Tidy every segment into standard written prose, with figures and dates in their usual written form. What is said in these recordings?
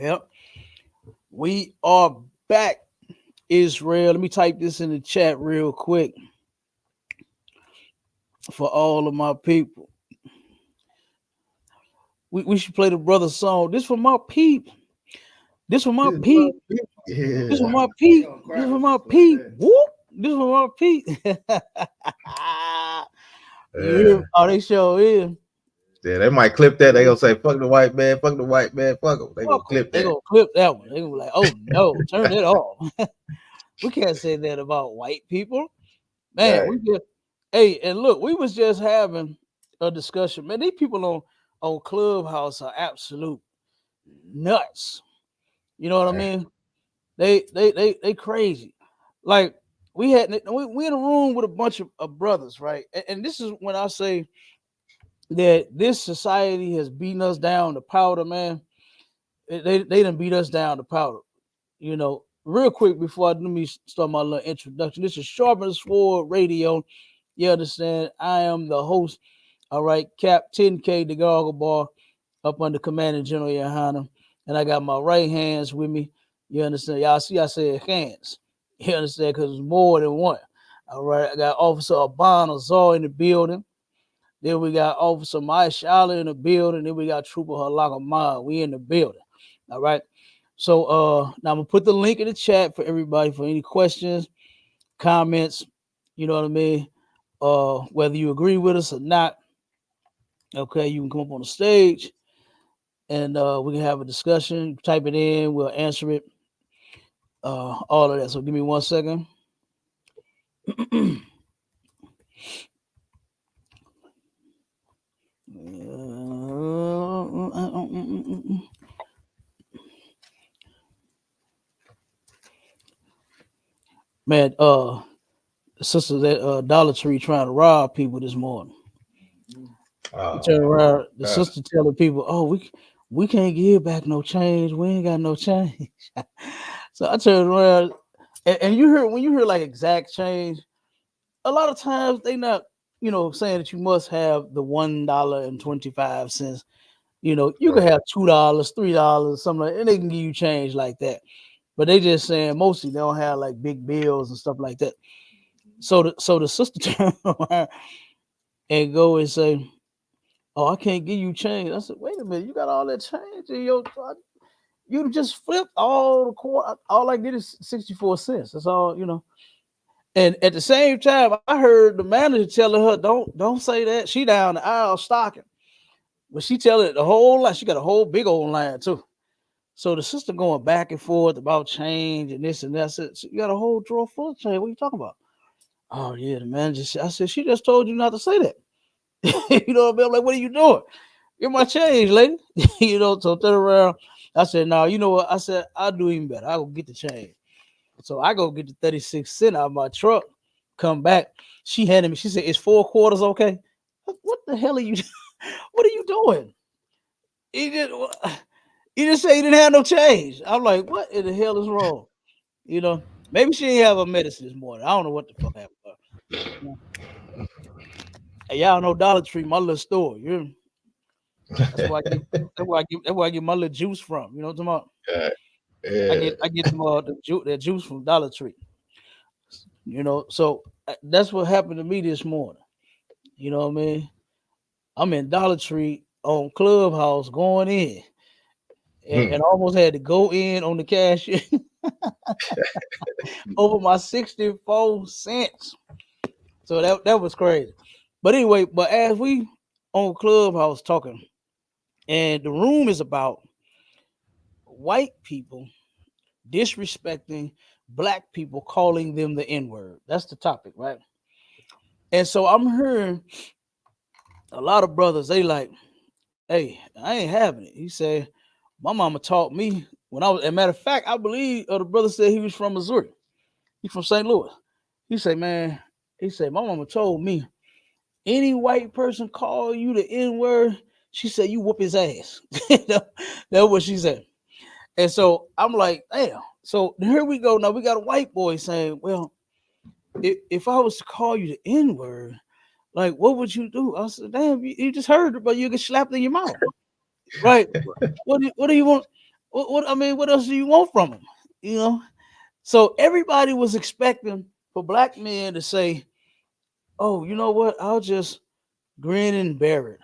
Yep. We are back, Israel. Let me type this in the chat real quick for all of my people. We should play the brother song. This for my peep. This for my peep. This for Yeah. my peep. This for my peep. Whoop. This for my peep. You hear? Oh, they show is. Yeah, they might clip that. They gonna say, "Fuck the white man, fuck the white man, fuck them." They gonna Fuck 'em. clip They that. gonna clip that one. They gonna be like, oh no, turn it off. We can't say that about white people. Man, Right. we just hey, and look, we was just having a discussion. Man, these people on Clubhouse are absolute nuts. You know what I Right. mean? They crazy. Like we in a room with a bunch of brothers, right? And this is when I say that this society has beaten us down to powder, man. They done beat us down to powder. You know, real quick before let me start my little introduction. This is Sharpen the Sword Radio. You understand? I am the host. All right, Cap 10K the Goggle Bar up under Commanding General YAHANNA. And I got my right hands with me. You understand? Y'all see I said hands. You understand? Because it's more than one. All right, I got Officer Abana Zar in the building. Then we got Officer Maya Shala in the building. Then we got Trooper Halaka Ma. We in the building. All right. So now I'm gonna put the link in the chat for everybody for any questions, comments, you know what I mean? Whether you agree with us or not, okay, you can come up on the stage and we can have a discussion. Type it in, we'll answer it. All of that. So give me 1 second. Man, the sisters at Dollar Tree trying to rob people this morning. You Oh turn around, the God. sister telling people, "Oh, we can't give back no change. We ain't got no change." So I turned around, and you hear when you hear like exact change, a lot of times they not, saying that you must have the $1.25. You know, you could Right. have $2, $3, something like, and they can give you change like that. But they just saying mostly they don't have like big bills and stuff like that. So the sister turn around and go and say, "Oh, I can't give you change." I said, "Wait a minute, you got all that change in your you just flipped all the quarter. All I get is 64 cents. That's all, you know." And at the same time, I heard the manager telling her, "Don't say that." She down the aisle stocking. But she telling it the whole line. She got a whole big old line too. So the sister going back and forth about change and this and that. I said, "So you got a whole drawer full of change. What are you talking about?" "Oh yeah, the manager said," I said, "She just told you not to say that." You know what I mean? I'm like, "What are you doing? Get my change, lady." So turn around. I said, "No, you know what?" I said, "I'll do even better. I'll go get the change." So I go get the 36 cents out of my truck, come back. She handed me, she said, "It's 4 quarters, okay?" What the hell are you what are you doing? He just you just say you didn't have no change. I'm like, what in the hell is wrong? You know, maybe she didn't have her medicine this morning. I don't know what the fuck happened. You know? Hey, y'all know Dollar Tree, my little store. That's why I get that's where I get my little juice from. You know what I'm talking about? Yeah. I Yeah. get I get that juice from Dollar Tree. So that's what happened to me this morning. You know what I mean? I'm in Dollar Tree on Clubhouse going in, Hmm. and almost had to go in on the cashier over my 64 cents. So that was crazy. But anyway, but as we on Clubhouse talking, and the room is about white people disrespecting black people, calling them the N-word. That's the topic, right? And so I'm hearing a lot of brothers, they like, "Hey, I ain't having it." He said, "My mama taught me when I was," a matter of fact, I believe the brother said he was from Missouri. He's from St. Louis. He said, "Man," he said, "my mama told me any white person call you the N-word, she said you whoop his ass." That's what she said. And so I'm like, damn. So here we go. Now we got a white boy saying, "Well, if I was to call you the N-word, like what would you do?" I said, "Damn, you just heard it, but you get slapped in your mouth." Right. What do you want? What I mean, what else do you want from them? You know. So everybody was expecting for black men to say, "Oh, you know what? I'll just grin and bear it.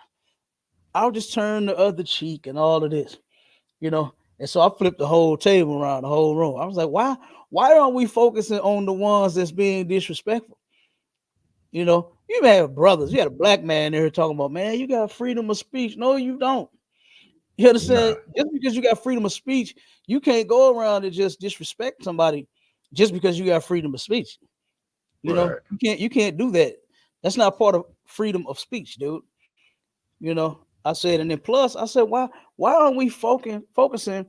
I'll just turn the other cheek and all of this." You know. And so I flipped the whole table around the whole room. I was like, why aren't we focusing on the ones that's being disrespectful? You know, you have brothers. You had a black man there talking about, man, you got freedom of speech. No, you don't. You understand? Nah, Just because you got freedom of speech, you can't go around and just disrespect somebody just because you got freedom of speech. You know, right. you can't do that. That's not part of freedom of speech, dude. You know, I said, and then plus I said, why aren't we focusing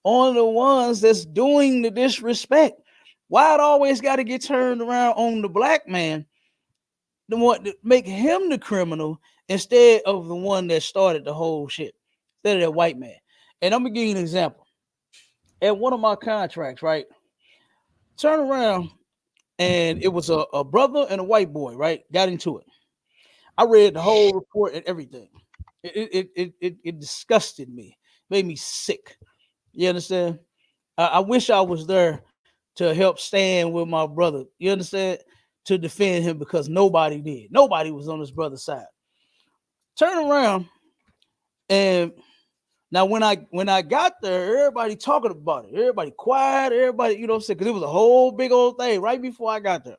on the ones that's doing the disrespect? Why it always got to get turned around on the black man, the one to make him the criminal instead of the one that started the whole shit, instead of that white man. And I'm gonna give you an example. At one of my contracts, right? Turn around and it was a brother and a white boy, right? Got into it. I read the whole report and everything. It disgusted me, made me sick. You understand? I wish I was there to help stand with my brother. You understand? To defend him because nobody did. Nobody was on his brother's side. Turn around and now when I got there, everybody talking about it. Everybody quiet. Everybody, you know what I'm saying? Because it was a whole big old thing right before I got there.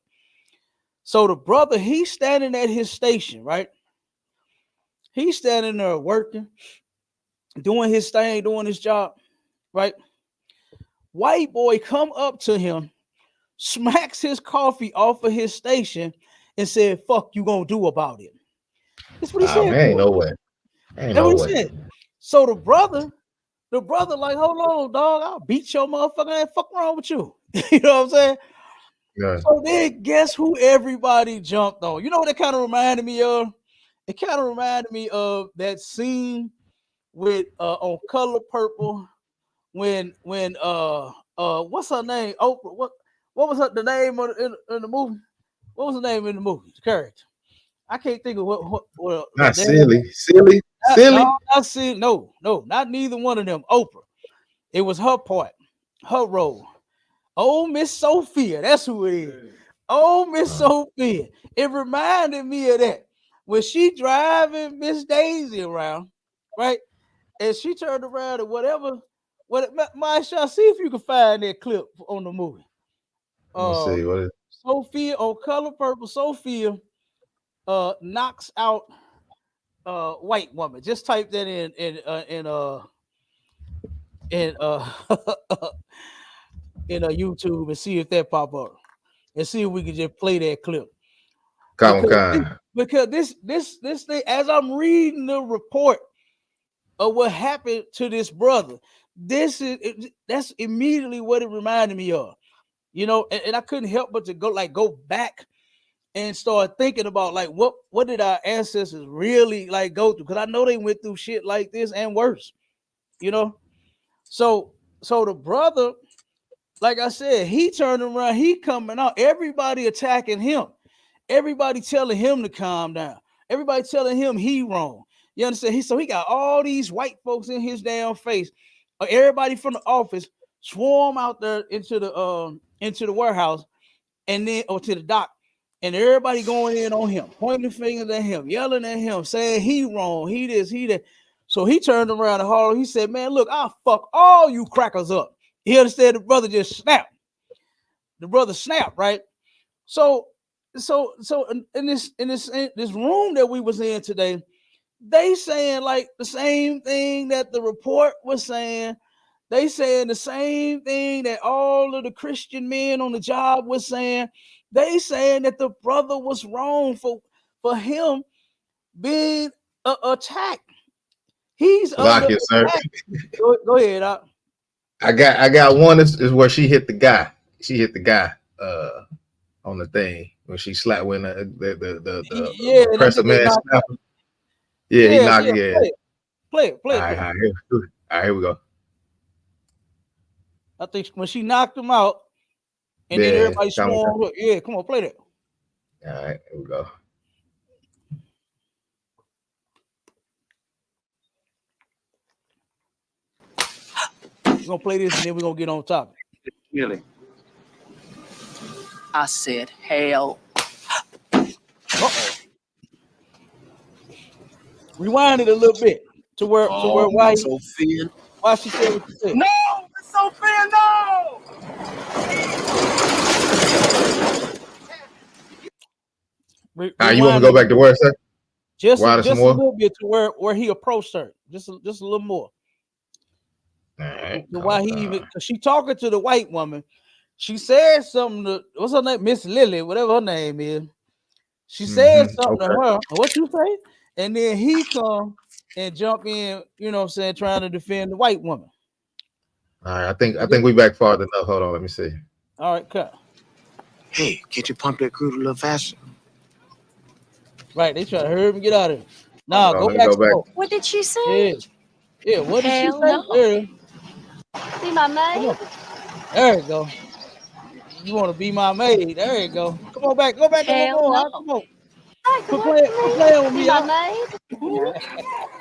So the brother, he's standing at his station, right? He's standing there working, doing his thing, doing his job, right? White boy come up to him, smacks his coffee off of his station, and said, "Fuck you gonna do about it?" That's what he Ah, said man, ain't to him. no way. Ain't That's no what way. he said. So the brother, like, hold on, dog, I'll beat your motherfucking ass. Fuck wrong with you? You know what I'm saying? Yeah. So then guess who everybody jumped on? You know what it kind of reminded me of? It kind of reminded me of that scene with on Color Purple when what's her name? Oprah. What was the name of in the movie? What was the name in the movie? The character. I can't think of what Not the name. silly. Silly. No, Silly. not see. No, not neither one of them. Oprah. It was her part, her role. Oh, Miss Sophia. That's who it is. Oh, Miss Uh, Sophia. It reminded me of that. When she driving Miss Daisy around, right? And she turned around and whatever. My shot, see if you can find that clip on the movie. let me Uh see. What is Sophia on Color Purple, Sophia knocks out white woman. Just type that in in YouTube and see if that pop up. And see if we can just play that clip. Common Because this, Con? because this thing, as I'm reading the report of what happened to this brother, that's immediately what it reminded me of. You know, and I couldn't help but to go back and start thinking about like what did our ancestors really like go through? Because I know they went through shit like this and worse. You know, so the brother, like I said, he turned around, he coming out, everybody attacking him. Everybody telling him to calm down. Everybody telling him he wrong. You understand? He got all these white folks in his damn face. Everybody from the office swarm out there into the warehouse and then or to the dock, and everybody going in on him, pointing fingers at him, yelling at him, saying he wrong, he this, he that. So he turned around and hollered. He said, "Man, look, I'll fuck all you crackers up." You understand? The brother just snapped. The brother snapped, right? So in this room that we was in today, they saying like the same thing that the report was saying. They saying the same thing that all of the Christian men on the job was saying. They saying that the brother was wrong for him being attacked. He's Lock under it, sir. attack. Go ahead. I got one is where she hit the guy. She hit the guy on the thing when she slapped when the Yeah, and I oppressor think they man knocked slapped out. him. Yeah, he Yeah, knocked. yeah. Yeah. Play it, All play right, it. all right, all right, here we go. I think when she knocked him out, and then Yeah, everybody come on. swarmed. Yeah, come on, play that. All right, here we go. We're gonna play this and then we're gonna get on topic. Really? I said, hell. Rewind it a little bit to where why she said what she said. No, Miss Sophia, no! You want to go back to where, sir? Just a little bit to where he approached her. Just a little more. All right. Why he even, because she talking to the white woman. She said something to, what's her name? Miss Lily, whatever her name is. She said something to her. What you say? And then he come and jump in, you know what I'm saying, trying to defend the white woman. All right, I think we back far enough. Hold on, let me see. All right, cut. Hey, get you pumped that crude a little faster. Right, they try to hurry him get out of it. Nah, go back. What did she say? Yeah, what did she say? No. Be my maid. There you go. You want to be my maid? There you go. Come on back. Go back a little more. Come on. Quit playing with me.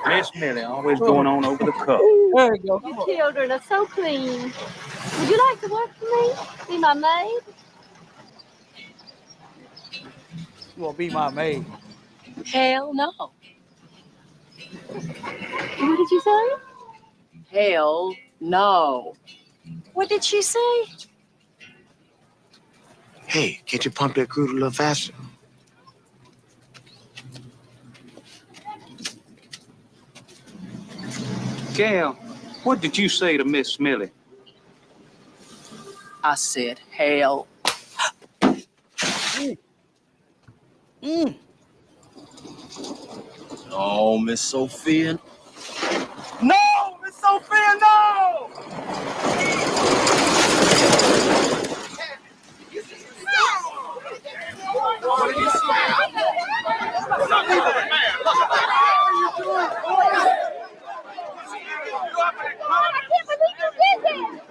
Miss Millie always going on over the cup. There you go. Your children are so clean. Would you like to work for me? Be my maid? You want to be my maid? Hell no. What did you say? Hell no. What did she say? Hey, get you pumped that crude a little faster. Gail, what did you say to Miss Millie? I said, hell. Oh, Miss Sophia. No, Miss Sophia, no!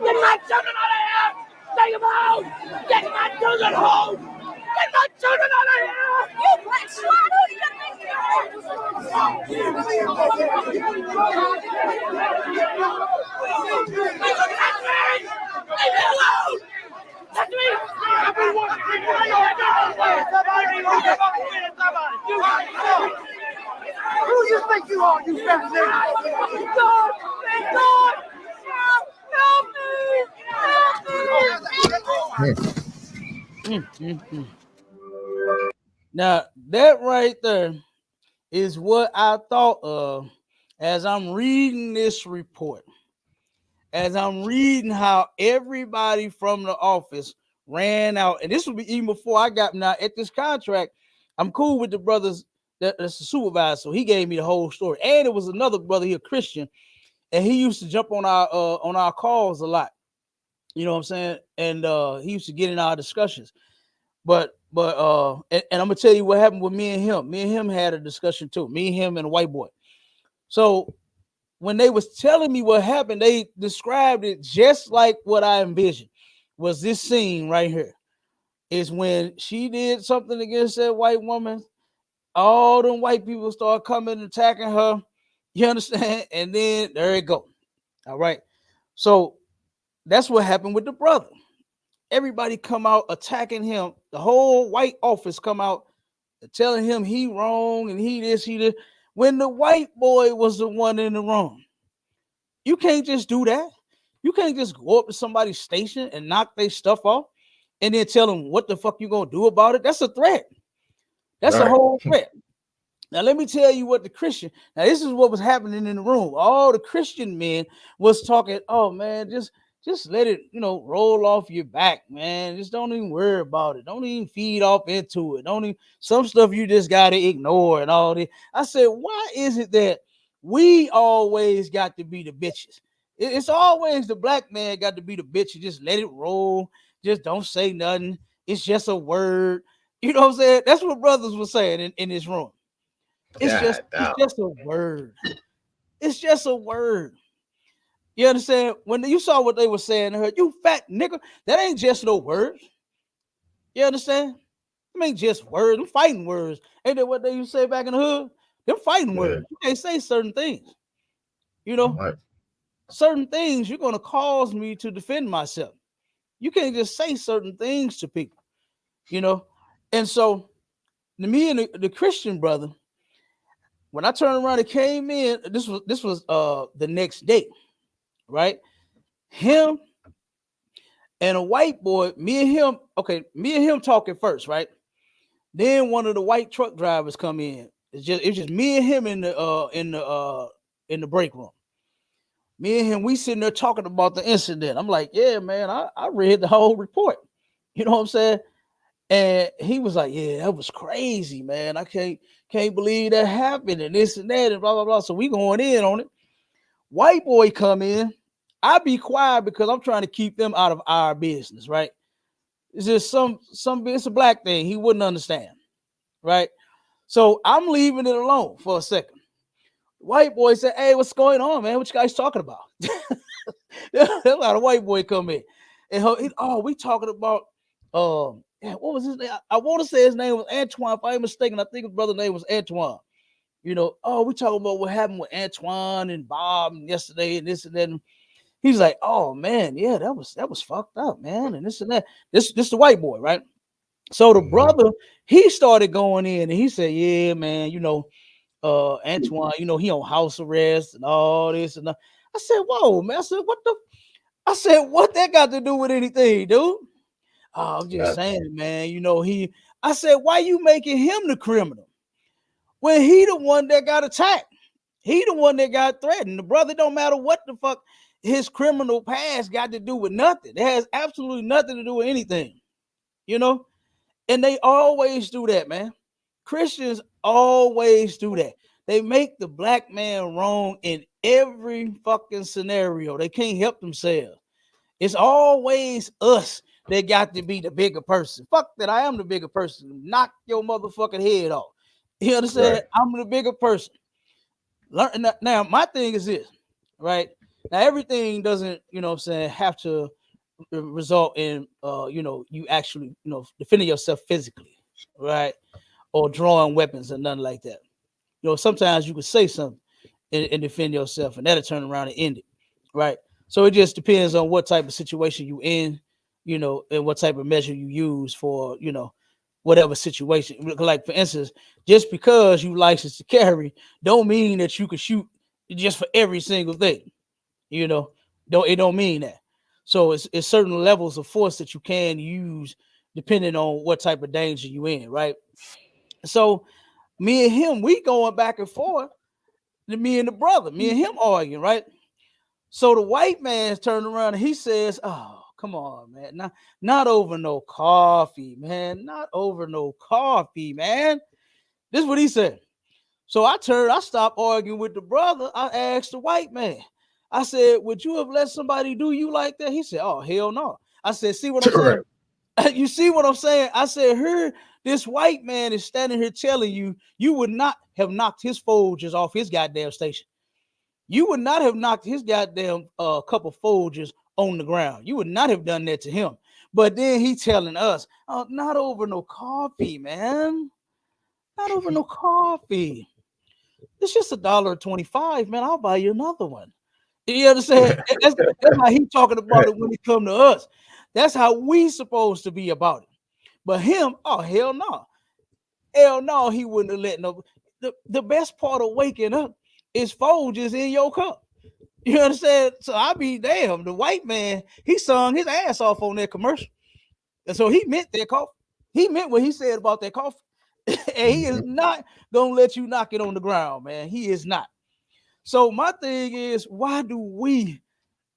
Get my children out of here! Take them out! Get my children home! Get my children out of here! You black slut! Who do you think you are? Leave me alone! Touch me! Who do you think you are, you fat nigga? God! Thank God! Help me! Help me! Now, that right there is what I thought of as I'm reading this report. As I'm reading how everybody from the office ran out, and this will be even before I got now at this contract. I'm cool with the brothers that's the supervisor, so he gave me the whole story. And it was another brother here, Christian, and he used to jump on our calls a lot. You know what I'm saying? And he used to get in our discussions. But I'm gonna tell you what happened with me and him. Me and him had a discussion too. Me and him and a white boy. So when they was telling me what happened, they described it just like what I envisioned. Was this scene right here? Is when she did something against that white woman, all them white people start coming and attacking her. You understand? And then there it go. All right. So that's what happened with the brother. Everybody come out attacking him. The whole white office come out telling him he wrong and he this, he this. When the white boy was the one in the wrong. You can't just do that. You can't just go up to somebody's station and knock their stuff off and then tell them what the fuck you gonna do about it. That's a threat. That's a whole threat. Now, let me tell you what the Christian, now this is what was happening in the room. All the Christian men was talking, oh man, just let it, roll off your back, man. Just don't even worry about it. Don't even feed off into it. Don't even, some stuff you just got to ignore and all this. I said, why is it that we always got to be the bitches? It's always the black man got to be the bitch. Just let it roll. Just don't say nothing. It's just a word. You know what I'm saying? That's what brothers were saying in this room. It's just a word. It's just a word. You understand? When you saw what they were saying to her, you fat nigga, that ain't just no words. You understand? Them ain't just words. Them fighting words. Ain't that what they used to say back in the hood? Them fighting words. You can't say certain things. You know? Right. certain things you're going to cause me to defend myself. You can't just say certain things to people, you know. And so me and the Christian brother, when I turned around and came in, this was the next day, right? Him and a white boy, me and him talking first, right? Then one of the white truck drivers come in. It's just me and him in the break room. Me and him, we sitting there talking about the incident. I'm like, yeah, man, I read the whole report. You know what I'm saying? And he was like, yeah, that was crazy, man. I can't believe that happened and this and that and blah, blah, blah. So we going in on it. White boy come in. I be quiet because I'm trying to keep them out of our business, right? It's just it's a black thing. He wouldn't understand, right? So I'm leaving it alone for a second. White boy said, hey, what's going on, man? What you guys talking about? A lot of white boy come in. And we talking about what was his name? I want to say his name was Antoine. If I'm mistaken, I think his brother's name was Antoine. You know, we talking about what happened with Antoine and Bob yesterday and this and that. And he's like, oh man, yeah, that was fucked up, man, and this and that. This the white boy, right? So the brother, he started going in and he said, yeah, man, you know, Antoine, you know, he on house arrest and all this and that. I said, whoa, man. I said, what that got to do with anything, dude? Oh, I'm just saying, man, you know, I said, why you making him the criminal when he the one that got attacked? He the one that got threatened. The brother don't matter what the fuck his criminal past got to do with nothing. It has absolutely nothing to do with anything, you know? And they always do that, man. Christians always do that. They make the black man wrong in every fucking scenario. They can't help themselves. It's always us that got to be the bigger person. Fuck that, I am the bigger person. Knock your motherfucking head off. You understand? Right. I'm the bigger person. Now, my thing is this, right? Now, everything doesn't, you know what I'm saying, have to result in, you know, you actually, you know, defending yourself physically, right? Or drawing weapons and nothing like that. You know, sometimes you could say something and defend yourself, and that'll turn around and end it, right? So it just depends on what type of situation you in, you know, and what type of measure you use for, you know, whatever situation. Like, for instance, just because you license to carry don't mean that you can shoot just for every single thing, you know. It don't mean that. So it's certain levels of force that you can use depending on what type of danger you in, right? So me and him, we going back and forth. Me and him arguing, right? So the white man's turned around and he says, oh, come on, man. Not over no coffee, man. Not over no coffee, man. This is what he said. So I stopped arguing with the brother. I asked the white man. I said, would you have let somebody do you like that? He said, oh, hell no. I said, see what I'm saying? You see what I'm saying? I said, this white man is standing here telling you, you would not have knocked his Folgers off his goddamn station. You would not have knocked his goddamn cup of Folgers on the ground. You would not have done that to him. But then he telling us, oh, not over no coffee, man. Not over no coffee. It's just $1.25, man. I'll buy you another one. You understand? That's how he talking about it when it come to us. That's how we supposed to be about it. But him, oh, hell no. Hell no, he wouldn't have let no. The best part of waking up is Folgers in your cup. You understand? So I be damn, the white man, he sung his ass off on that commercial. And so he meant that coffee. He meant what he said about that coffee. And he is not gonna let you knock it on the ground, man. He is not. So my thing is, why do we,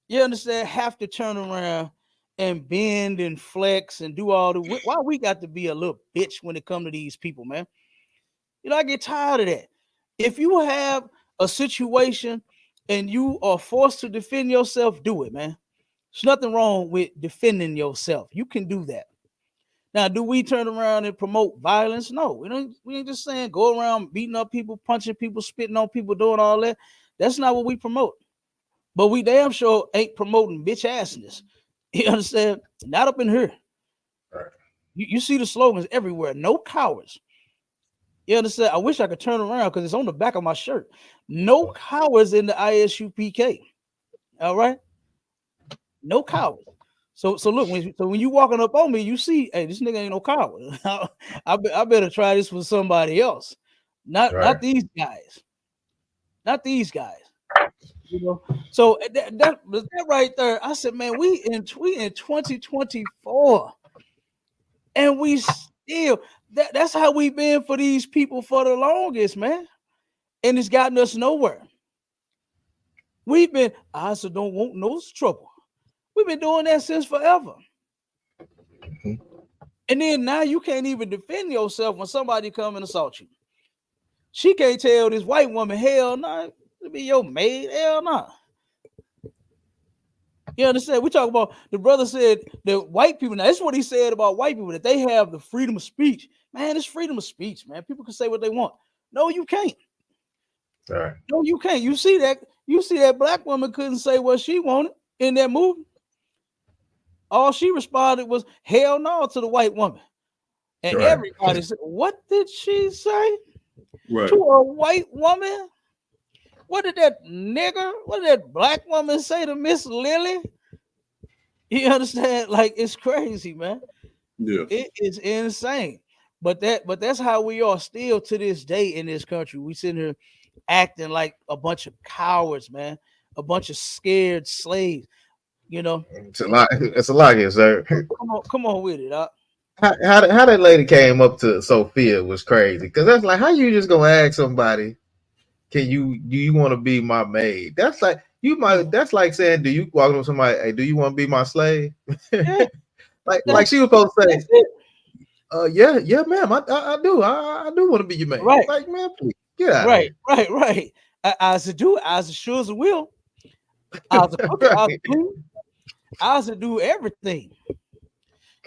you understand, have to turn around and bend and flex and do all the, why we got to be a little bitch when it comes to these people, man? You know, I get tired of that. If you have a situation and you are forced to defend yourself, do it, man. There's nothing wrong with defending yourself. You can do that. Now, do we turn around and promote violence? No, we ain't just saying go around beating up people, punching people, spitting on people, doing all that. That's not what we promote. But we damn sure ain't promoting bitch assness. You understand? Not up in here. Right. You see the slogans everywhere. No cowards. You understand? I wish I could turn around because it's on the back of my shirt. No cowards in the ISUPK. All right, no cowards. So look, when you walking up on me, you see, hey, this nigga ain't no coward. I better try this with somebody else, not these guys, not these guys. You know, so that right there. I said, man, we in 2024, and we still that's how we been for these people for the longest, man, and it's gotten us nowhere. We've been, I also don't want no trouble. We've been doing that since forever. Mhm. And then now you can't even defend yourself when somebody come and assault you. She can't tell this white woman, hell no, nah, to be your maid, hell no. Nah. You understand? We talk about the brother said that white people, now this is what he said about white people, that they have the freedom of speech. Man, it's freedom of speech, man. People can say what they want. No, you can't. All right. No, you can't. You see that black woman couldn't say what she wanted in that movie. All she responded was hell no to the white woman. And Right. everybody said, what did she say Right. to a white woman? What did that black woman say to Miss Lily? You understand? Like, it's crazy, man. Yeah. It is insane. But that's how we are still to this day in this country. We sitting here acting like a bunch of cowards, man, a bunch of scared slaves. You know, It's a lot. It's a lot here, sir. come on with it. How that lady came up to Sophia was crazy, because that's like, how you just gonna ask somebody, do you want to be my maid? That's like that's like saying, do you walk up to somebody, hey, do you want to be my slave? Yeah, like she was supposed to say, that's it. yeah, ma'am, I do want to be your maid. Right. Like, man, please get out of here. Right. I should do. I sure as will. I was a cooker. I was Right. clean. I was to do everything.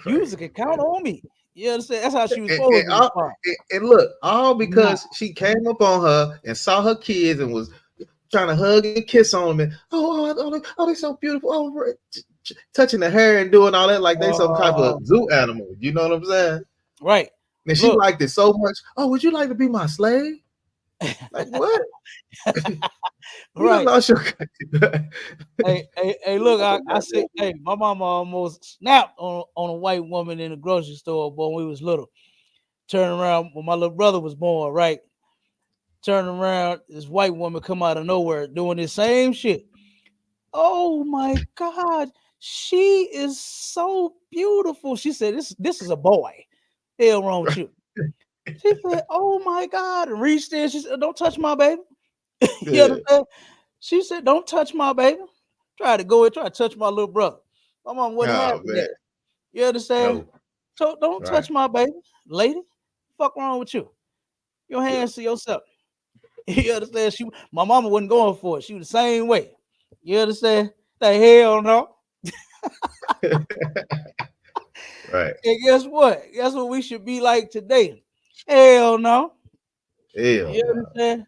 You can count on me. You understand? That's how she was supposed to respond. And look, all because she came up on her and saw her kids and was trying to hug and kiss on them, and oh, they're so beautiful. Oh, touching the hair and doing all that like they some type of zoo animal. You know what I'm saying? Right. And she liked it so much. Oh, would you like to be my slave? Like, what? Right. Lost your hey, look, I said, hey, my mama almost snapped on a white woman in the grocery store, boy, when we was little. Turn around when my little brother was born, right? Turn around, this white woman come out of nowhere doing the same shit. Oh my God, she is so beautiful. She said, this is a boy. Hell wrong with you. She said, oh my God, and reached in. She said, don't touch my baby. You understand? She said, don't touch my baby. Try to touch my little brother. My mom wouldn't have that. You understand? No. So don't touch my baby, lady. Fuck wrong with you? Your hands to yourself. You understand? My mama wasn't going for it. She was the same way. You understand? The hell no. Right. And guess what? Guess what we should be like today? Hell no. Hell you understand?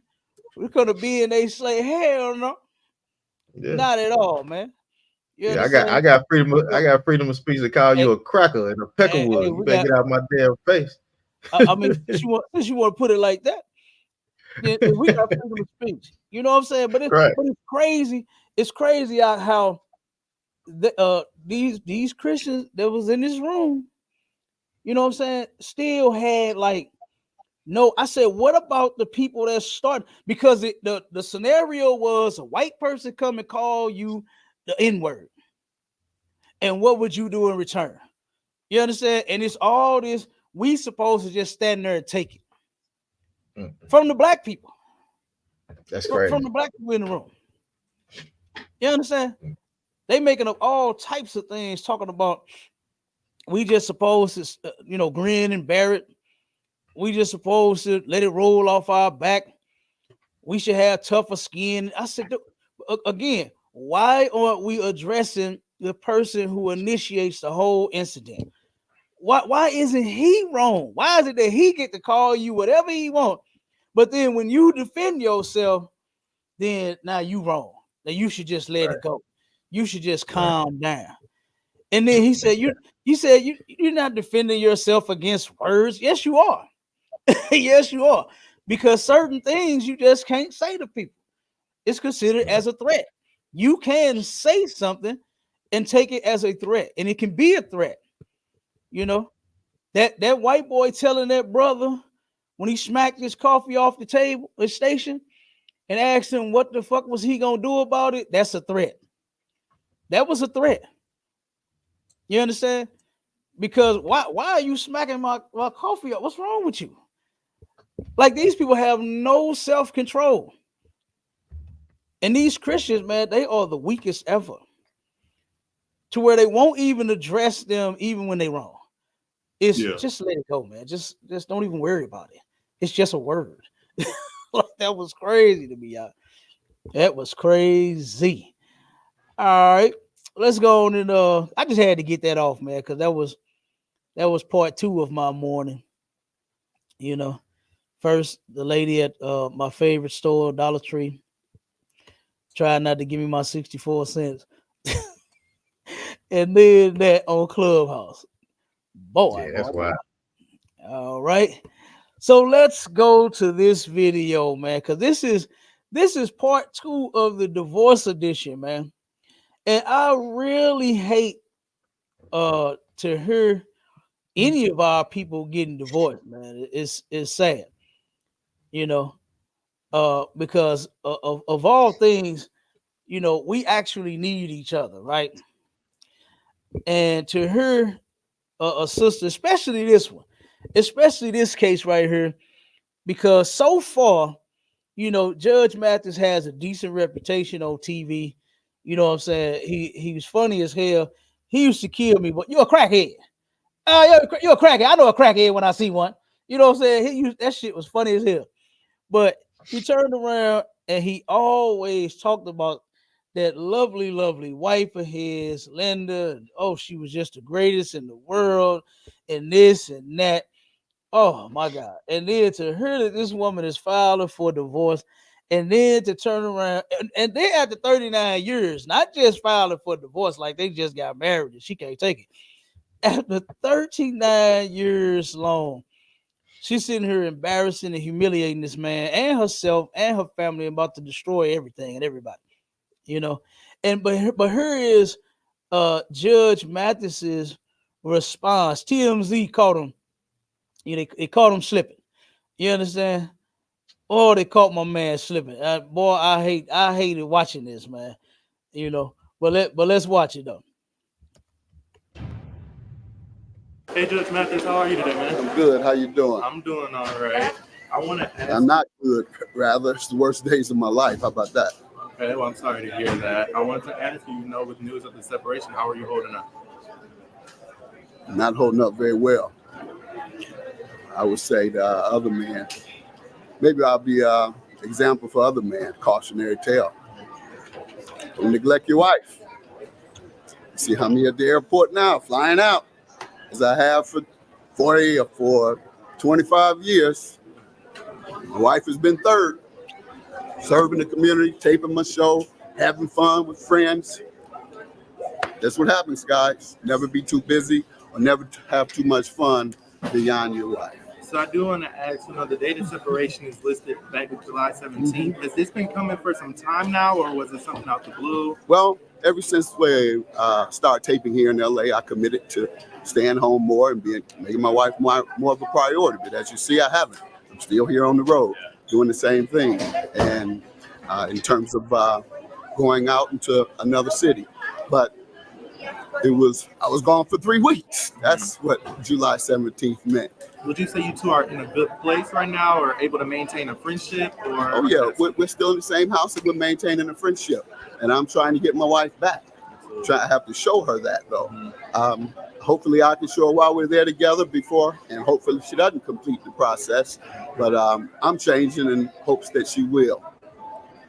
We're gonna be in they slave. Hell no. Yeah. Not at all, man. I got freedom of speech to call you a cracker and a peckerwood. You better get out of my damn face. I mean, since you want to put it like that, then we got freedom of speech. You know what I'm saying? But it's crazy. It's crazy how these Christians that was in this room, you know what I'm saying, still had like no. I said, what about the people that started? Because the scenario was a white person come and call you the N-word. And what would you do in return? You understand? And it's all this, we supposed to just stand there and take it. From the black people. That's crazy. From the black people in the room. You understand? They making up all types of things, talking about we just supposed to, grin and bear it. We just supposed to let it roll off our back. We should have tougher skin. I said, again, why aren't we addressing the person who initiates the whole incident? Why isn't he wrong? Why is it that he get to call you whatever he wants, but then when you defend yourself, then now you wrong. Now you should just let it go. You should just calm down. And then he said, you're not defending yourself against words. Yes, you are. Yes, you are. Because certain things you just can't say to people. It's considered as a threat. you can say something and take it as a threat, and it can be a threat. You know, that white boy telling that brother when he smacked his coffee off the table, the station, and asked him what the fuck was he gonna do about it. That's a threat. That was a threat. You understand? Because why are you smacking my coffee up? What's wrong with you? Like, these people have no self-control. And these Christians, man, they are the weakest ever. To where they won't even address them even when they're wrong. It's just let it go, man. Just don't even worry about it. It's just a word. Like, that was crazy to me, y'all. That was crazy. All right. Let's go on and I just had to get that off, man, because that was part 2 of my morning. You know, first the lady at my favorite store, Dollar Tree, tried not to give me my 64 cents. And then that on Clubhouse. Boy, that's why. All right. So let's go to this video, man, because this is part 2 of the divorce edition, man. And I really hate to hear any of our people getting divorced, man. It's sad, you know, because of all things, you know, we actually need each other, right? And to hear a sister, especially this one, especially this case right here, because so far, you know, Judge Mathis has a decent reputation on TV. You know what I'm saying? He was funny as hell. He used to kill me, but you're a crackhead. You're a crackhead. I know a crackhead when I see one. You know what I'm saying? That shit was funny as hell. But he turned around and he always talked about that lovely, lovely wife of his, Linda. Oh, she was just the greatest in the world, and this and that. Oh my God. And then to hear that this woman is filing for divorce, and then to turn around and they after 39 years, not just filing for divorce, like they just got married and she can't take it. After 39 years long, she's sitting here embarrassing and humiliating this man and herself and her family, about to destroy everything and everybody, you know. And but here is Judge Mathis's response. TMZ caught him. You know, they caught him slipping. You understand? Oh, they caught my man slipping. Boy, I hated watching this, man. You know, but let's watch it though. Hey, Judge Mathis, how are you today, man? I'm good. How you doing? I'm doing all right. I want to ask. I'm not good. Rather, it's the worst days of my life. How about that? Okay, well, I'm sorry to hear that. I wanted to ask you, with news of the separation, how are you holding up? I'm not holding up very well. I would say the other man, maybe I'll be an example for other men, cautionary tale. Don't neglect your wife. See how many at the airport now, flying out, as I have for 40 or for 25 years. My wife has been third, serving the community, taping my show, having fun with friends. That's what happens, guys. Never be too busy or never have too much fun beyond your wife. So I do want to ask, the date of separation is listed back to July 17th. Mm-hmm. Has this been coming for some time now, or was it something out the blue? Well, ever since we started taping here in LA, I committed to staying home more and making my wife more of a priority. But as you see, I haven't. I'm still here on the road doing the same thing. And in terms of going out into another city. But I was gone for 3 weeks. That's what July 17th meant. Would you say you two are in a good place right now, or able to maintain a friendship? Or oh yeah, we're still in the same house and we're maintaining a friendship. And I'm trying to get my wife back. I have to show her that though. Mm-hmm. Hopefully I can show her while we're there together before, and hopefully she doesn't complete the process. But I'm changing in hopes that she will.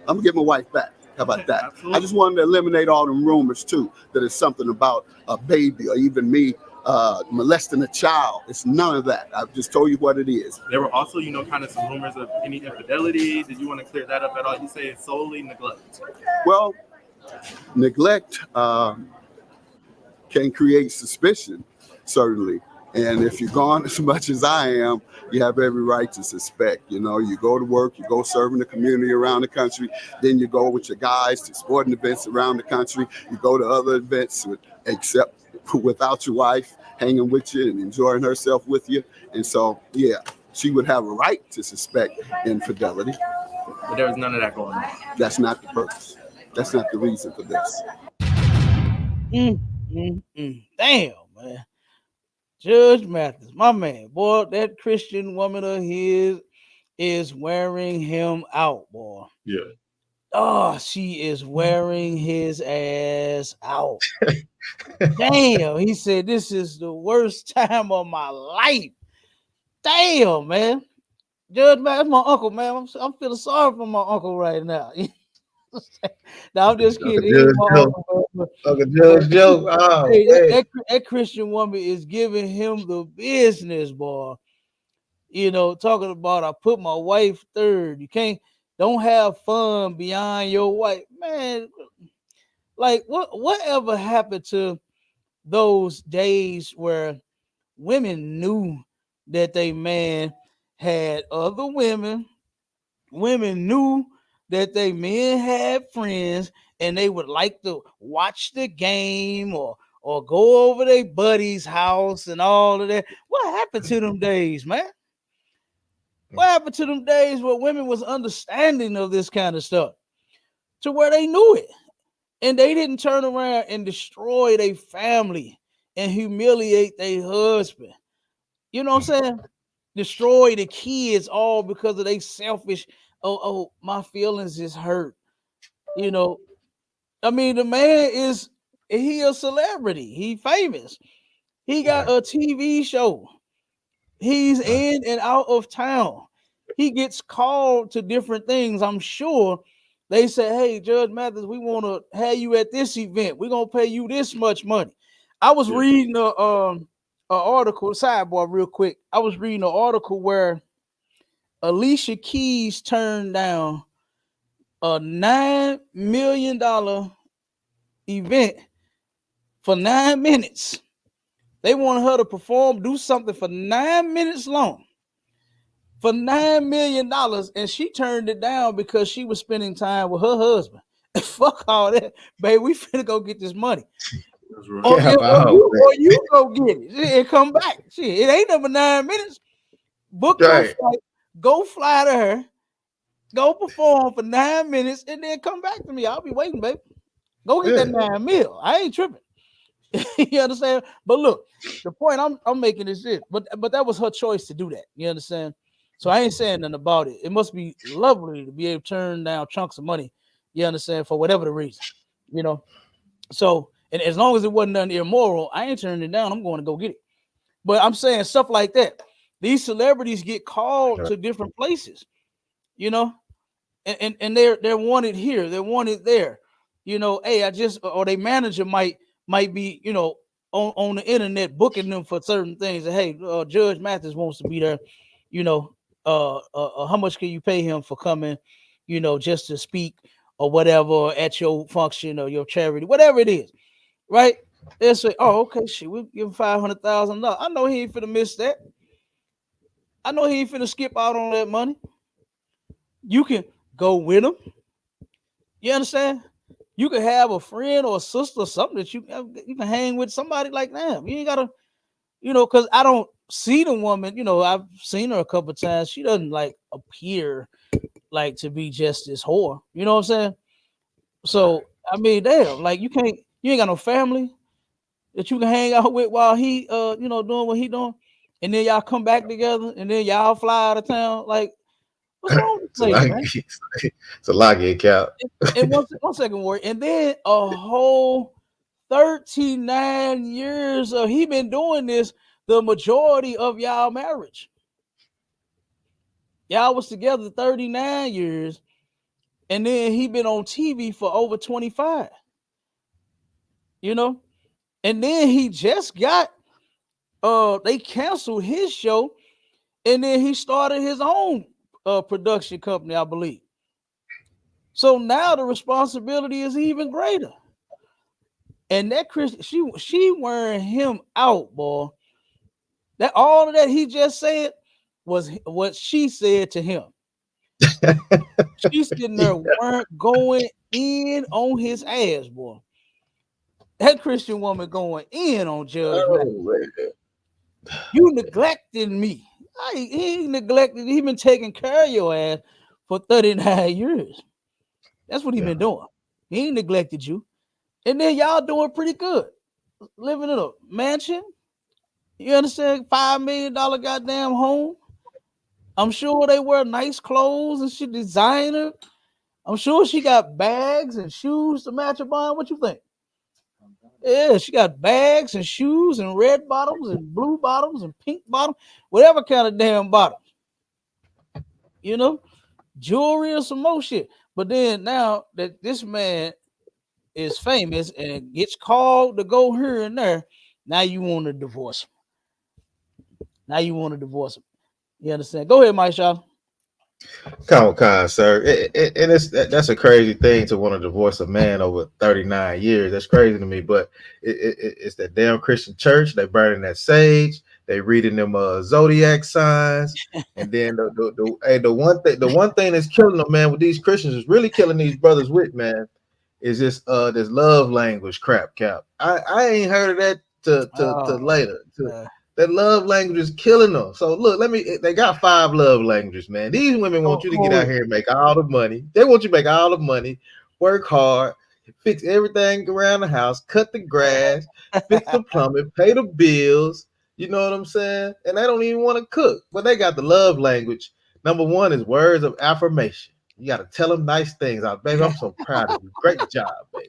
I'm gonna get my wife back. How about that? Absolutely. I just wanted to eliminate all the rumors too, that it's something about a baby or even me molesting a child. It's none of that. I've just told you what it is. There were also, kind of some rumors of any infidelity. Did you want to clear that up at all? You say it's solely neglect. Well, neglect can create suspicion, certainly. And if you're gone as much as I am, you have every right to suspect. You know, you go to work, you go serve in the community around the country, then you go with your guys to sporting events around the country. You go to other events, except without your wife hanging with you and enjoying herself with you. And so, yeah, she would have a right to suspect infidelity. But there was none of that going on. That's not the purpose. That's not the reason for this. Damn, man. Judge Mathis, my man, boy, that Christian woman of his is wearing him out, boy. Yeah. Oh, she is wearing his ass out. Damn, he said this is the worst time of my life. Damn, man. Judge Mathis, my uncle, man. I'm feeling sorry for my uncle right now. No, I'm just kidding. He ain't my uncle, man, Uncle Judge Joe. Oh, hey, man. that Christian woman is giving him the business, boy. You know, talking about I put my wife third. You don't have fun beyond your wife, man. Like whatever happened to those days where women knew that they man had other women? Women knew that they men had friends and they would like to watch the game or go over their buddy's house and all of that. What happened to them days, man? What happened to them days where women was understanding of this kind of stuff to where they knew it and they didn't turn around and destroy their family and humiliate their husband? You know what I'm saying? Destroy the kids all because of they selfish. Oh, my feelings is hurt. You know, I mean, the man he a celebrity. He famous. He got a TV show. He's in and out of town. He gets called to different things. I'm sure they say, hey, Judge Mathis, we want to have you at this event. We're going to pay you this much money. I was reading an article, sidebar real quick. I was reading an article where Alicia Keys turned down a $9 million event for 9 minutes. They wanted her to perform, do something for 9 minutes long for $9 million, and she turned it down because she was spending time with her husband. Fuck all that, baby. We finna go get this money. Or you go get it and come back. Shit, it ain't number 9 minutes. Book your flight, go fly to her, go perform for 9 minutes, and then come back to me. I'll be waiting, baby. Go get that 9 mil. I ain't tripping. You understand? But look, the point I'm making is this. But that was her choice to do that. You understand? So I ain't saying nothing about it. It must be lovely to be able to turn down chunks of money. You understand? For whatever the reason, you know. So, and as long as it wasn't nothing immoral, I ain't turning it down. I'm going to go get it. But I'm saying stuff like that. These celebrities get called to different places, you know, and they're wanted here, they're wanted there. You know, hey, or their manager might be, you know, on the internet booking them for certain things. And, hey, Judge Mathis wants to be there. You know, how much can you pay him for coming? You know, just to speak or whatever at your function or your charity, whatever it is, right? They'll say, "Oh, okay, shit, we'll give him $500,000. I know he ain't finna miss that. I know he ain't finna skip out on that money. You can go with him. You understand? You can have a friend or a sister or something that you can hang with somebody like that. You ain't gotta, you know, because I don't see the woman. You know, I've seen her a couple of times. She doesn't like appear like to be just this whore. You know what I'm saying? So I mean, damn, like you ain't got no family that you can hang out with while he, you know, doing what he doing, and then y'all come back together, and then y'all fly out of town. Like, what's wrong with this lady, man? It's a lot get cap. And one second, Warren, and then a whole 39 years of he been doing this. The majority of y'all marriage, y'all was together 39 years, and then he been on TV for over 25. You know, and then he just got they canceled his show, and then he started his own production company, I believe. So now the responsibility is even greater. And that Christian, she wearing him out, boy. That all of that he just said was what she said to him. She's sitting there weren't going in on his ass, boy. That Christian woman going in on Judge Mathis. You neglected me. He ain't neglected. He been taking care of your ass for 39 years. That's what he been doing. He ain't neglected you. And then y'all doing pretty good. Living in a mansion. You understand? $5 million goddamn home. I'm sure they wear nice clothes and she designer. I'm sure she got bags and shoes to match her bond. What you think? Yeah, she got bags and shoes and red bottoms and blue bottoms and pink bottoms, whatever kind of damn bottoms. You know, jewelry or some more shit. But then now that this man is famous and gets called to go here and there, now you want to divorce him. You understand? Go ahead, Mike Shaw. Come on, sir. And that's a crazy thing to want to divorce a man over 39 years. That's crazy to me. But it's that damn Christian church. They burning that sage. They reading them zodiac signs. And then the one thing that's killing them, man, with these Christians is really killing these brothers with, man, is this love language crap cap. I ain't heard of that to later. That love language is killing them. So look, they got 5 love languages, man. These women want you to get out here and make all the money. They want you to make all the money, work hard, fix everything around the house, cut the grass, fix the plumbing, pay the bills. You know what I'm saying? And they don't even want to cook, but they got the love language. Number 1 is words of affirmation. You got to tell them nice things. Baby, I'm so proud of you. Great job, baby.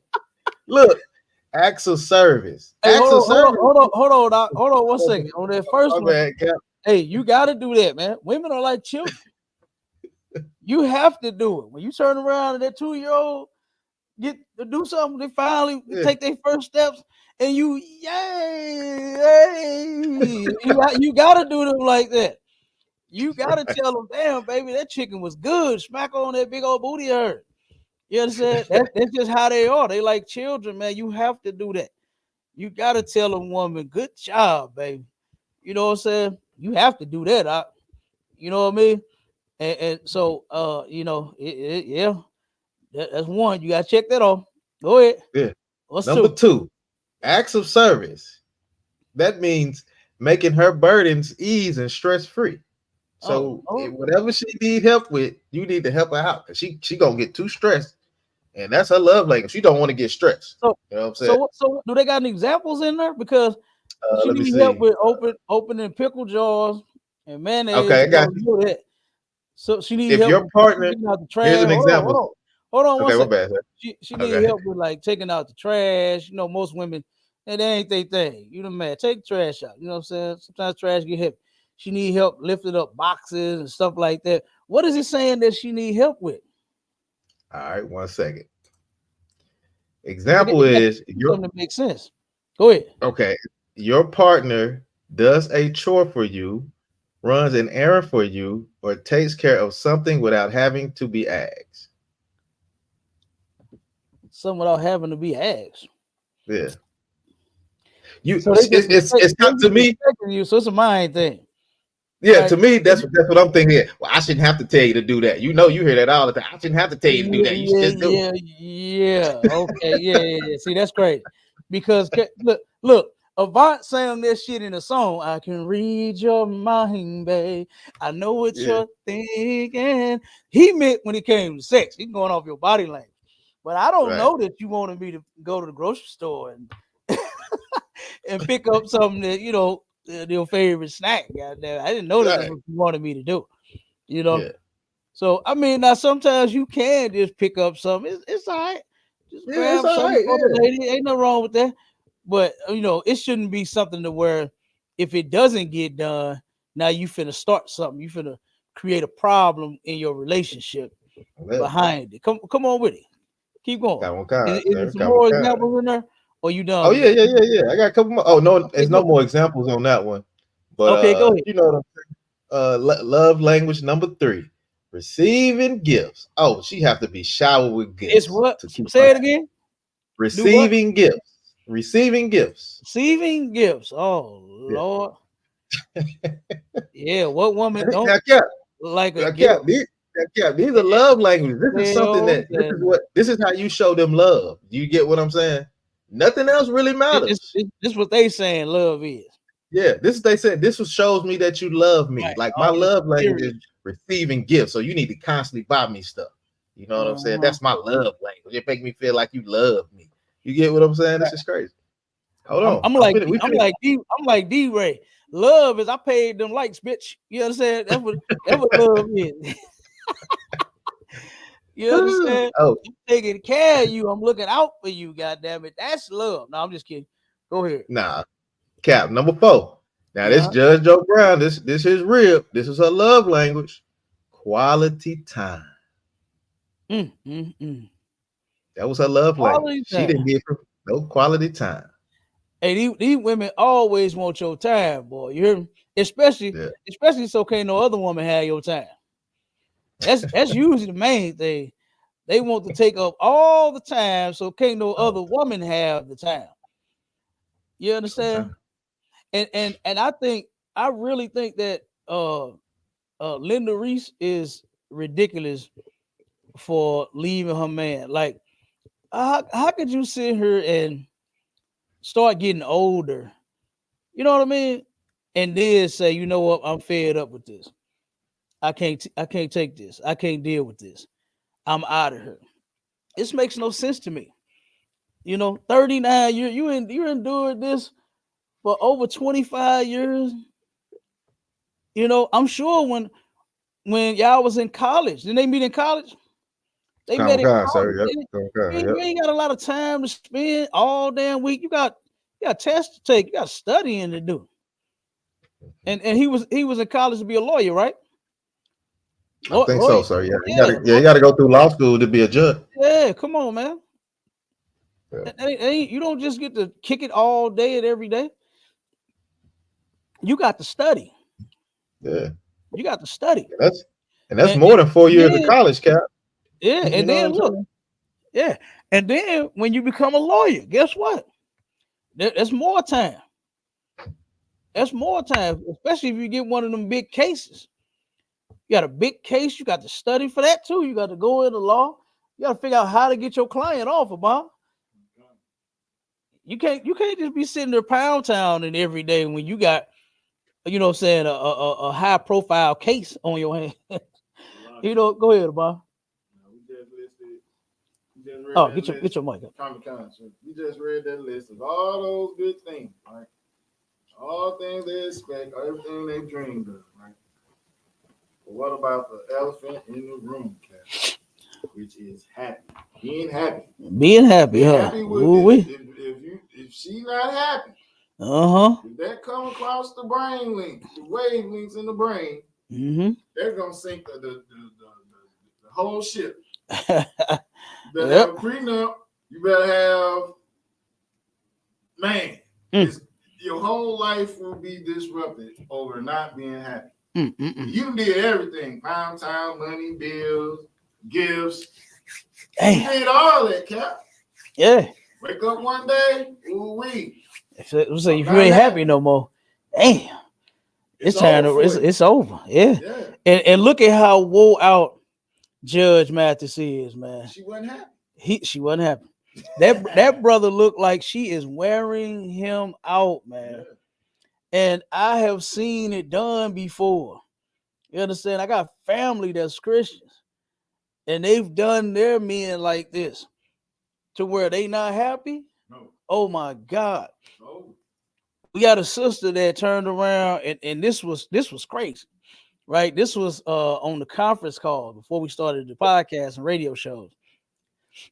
Look. Acts of service. Hey, hold on 1 second. On that first one, hey, you got to do that, man. Women are like children. You have to do it. When you turn around and that 2-year-old get to do something, they finally take their first steps, and you got to do them like that. You got to tell them, damn, baby, that chicken was good. Smack on that big old booty of her. You understand? That's just how they are. They like children, man. You have to do that. You got to tell a woman, good job, baby. You know what I'm saying? You have to do that. You know what I mean? And so, you know, that's one. You got to check that off. Go ahead. Yeah. What's Number 2, acts of service. That means making her burdens ease and stress-free. So whatever she need help with, you need to help her out. She gonna get too stressed. And that's her love language. She don't want to get stressed. So, you know what I'm saying? So do they got any examples in there? Because she needs help with opening pickle jars and mayonnaise. Okay, I got you. That. So she needs if help your partner, taking out the trash. Here's an example. Hold on. Okay, my bad, sir. She needs help with like taking out the trash. You know, most women, and they ain't their thing. You know, man, take the trash out. You know what I'm saying? Sometimes trash get heavy. She need help lifting up boxes and stuff like that. What is it saying that she need help with? All right, 1 second. Example is something that makes sense. Go ahead. Okay, your partner does a chore for you, runs an errand for you, or takes care of something without having to be asked. Something without having to be asked. Yeah. So it's not to me. You, so it's a mind thing. Yeah, right. To me, that's what I'm thinking. Well, I shouldn't have to tell you to do that. You know, you hear that all the time. I shouldn't have to tell you to do that. You should just do it. Yeah. Okay. Yeah. See, that's great. Because look, Avant sang this shit in a song. I can read your mind, babe. I know what you're thinking. He meant when it came to sex. He's going off your body language. But I don't know that you wanted me to go to the grocery store and and pick up something that, you know, your favorite snack. Goddamn. I didn't know that's what you wanted me to do. You know? Yeah. So, I mean, now sometimes you can just pick up something. It's all right. Just grab something for the lady. Ain't nothing wrong with that. But, you know, it shouldn't be something to where if it doesn't get done, now you finna start something. You finna create a problem in your relationship behind it. Come on with it. Keep going. Is there some more examples in there? Or you done? Oh, yeah. I got a couple more. Oh, no, there's no more examples on that one. But, okay, go ahead. You know what I'm saying? Love language number 3, receiving gifts. Oh, she have to be showered with gifts. It's what? Say it again. Receiving gifts. Receiving gifts. Receiving gifts. Oh, Lord. Yeah, what woman don't Now, Cap, like a now, gift? these are love languages. This is something Bills that this is how you show them love. You get what I'm saying? Nothing else really matters. This what they saying love is. Yeah, they said this shows me that you love me. Right. Like my All this love language material. is receiving gifts. So you need to constantly buy me stuff. You know what I'm saying? That's my love language. It make me feel like you love me. You get what I'm saying? This is crazy. Hold on. I'm like D-Ray. Love is I paid them likes, bitch. You understand? That's what love is. You understand? Oh, I'm taking care of you. I'm looking out for you. God damn it. That's love. No, I'm just kidding. Go ahead. nah. Cap number 4. Now this Uh-huh. Judge Joe Brown. This is real. This is her love language. Quality time. That was her love language. She didn't give her no quality time. Hey, these women always want your time, boy. You hear me? Especially so can't no other woman have your time. That's usually the main thing. They want to take up all the time, so can't no other woman have the time. You understand? And I really think that Linda Reese is ridiculous for leaving her man. Like, how could you sit here and start getting older? You know what I mean? And then say, you know what? I'm fed up with this. I can't take this. I can't deal with this. I'm out of here. This makes no sense to me. You know, 39 years, you endured this for over 25 years. You know, I'm sure when y'all was in college, didn't they meet in college? They met in college. You ain't got a lot of time to spend all damn week. You got tests to take, you got studying to do. And he was in college to be a lawyer, right? I think so, sir. Yeah, you gotta go through law school to be a judge. Yeah, come on, man. You don't just get to kick it all day and every day. You got to study. Yeah, you got to study. That's more than 4 years of college, Cap. Yeah, and then look, yeah, and then when you become a lawyer, guess what? There's more time. That's more time, especially if you get one of them big cases. You got a big case, you got to study for that too. You got to go into law. You got to figure out how to get your client off of Bob. You can't just be sitting there pound town every day when you got, you know what I'm saying, a high profile case on your hand. You know, go ahead, Bob. Oh, get your mic up. We just read that list of all those good things, right? All things they expect, everything they dreamed of, right? But what about the elephant in the room, Cat? Which is happy. Being happy. Being happy, huh? Happy with if she not happy, if that come across the brain link, the wavelengths in the brain, they're gonna sink the whole ship. You better have a prenup. You better have, man. Your whole life will be disrupted over not being happy. You did everything: pound time, money, bills, gifts. You did all that, Cap. Yeah. Wake up one day, ooh-wee. So if you ain't happy no more, damn, it's time to it's over. Yeah. And look at how wore out Judge Mathis is, man. She wasn't happy. She wasn't happy. That brother looked like she is wearing him out, man. And I have seen it done before. You understand? I got family that's Christians, and they've done their men like this to where they not happy. No. Oh my God. No. We got a sister that turned around, and this was crazy, right? This was on the conference call before we started the podcast and radio shows.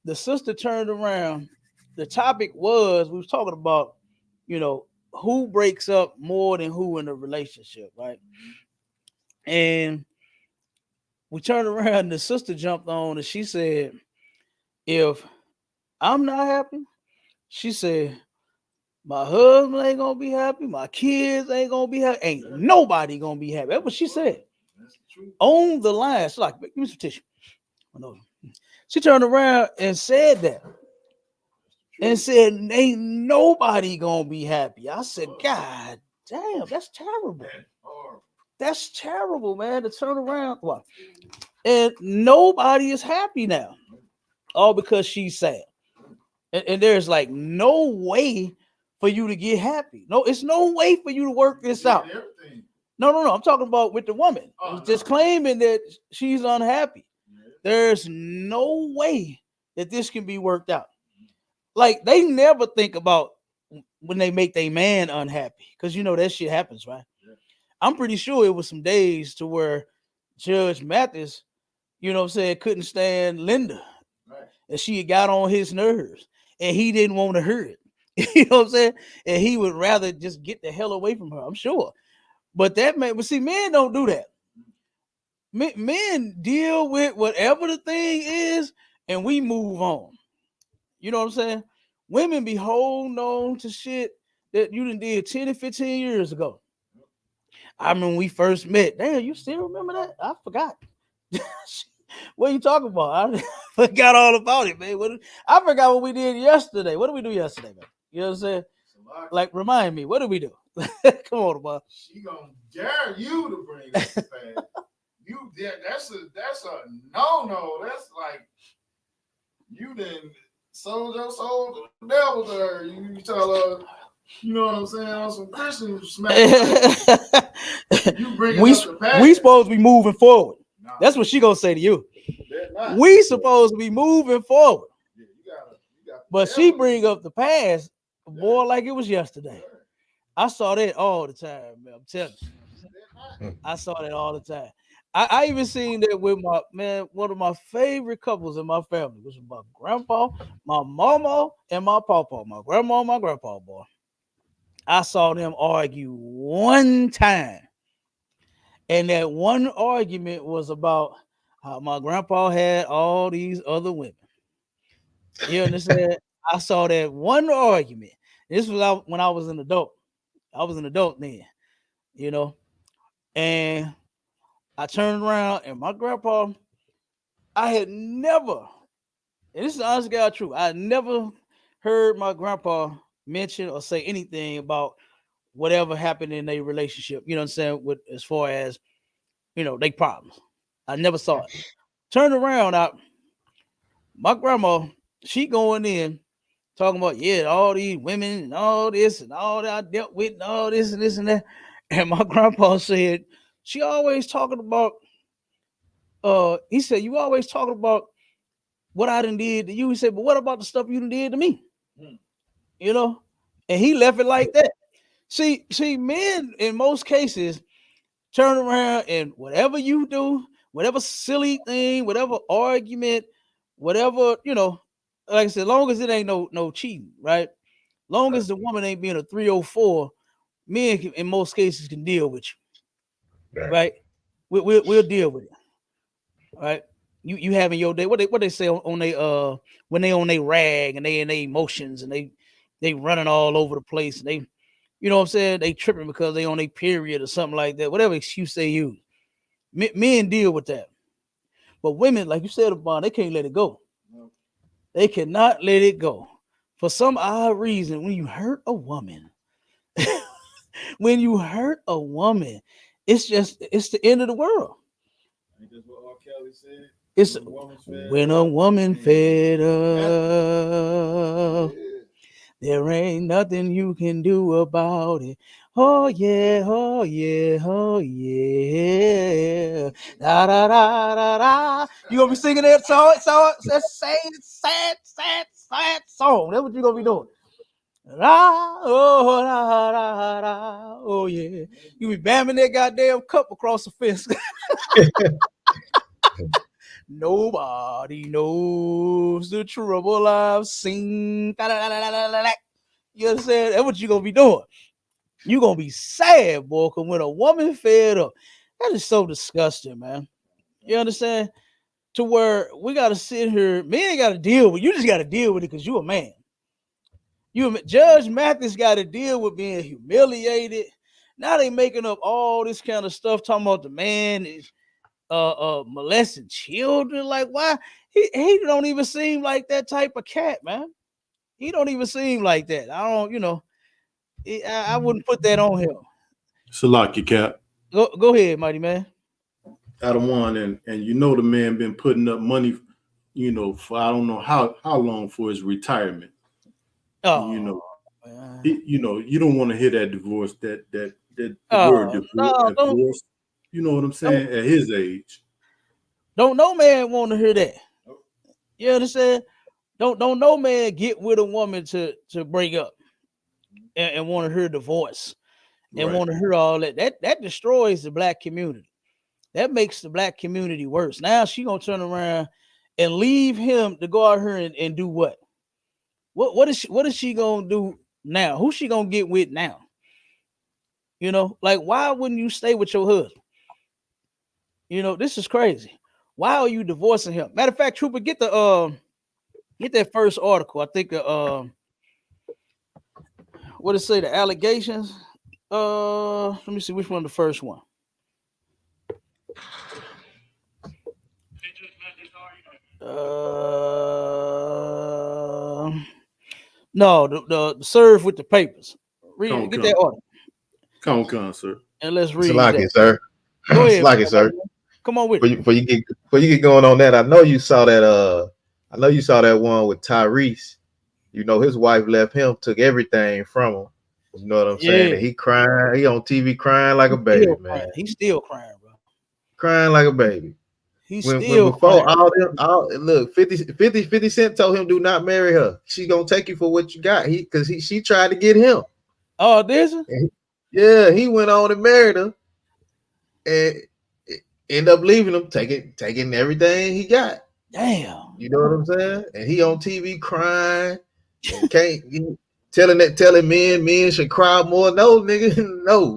The sister turned around. The topic was, we was talking about, you know, who breaks up more than who in a relationship, right? And we turned around, and the sister jumped on, and she said, if I'm not happy, she said, my husband ain't gonna be happy, my kids ain't gonna be happy, ain't nobody gonna be happy. That's what she said. On the line. She's like, give me some tissue. She turned around and said that. And said, ain't nobody gonna be happy. I said, God damn, that's terrible. That's terrible, man, to turn around. Well, and nobody is happy now. All because she's sad. And there's like no way for you to get happy. No, it's no way for you to work this out. No. I'm talking about with the woman. Just claiming that she's unhappy. There's no way that this can be worked out. Like they never think about when they make their man unhappy. Because you know that shit happens, right? I'm pretty sure it was some days to where Judge Mathis, you know what I'm saying, couldn't stand Linda. And she got on his nerves. And he didn't want to hear it. You know what I'm saying? And he would rather just get the hell away from her, I'm sure. But that man, but see, men don't do that. Men deal with whatever the thing is, and we move on. You know what I'm saying? Women be holding on to shit that you done did 10 and 15 years ago. I remember when we first met. Damn, you still remember that? I forgot. What are you talking about? I forgot all about it, man. I forgot what we did yesterday. What did we do yesterday, man? You know what I'm saying? Like, remind me, what did we do? Come on, boy. She gonna dare you to bring that fast. You did. That's a no. That's like you didn't sold your soul to the devil to her. You tell her, you know what I'm saying, on some Christian smack. You bring up the past. We supposed to be moving forward. Nah. That's what she gonna say to you. We supposed to be moving forward. Yeah, you gotta but she bring up the past, boy, like it was yesterday. I saw that all the time, man. I'm telling you. I saw that all the time. I even seen that with my man, one of my favorite couples in my family, which was my grandpa, my mama, and my papa, my grandma, and my grandpa, boy. I saw them argue one time. And that one argument was about how my grandpa had all these other women. You understand? I saw that one argument. This was when I was an adult. I was an adult then, you know. And I turned around and my grandpa, I had never, and this is the honest God truth, I never heard my grandpa mention or say anything about whatever happened in their relationship, you know what I'm saying, with as far as, you know, they problems. I never saw it. Turned around, my grandma, she going in talking about, yeah, all these women and all this and all that I dealt with and all this and this and that. And my grandpa said, she always talking about, he said, you always talking about what I done did to you. He said, but what about the stuff you done did to me? You know? And he left it like that. See, men in most cases turn around and whatever you do, whatever silly thing, whatever argument, whatever, you know, like I said, long as it ain't no cheating, right? Long as the woman ain't being a 304, men can, in most cases can deal with you, right? We'll deal with it, right? You having your day. What they say on they when they on they rag and they in their emotions and they running all over the place and they, you know what I'm saying, they tripping because they on a period or something like that. Whatever excuse they use, men deal with that. But women, like you said, Abon, they can't let it go. They cannot let it go. For some odd reason, when you hurt a woman, it's the end of the world. That's what R. Kelly said. It's when a woman fed up, there ain't nothing you can do about it. Oh yeah, oh yeah, oh yeah. Da da da da da. You gonna be singing that song? That sad song. That's what you gonna be doing. Da, oh, da, da, da, oh yeah. You be bamming that goddamn cup across the fence. Nobody knows the trouble I've seen. You understand? That's what you gonna be doing. You gonna be sad, boy, because when a woman fed up, that is so disgusting, man. You understand? To where we gotta sit here, men gotta deal with. You just gotta deal with it because you a man. Judge Mathis got to deal with being humiliated. Now they making up all this kind of stuff, talking about the man is molesting children. Like, why? He don't even seem like that type of cat, man. He don't even seem like that. I don't, you know, I wouldn't put that on him. Salaki Cap. Go ahead, mighty man. Out of one, and you know the man been putting up money, you know, for I don't know how long for his retirement. Oh, you know, you don't want to hear that divorce, that word divorce. You know what I'm saying? At his age, don't no man want to hear that. You understand? Don't no man get with a woman to break up and want to hear divorce and want to hear all that. That destroys the black community. That makes the black community worse. Now she gonna turn around and leave him to go out here and do what? What is she gonna do now? Who she gonna get with now? You know, like why wouldn't you stay with your husband? You know, this is crazy. Why are you divorcing him? Matter of fact, Trooper, get that first article. I think what does it say? The allegations. Let me see which one the first one. No, the serve with the papers. Get that order. Come on, sir. And let's read Salaki, that. sir. Go ahead, Salaki, sir. Come on with before you get going on that. I know you saw that. I know you saw that one with Tyrese. You know his wife left him, took everything from him. You know what I'm saying? And he crying. He on TV crying like a baby, man. He's still crying, bro. Crying like a baby. He's when still before crying. Look, 50 Cent told him do not marry her. She gonna take you for what you got. She tried to get him. Oh, this? Yeah, he went on and married her, and end up leaving him, taking everything he got. Damn. You know what I'm saying? And he on TV crying and telling men should cry more. No, nigga, no.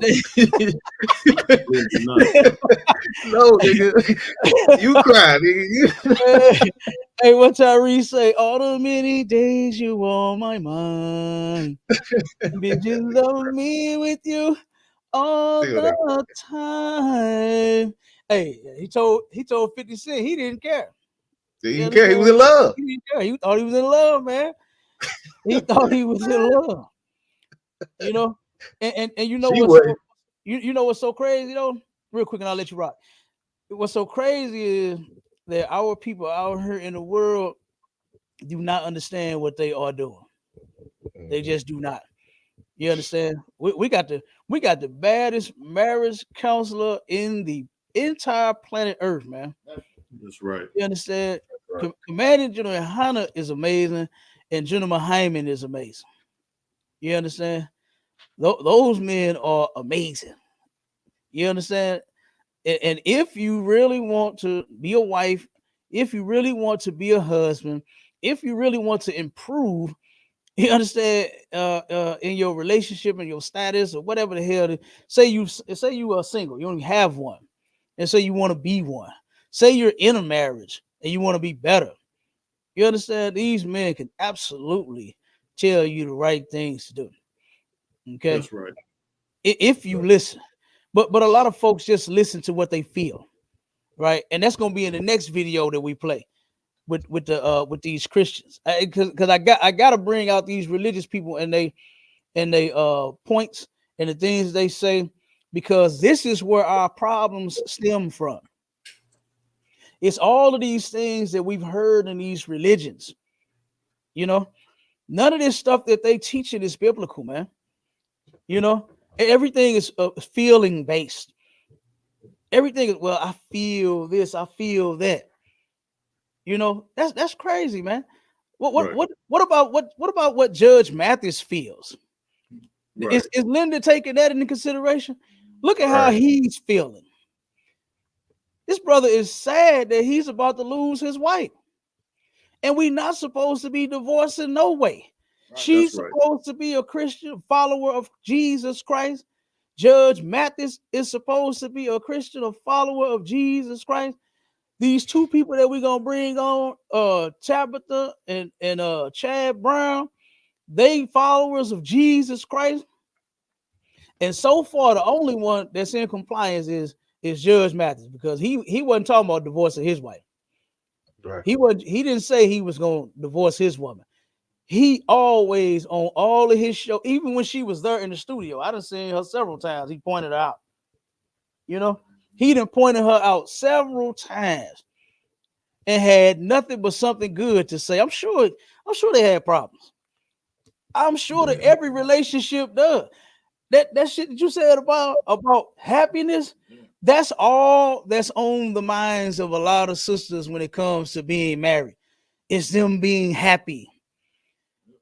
No, nigga. You cry, nigga. Hey, what Tyrese say? All the many days you on my mind. Did you love me with you all the time? Hey, he told 50 Cent he didn't care. He didn't care. He was in love. He didn't care. He thought he was in love, man. He thought he was in love. You know, and you know you know what's so crazy though? Real quick, and I'll let you rock. What's so crazy is that our people out here in the world do not understand what they are doing. They just do not. You understand? We got the baddest marriage counselor in the entire planet Earth, man. That's right. You understand? Right. Commanding General YAHANNA is amazing, and General Hyman is amazing. You understand? Those men are amazing. You understand? And if you really want to be a wife, if you really want to be a husband, if you really want to improve, you understand, in your relationship and your status or whatever the hell, say you are single, you only have one, and say you want to be one. Say you're in a marriage and you want to be better. You understand? These men can absolutely tell you the right things to do. Okay, that's right. If you listen, but a lot of folks just listen to what they feel, right? And that's gonna be in the next video that we play with these Christians, because I gotta bring out these religious people and they points and the things they say, because this is where our problems stem from. It's all of these things that we've heard in these religions. You know, none of this stuff that they teaching is biblical, man. You know, everything is feeling based. Everything is, well, I feel this, I feel that. You know, that's crazy, man. What about what Judge Mathis feels? Right. Is Linda taking that into consideration? Look at how he's feeling. This brother is sad that he's about to lose his wife. And we're not supposed to be divorcing no way. Right. She's supposed to be a Christian follower of Jesus Christ. Judge Mathis is supposed to be a Christian, a follower of Jesus Christ. These two people that we're gonna bring on, Tabitha and Chad Brown, they followers of Jesus Christ. And so far, the only one that's in compliance is Judge Mathis, because he wasn't talking about divorcing his wife. Right. He didn't say he was gonna divorce his woman. he always on all of his show, even when she was there in the studio, I done seen her several times. He pointed her out. You know, he done pointed her out several times and had nothing but something good to say. I'm sure they had problems. I'm sure that every relationship does. That shit that you said about happiness, that's all that's on the minds of a lot of sisters when it comes to being married. It's them being happy.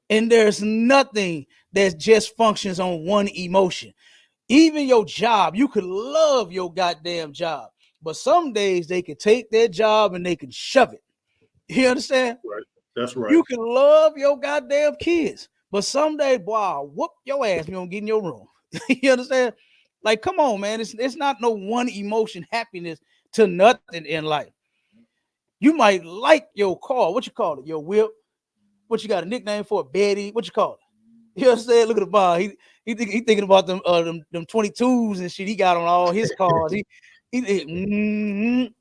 And there's nothing that just functions on one emotion. Even your job, you could love your goddamn job, but some days they can take their job and they can shove it. You understand? Right. That's right. You can love your goddamn kids, but someday, boy, I'll whoop your ass. You don't get in your room. You understand? Like, come on, man. It's not no one emotion happiness to nothing in life. You might like your car. What you call it? Your whip. What you got a nickname for? Betty. What you call it? You understand? Look at the bar. He thinking about them 22s and shit. He got on all his cars. He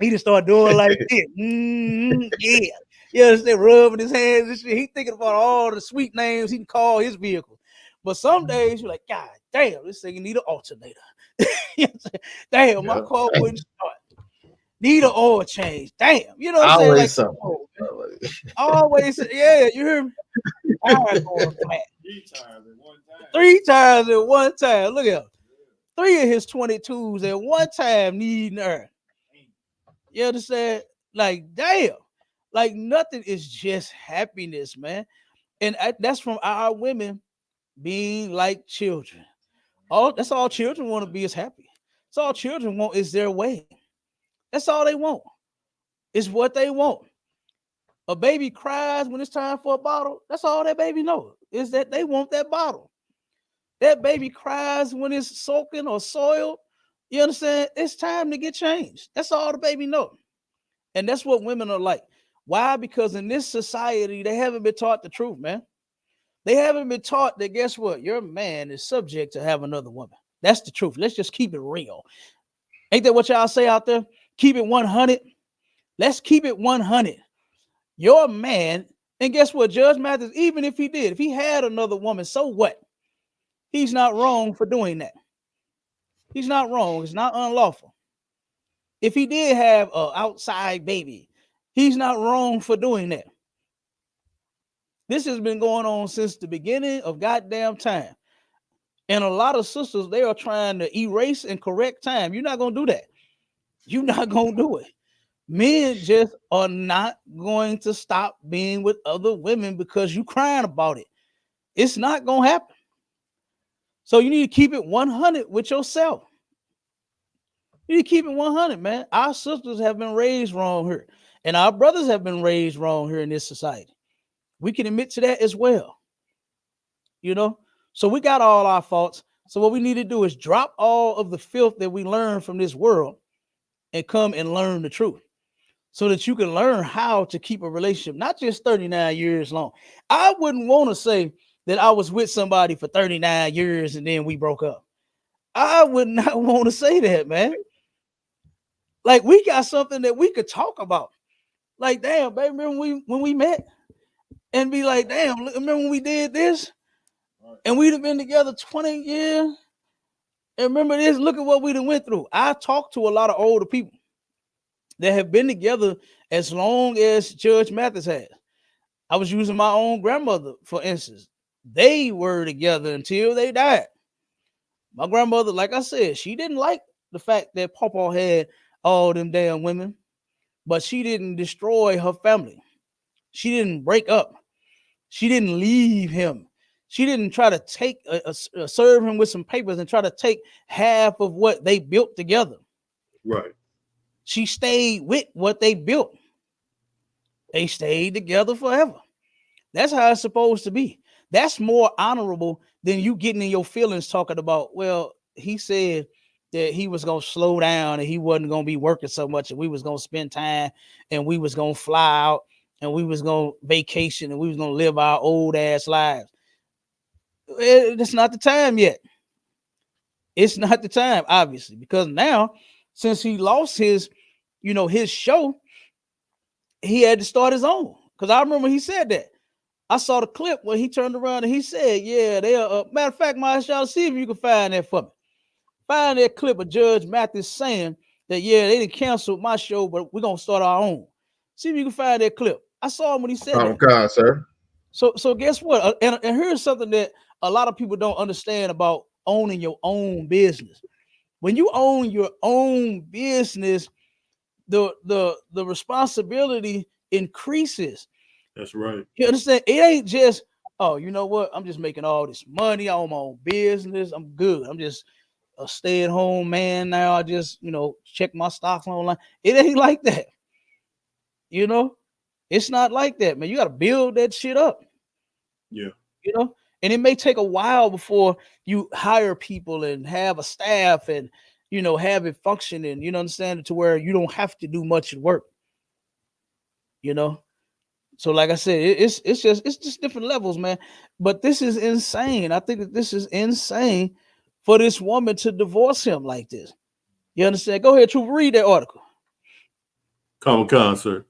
just start doing like this. Yeah. You understand? Rubbing his hands and shit. He thinking about all the sweet names he can call his vehicle. But some days you're like, God damn, this thing need an alternator. You know, damn, my car wouldn't start. Need an oil change. Damn. You know what I'm saying? Like, always, yeah, you hear me? Tires going flat. 3 times at one time. Look at him. 3 of his 22s at one time needing air. You understand? Like, damn. Like, nothing is just happiness, man. And that's from our women being like children. That's all children want to be is happy. That's all children want is their way. That's all they want. It's what they want. A baby cries when it's time for a bottle. That's all that baby knows, is that they want that bottle. That baby cries when it's soaking or soiled. You understand? It's time to get changed. That's all the baby knows. And that's what women are like. Why? Because in this society, they haven't been taught the truth, man. They haven't been taught that, guess what? Your man is subject to have another woman. That's the truth. Let's just keep it real. Ain't that what y'all say out there? Keep it 100. Let's keep it 100. Your man, and guess what? Judge Mathis, even if he had another woman, so what? He's not wrong for doing that. He's not wrong. It's not unlawful. If he did have an outside baby, he's not wrong for doing that. This has been going on since the beginning of goddamn time. And a lot of sisters, they are trying to erase and correct time. You're not going to do that. You're not going to do it. Men just are not going to stop being with other women because you crying about it. It's not going to happen. So you need to keep it 100 with yourself. You need to keep it 100, man. Our sisters have been raised wrong here. And our brothers have been raised wrong here in this society. We can admit to that as well. You know? So we got all our faults. So what we need to do is drop all of the filth that we learn from this world and come and learn the truth so that you can learn how to keep a relationship, not just 39 years long. I wouldn't want to say that I was with somebody for 39 years and then we broke up. I would not want to say that, man. Like, we got something that we could talk about. Like, damn, baby, remember when we met? And be like, damn, remember when we did this? And we'd have been together 20 years. And remember this, look at what we done went through. I talked to a lot of older people that have been together as long as Judge Mathis has. I was using my own grandmother, for instance. They were together until they died. My grandmother, like I said, she didn't like the fact that Papa had all them damn women, but she didn't destroy her family. She didn't break up. She didn't leave him. She didn't try to take serve him with some papers and try to take half of what they built together. Right. She stayed with what they built. They stayed together forever. That's how it's supposed to be. That's more honorable than you getting in your feelings talking about, well, he said that he was going to slow down and he wasn't going to be working so much and we was going to spend time and we was going to fly out and we was going to vacation and we was going to live our old ass lives. It's not the time yet. It's not the time, obviously, because now, since he lost his show, he had to start his own. Because I remember he said that. I saw the clip when he turned around and he said, yeah, they are. Matter of fact, Mathis, y'all see if you can find that for me. Find that clip of Judge Mathis saying that, yeah, they didn't cancel my show, but we're going to start our own. See if you can find that clip. I saw him when he said that. Sir. So guess what? And here's something that a lot of people don't understand about owning your own business. When you own your own business, the responsibility increases. That's right. You understand? It ain't just, oh, you know what? I'm just making all this money. I own my own business. I'm good. I'm just a stay-at-home man now. I just, check my stocks online. It ain't like that. It's not like that, man. You got to build that shit up. Yeah. And it may take a while before you hire people and have a staff and, have it functioning, understand it to where you don't have to do much work. So like I said, it's just different levels, man. But this is insane. I think that this is insane for this woman to divorce him like this. You understand? Go ahead, Trooper, read that article. Common sir.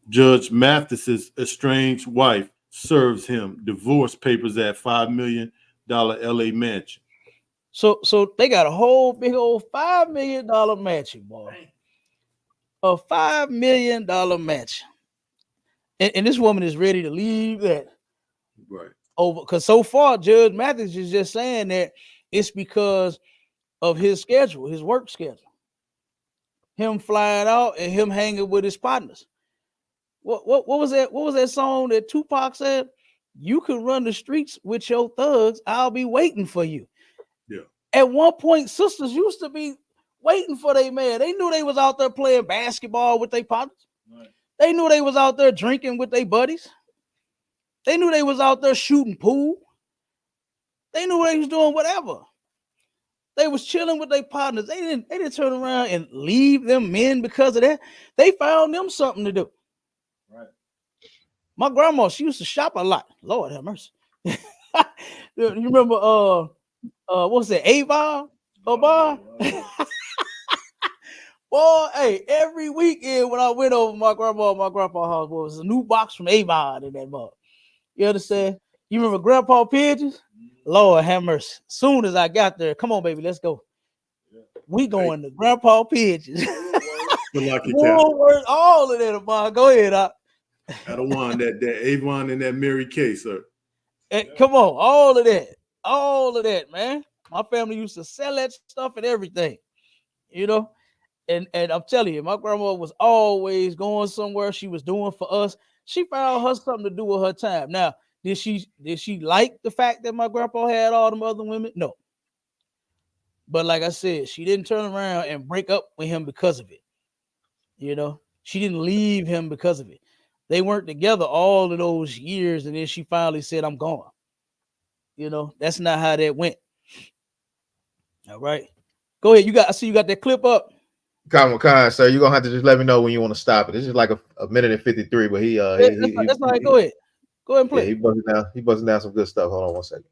Judge Mathis's estranged wife serves him divorce papers at $5 million LA mansion. So they got a whole big old $5 million mansion, boy. A $5 million mansion. And this woman is ready to leave that. Right. Over, because so far, Judge Mathis is just saying that it's because of his schedule, his work schedule. Him flying out and him hanging with his partners. What was that? What was that song that Tupac said? You can run the streets with your thugs. I'll be waiting for you. Yeah. At one point, sisters used to be waiting for their man. They knew they was out there playing basketball with their partners. Right. They knew they was out there drinking with their buddies. They knew they was out there shooting pool. They knew they was doing whatever. They was chilling with their partners. They didn't turn around and leave them men because of that. They found them something to do. Right. My grandma, she used to shop a lot. Lord have mercy. You remember what was it, Avon? Boy, hey, every weekend when I went over my grandma and my grandpa's house, was a new box from Avon in that mug. You understand? You remember Grandpa Pigeons? Lord have mercy. Soon as I got there, come on, baby, let's go. We going to Grandpa Pigeons. All of that, boy. Go ahead, I don't want that Avon and that Mary Kay, sir. Hey, come on, all of that, man. My family used to sell that stuff and everything, And I'm telling you, my grandma was always going somewhere. She was doing for us. She found her something to do with her time. Now, did she like the fact that my grandpa had all them other women? No. But like I said, she didn't turn around and break up with him because of it. She didn't leave him because of it. They weren't together all of those years, and then she finally said, I'm gone. That's not how that went. All right. Go ahead. I see you got that clip up. Common, sir, you're gonna have to just let me know when you want to stop it. This is like a minute and 53, but that's all right. Go ahead. Go ahead and play. Yeah, he buzzing down some good stuff. Hold on one second.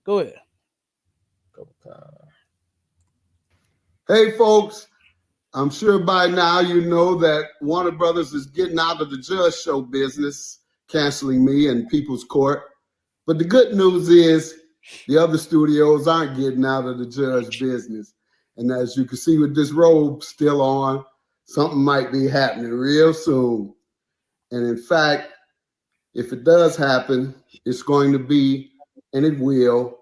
Go ahead. Hey folks, I'm sure by now you know that Warner Brothers is getting out of the Judge Show business, canceling me in People's Court. But the good news is the other studios aren't getting out of the Judge business. And as you can see with this robe still on, something might be happening real soon. And in fact, if it does happen, it's going to be, and it will,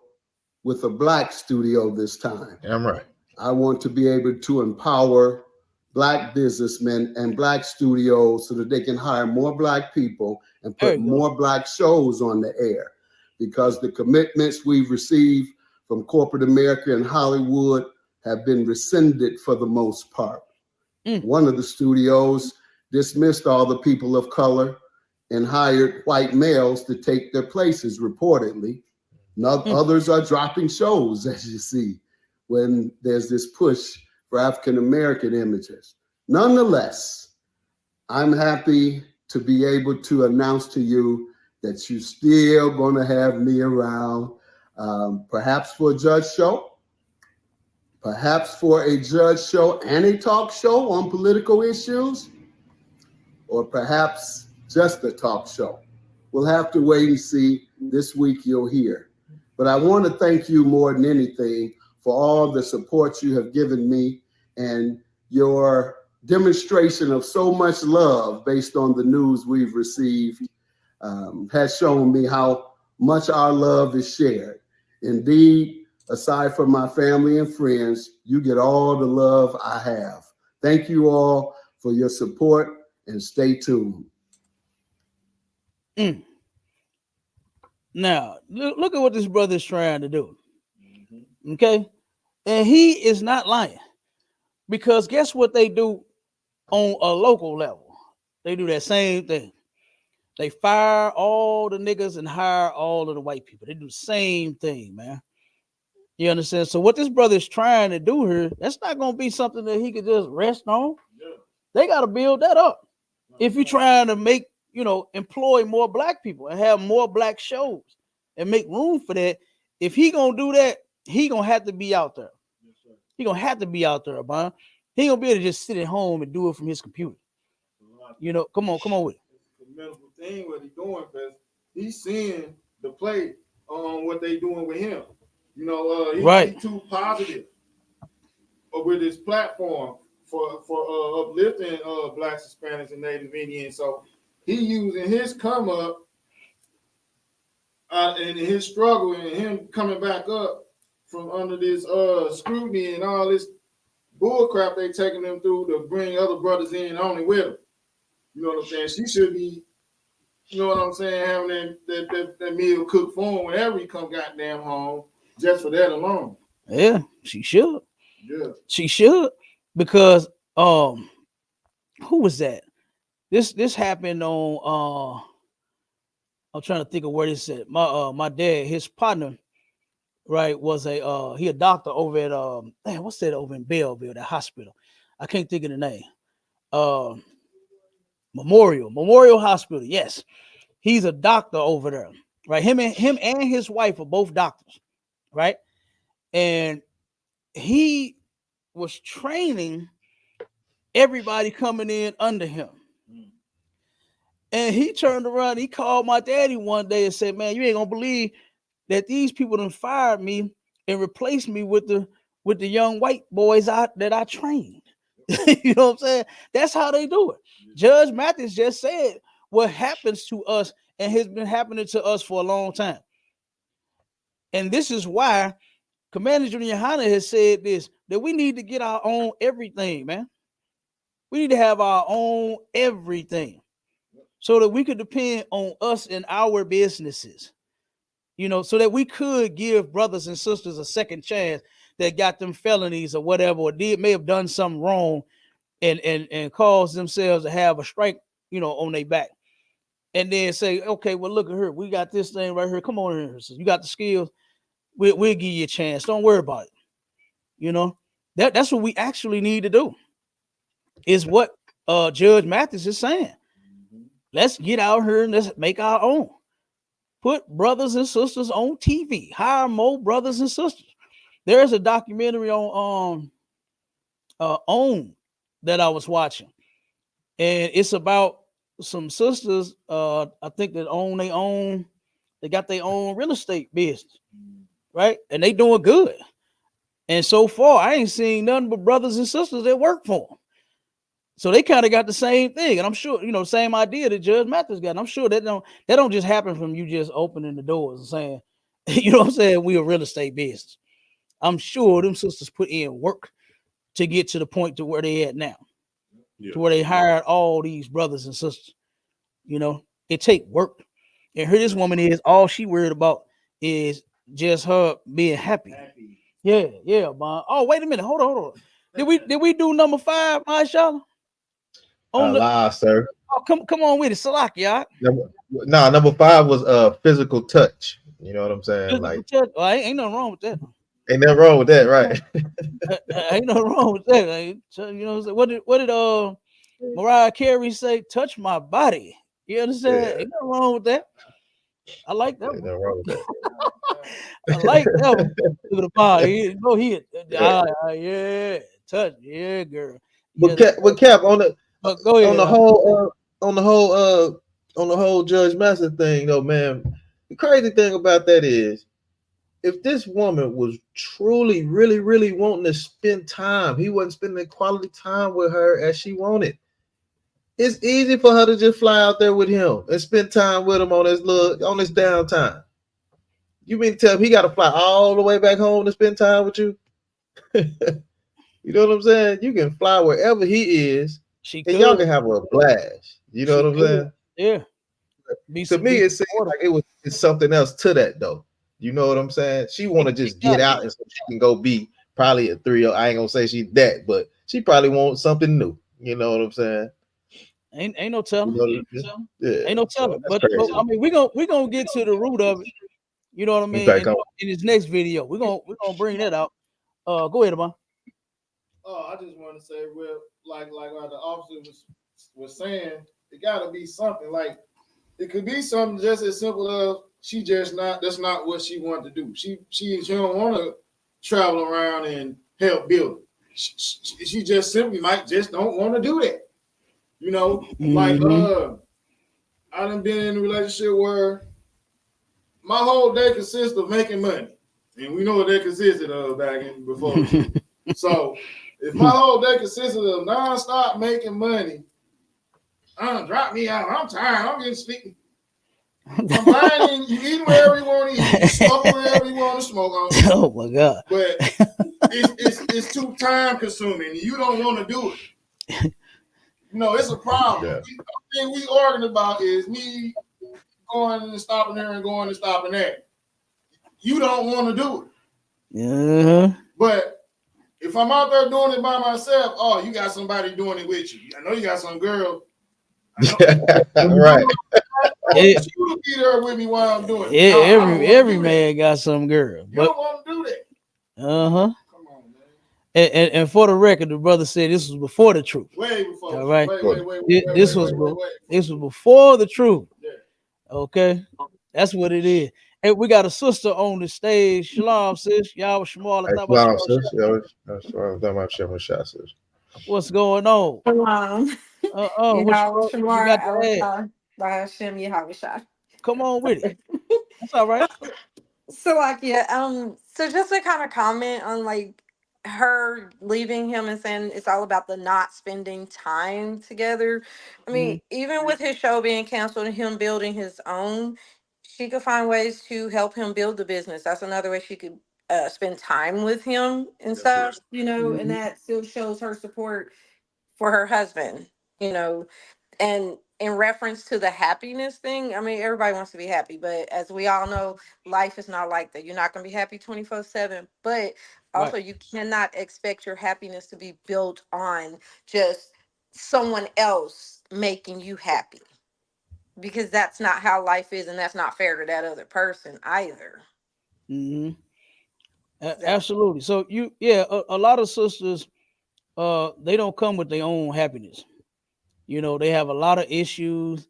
with a Black studio this time. Yeah, I'm right. I want to be able to empower Black businessmen and Black studios so that they can hire more Black people and put more Black shows on the air. Because the commitments we've received from corporate America and Hollywood have been rescinded for the most part. One of the studios dismissed all the people of color and hired white males to take their places, reportedly. Others are dropping shows, as you see, when there's this push for African-American images. Nonetheless, I'm happy to be able to announce to you that you're still gonna have me around, perhaps for a Judge Show, perhaps for a Judge Show and a talk show on political issues, or perhaps just a talk show. we'll have to wait and see. This week you'll hear. But I want to thank you more than anything for all the support you have given me and your demonstration of so much love based on the news we've received has shown me how much our love is shared. Indeed, aside from my family and friends, you get all the love I have. Thank you all for your support and stay tuned. Now, look at what this brother is trying to do. Okay? And he is not lying. Because guess what they do on a local level? They do that same thing. They fire all the niggas and hire all of the white people. They do the same thing, man. You understand? So what this brother is trying to do here, that's not going to be something that he could just rest on. They got to build that up. If you're trying to make, employ more black people and have more black shows and make room for that, if he going to do that, he going to have to be out there. He going to have to be out there, man. He ain't going to be able to just sit at home and do it from his computer. Come on with it. It's a medical thing what he's doing, because he's seeing the play on what they doing with him. He's too positive with his platform for uplifting Blacks, Hispanics, and Native Indians. So he using his come up and his struggle and him coming back up from under this scrutiny and all this bull crap they taking them through to bring other brothers in only with them. You know what I'm saying? She should be, you know what I'm saying, having that meal cooked for him whenever he come goddamn home, just for that alone. Yeah, she should. Yeah. She should. Because who was that? This happened on I'm trying to think of where this at. My dad, his partner, right, was a doctor over at what's that over in Belleville, that hospital? I can't think of the name. Memorial Hospital. Yes, he's a doctor over there, right? Him and his wife are both doctors, right? And he was training everybody coming in under him. And he turned around, he called my daddy one day and said, "Man, you ain't gonna believe that these people done fired me and replaced me with the young white boys that I trained." You know what I'm saying? That's how they do it. Judge Mathis just said what happens to us and has been happening to us for a long time. And this is why Commander Junior YAHANNA has said this, that we need to get our own everything, man. We need to have our own everything so that we could depend on us and our businesses, so that we could give brothers and sisters a second chance that got them felonies or whatever, or may have done something wrong and caused themselves to have a strike, on their back. And then say, okay, well, look at her. We got this thing right here. Come on here. So you got the skills. We'll give you a chance. Don't worry about it. That's what we actually need to do, is what Judge Mathis is saying. Let's get out here and let's make our own. Put brothers and sisters on TV. Hire more brothers and sisters. There's a documentary on OWN that I was watching, and it's about some sisters. I think that they got their own real estate business, right? And they doing good. And so far, I ain't seen nothing but brothers and sisters that work for them. So they kind of got the same thing, and I'm sure same idea that Judge Mathis got. And I'm sure that don't just happen from you just opening the doors and saying, what I'm saying, we a real estate business. I'm sure them sisters put in work to get to the point to where they at now, to where they hired all these brothers and sisters. It take work, and here this woman is, all she worried about is just her being happy. Yeah, man. Oh, wait a minute, hold on. Did we do number 5, mashallah? Sir. Oh, come on with it, Salak, y'all. Number 5 was physical touch. You know what I'm saying? Touch. Well, ain't nothing wrong with that. Ain't nothing wrong with that, right? Ain't nothing wrong with that. What did Mariah Carey say? Touch my body. You understand? Yeah. Ain't nothing wrong with that. I like that. Ain't nothing wrong with that. I like that one. Look at the body. Go ahead. Yeah. Touch. Yeah, girl. But Cap, on the whole on the whole Judge Master thing, though, man, the crazy thing about that is, if this woman was truly, really, really wanting to spend time, he wasn't spending quality time with her as she wanted. It's easy for her to just fly out there with him and spend time with him on his downtime. You mean to tell him he got to fly all the way back home to spend time with you? You know what I'm saying? You can fly wherever he is, y'all can have a blast. You know what I'm saying? Yeah. To me, it seems like it's something else to that, though. You know what I'm saying? She want to just get out and so she can go be probably a 3. I ain't gonna say she's that, but she probably wants something new. You know what I'm saying? Ain't no telling. Yeah, ain't no telling. So but I mean, we gonna get to the root of it. You know what I mean? In his next video, we're gonna bring that out. Go ahead, man. Oh, I just want to say, well, like the officer was saying, it got to be something. Like, it could be something just as simple as she just not. That's not what she wanted to do. She don't want to travel around and help build. She just simply might just don't want to do that. You know, like I done been in a relationship where my whole day consists of making money, and we know what that consisted of back in before. So if my whole day consisted of nonstop making money, drop me out. I'm tired. I'm getting sleepy. I'm buying you eating wherever you want to eat, you smoking wherever you want to smoke on. Oh my God. But it's too time consuming. You don't want to do it. No, it's a problem. Yeah. The thing we arguing about is me going and stopping there and going and stopping there. You don't want to do it. Yeah. But if I'm out there doing it by myself, oh, you got somebody doing it with you. I know you got some girl. Right. You be there with me while I'm doing it. Every man got some girl. You don't want to do that. Uh-huh. Come on, man. And for the record, the brother said this was before the truth. Way before. All right. This was before the truth. Yeah. Okay. That's what it is. Hey, we got a sister on the stage. Shalom, sis. Y'all Shalom. What's going on? Come on with it. That's all right. So just to kind of comment on like her leaving him and saying it's all about the not spending time together. I mean, even with his show being canceled and him building his own, she could find ways to help him build the business. That's another way she could spend time with him and stuff, and that still shows her support for her husband, and in reference to the happiness thing, I mean, everybody wants to be happy, but as we all know, life is not like that. You're not going to be happy 24/7, but also you cannot expect your happiness to be built on just someone else making you happy, because that's not how life is, and that's not fair to that other person either. Absolutely. So a lot of sisters, they don't come with their own happiness. They have a lot of issues.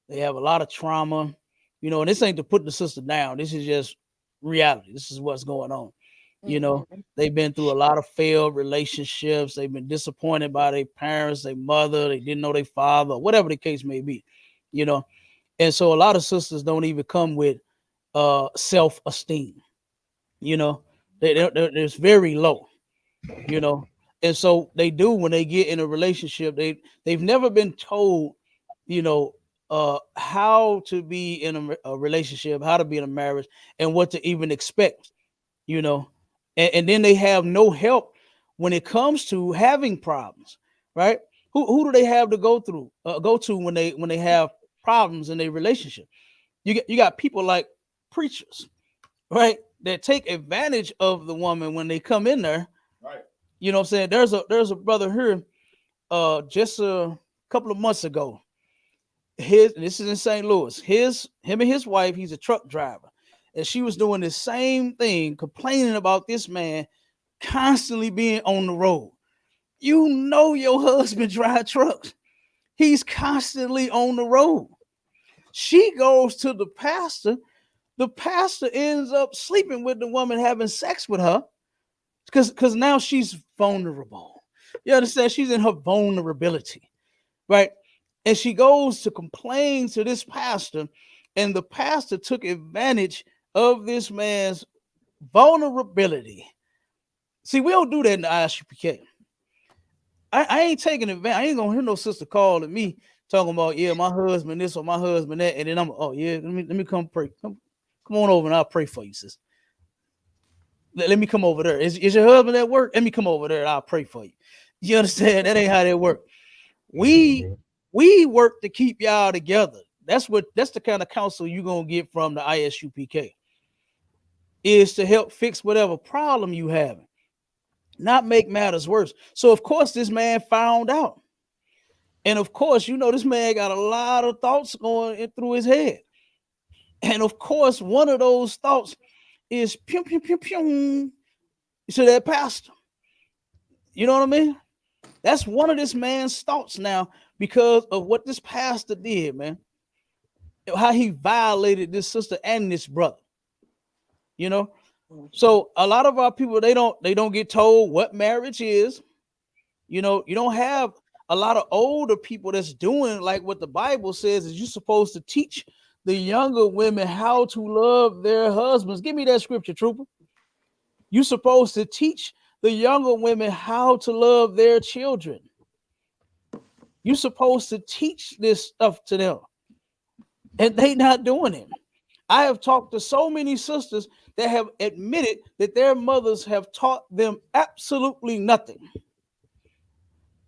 They have a lot of trauma. And this ain't to put the sister down. This is just reality. This is what's going on. They've been through a lot of failed relationships. They've been disappointed by their parents, their mother. They didn't know their father, whatever the case may be. And so a lot of sisters don't even come with self-esteem. They're very low. And so they do when they get in a relationship. They've never been told, how to be in a relationship, how to be in a marriage, and what to even expect. And then they have no help when it comes to having problems, right? Who do they have to go to when they have problems in their relationship? You got people like preachers, right, that take advantage of the woman when they come in there. Right. You know what I'm saying? There's a brother here just a couple of months ago. This is in St. Louis. Him and his wife, he's a truck driver. And she was doing the same thing, complaining about this man constantly being on the road. Your husband drives trucks. He's constantly on the road. She goes to the pastor. The pastor ends up sleeping with the woman, having sex with her, because now she's vulnerable. You understand? She's in her vulnerability, right? And she goes to complain to this pastor, and the pastor took advantage of this man's vulnerability. See, we don't do that in the ISUPK. I ain't taking advantage. I ain't gonna hear no sister calling me talking about, yeah, my husband this or my husband that, and then I'm, oh yeah, let me come pray. Come on over and I'll pray for you, sis. Let me come over there. Is your husband at work? Let me come over there and I'll pray for you. You understand? That ain't how that work. We work to keep y'all together. That's the kind of counsel you're gonna get from the ISUPK, is to help fix whatever problem you have, not make matters worse. So of course this man found out. And of course, this man got a lot of thoughts going through his head. And of course, one of those thoughts is pew, pew, pew, pew, to that pastor. You know what I mean? That's one of this man's thoughts now because of what this pastor did, man. How he violated this sister and this brother. So a lot of our people, they don't get told what marriage is. You don't have a lot of older people that's doing like what the Bible says is you're supposed to teach the younger women how to love their husbands. Give me that scripture, trooper. You're supposed to teach the younger women how to love their children. You're supposed to teach this stuff to them. And they not doing it. I have talked to so many sisters that have admitted that their mothers have taught them absolutely nothing.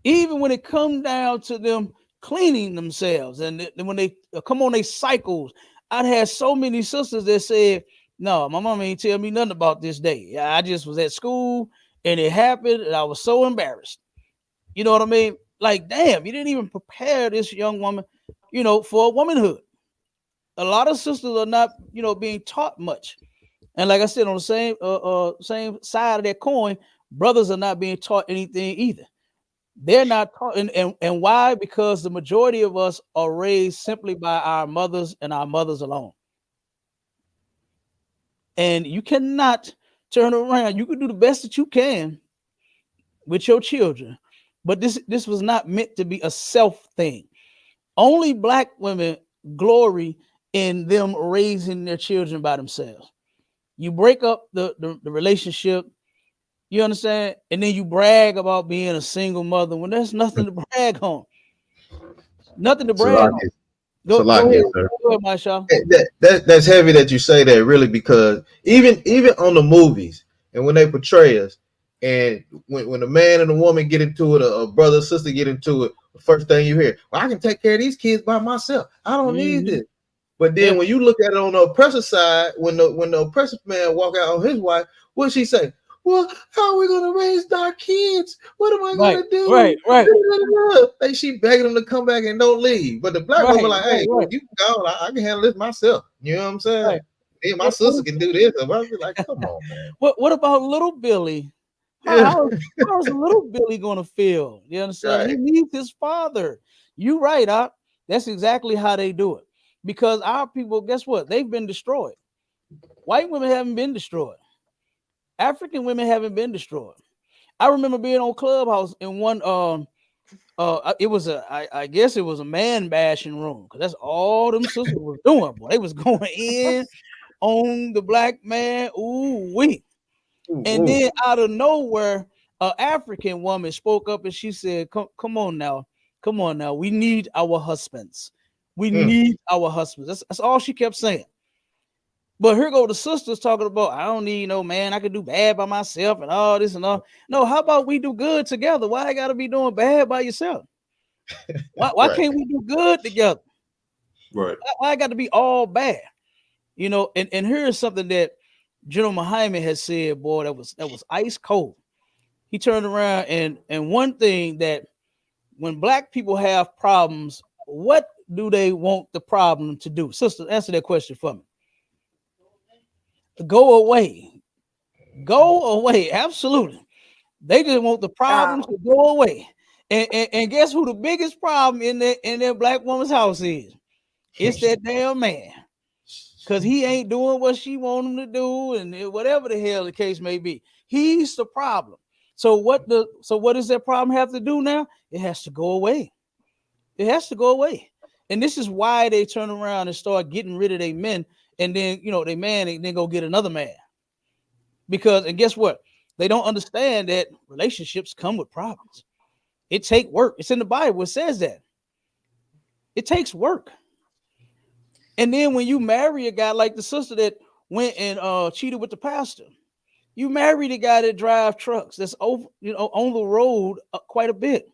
Even when it comes down to them cleaning themselves and when they come on their cycles, I've had so many sisters that said, no, my mom ain't tell me nothing about this day. I just was at school and it happened and I was so embarrassed. You know what I mean? Like, damn, you didn't even prepare this young woman, for womanhood. A lot of sisters are not, being taught much. And like I said, on the same side of that coin, brothers are not being taught anything either. They're not taught, and why? Because the majority of us are raised simply by our mothers and our mothers alone. And you cannot turn around. You can do the best that you can with your children, but this was not meant to be a self thing. Only Black women glory in them raising their children by themselves. You break up the relationship, you understand, and then you brag about being a single mother when there's nothing to brag on. Nothing to brag on. Go ahead, Masha. That's heavy that you say that, really, because even on the movies and when they portray us, and when a man and a woman get into it, a brother or sister get into it, the first thing you hear, well, I can take care of these kids by myself. I don't need this. But then when you look at it on the oppressor side, when the oppressive man walk out on his wife, what she say? Well, how are we gonna raise our kids? What am I gonna do? Right. Like, she begging them to come back and don't leave. But the Black woman like, hey, well, you can go. I can handle this myself. You know what I'm saying? Right. Yeah, my sister can do this. I'll be like, come on, man. What about little Billy? How's little Billy gonna feel? You understand? Right. He needs his father. You right, Op. That's exactly how they do it. Because our people, guess what? They've been destroyed. White women haven't been destroyed. African women haven't been destroyed. I remember being on Clubhouse in one it was I guess it was a man bashing room, because that's all them sisters was doing, boy. They was going in on the Black man. And then out of nowhere, an African woman spoke up and she said, come on now. We need our husbands. We need our husbands. That's all she kept saying. But here go the sisters talking about, I don't need no man. I can do bad by myself and all this and all. No, how about we do good together? Why I got to be doing bad by yourself? Why can't we do good together? Right. Why I got to be all bad? And here's something that General Muhammad has said, boy, that was ice cold. He turned around and one thing that when Black people have problems, what do they want the problem to do? Sister, answer that question for me. Go away. Absolutely. They just want the problem to go away. And guess who the biggest problem in their Black woman's house is? It's that damn man. Because he ain't doing what she want him to do, and whatever the hell the case may be. He's the problem. So what does that problem have to do now? It has to go away. It has to go away. And this is why they turn around and start getting rid of their men, and then they man and then go get another man. Because, and guess what? They don't understand that relationships come with problems. It takes work. It's in the Bible. It says that. It takes work. And then when you marry a guy like the sister that went and cheated with the pastor, you married a guy that drives trucks that's over, on the road quite a bit.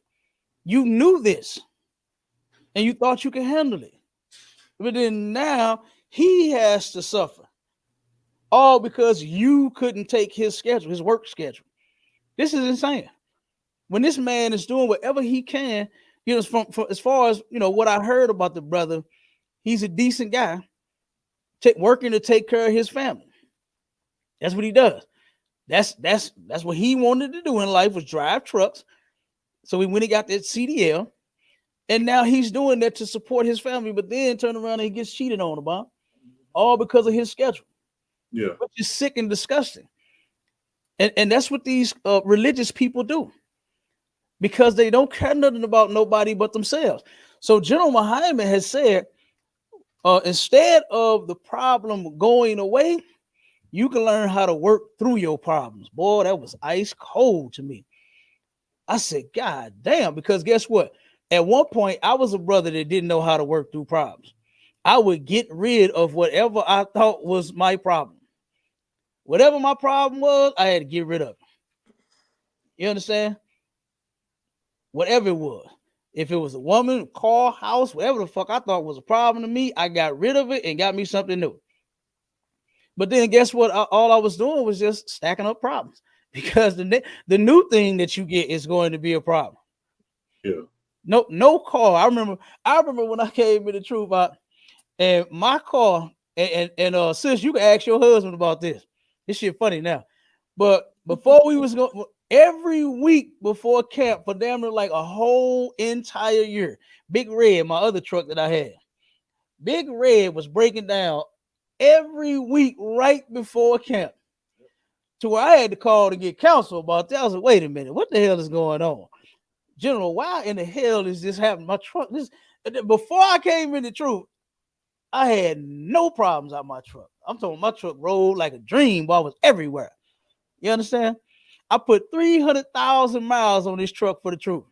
You knew this, and you thought you could handle it, but then now he has to suffer, all because you couldn't take his schedule, his work schedule. This is insane. When this man is doing whatever he can, from as far as what I heard about the brother, he's a decent guy, working to take care of his family. That's what he does. That's what he wanted to do in life, was drive trucks. So he went and got that CDL, and now he's doing that to support his family. But then turn around and he gets cheated on about, all because of his schedule. Yeah, which is sick and disgusting. And that's what these religious people do, because they don't care nothing about nobody but themselves. So General Muhammad has said, instead of the problem going away, you can learn how to work through your problems. Boy, that was ice cold to me. I said, God damn, because guess what? At one point, I was a brother that didn't know how to work through problems. I would get rid of whatever I thought was my problem. Whatever my problem was, I had to get rid of it. You understand? Whatever it was. If it was a woman, car, house, whatever the fuck I thought was a problem to me, I got rid of it and got me something new. But then guess what? All I was doing was just stacking up problems, because the new thing that you get is going to be a problem. Yeah. No car. I remember when I came in the truth, and my car, and sis, you can ask your husband about this. This shit funny now. But before we was going, every week before camp for damn near like a whole entire year, Big Red, my other truck that I had, Big Red was breaking down every week right before camp, to where I had to call to get counsel about that. I was like, wait a minute, what the hell is going on? General, why in the hell is this happening? My truck, before I came in the truth, I had no problems out my truck. I'm talking my truck rolled like a dream, while I was everywhere. You understand? I put 300,000 miles on this truck for the truth.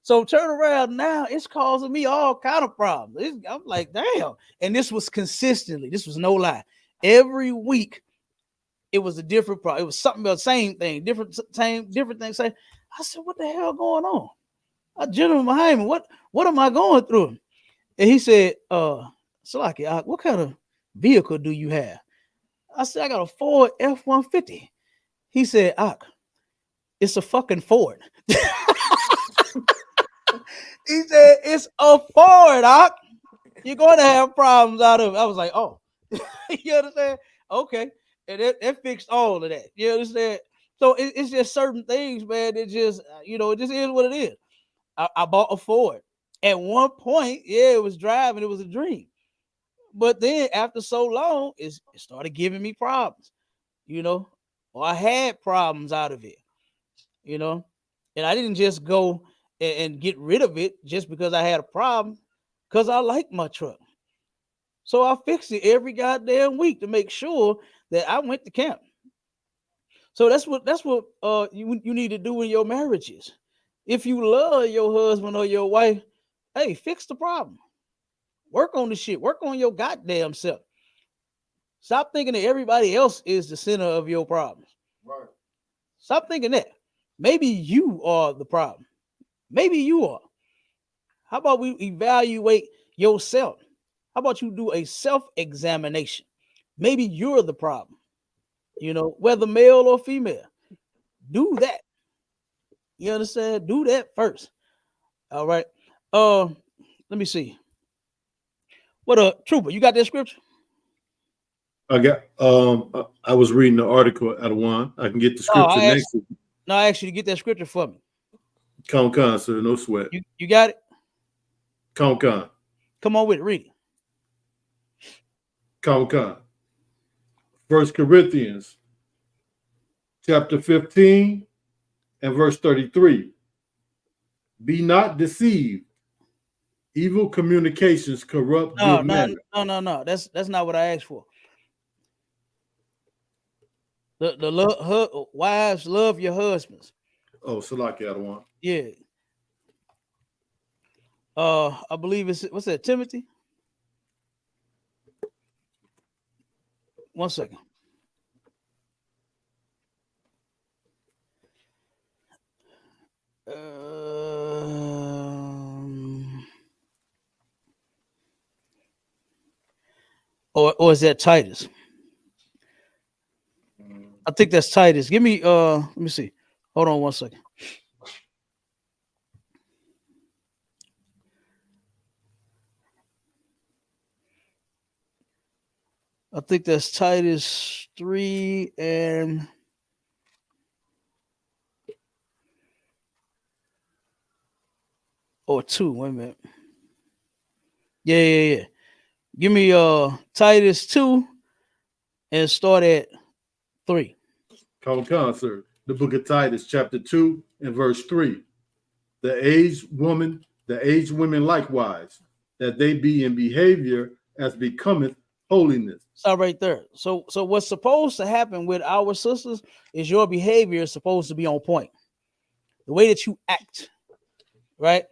So turn around now, it's causing me all kind of problems. I'm like, damn. And this was consistently, this was no lie. Every week, it was a different problem. It was something about the same thing, different things. I said, what the hell going on? General behind me, what am I going through? And he said, Salaki, what kind of vehicle do you have? I said, I got a Ford F-150. He said, it's a fucking Ford. He said, it's a Ford, You're going to have problems out of it. I was like, oh, you understand? Okay. And that fixed all of that. You understand? So it's just certain things, man. It just, it just is what it is. I bought a Ford. At one point, it was driving. It was a dream. But then after so long, it started giving me problems, or I had problems out of it, and I didn't just go and get rid of it just because I had a problem, because I like my truck. So I fixed it every goddamn week to make sure that I went to camp. So that's what you need to do in your marriages. If you love your husband or your wife, hey, fix the problem. Work on the shit. Work on your goddamn self. Stop thinking that everybody else is the center of your problems. Right. Stop thinking that. Maybe you are the problem. Maybe you are. How about we evaluate yourself? How about you do a self-examination? Maybe you're the problem. Whether male or female. Do that. You understand? Do that first. All right. Let me see. What Trooper, you got that scripture? I got I was reading the article out of one. I can get the scripture next. I asked you to get that scripture for me. Con, sir, no sweat. You got it? Con. Come on with it, read it. Con. 1 Corinthians chapter 15 and verse 33. Be not deceived. Evil communications corrupt No, good no, manners. no. That's not what I asked for. The wives, love your husbands. Oh, Salaki Adawan. Yeah. I believe it's what's that, Timothy? One second. Or is that Titus? I think that's Titus. Give me let me see. Hold on one second. I think that's Titus 3 and or 2. Wait a minute. Yeah. Give me Titus 2 and start at 3. Sir. The book of Titus, chapter 2 and verse 3. The aged women likewise, that they be in behavior as becometh holiness. Stop right there. So what's supposed to happen with our sisters is your behavior is supposed to be on point. The way that you act, right?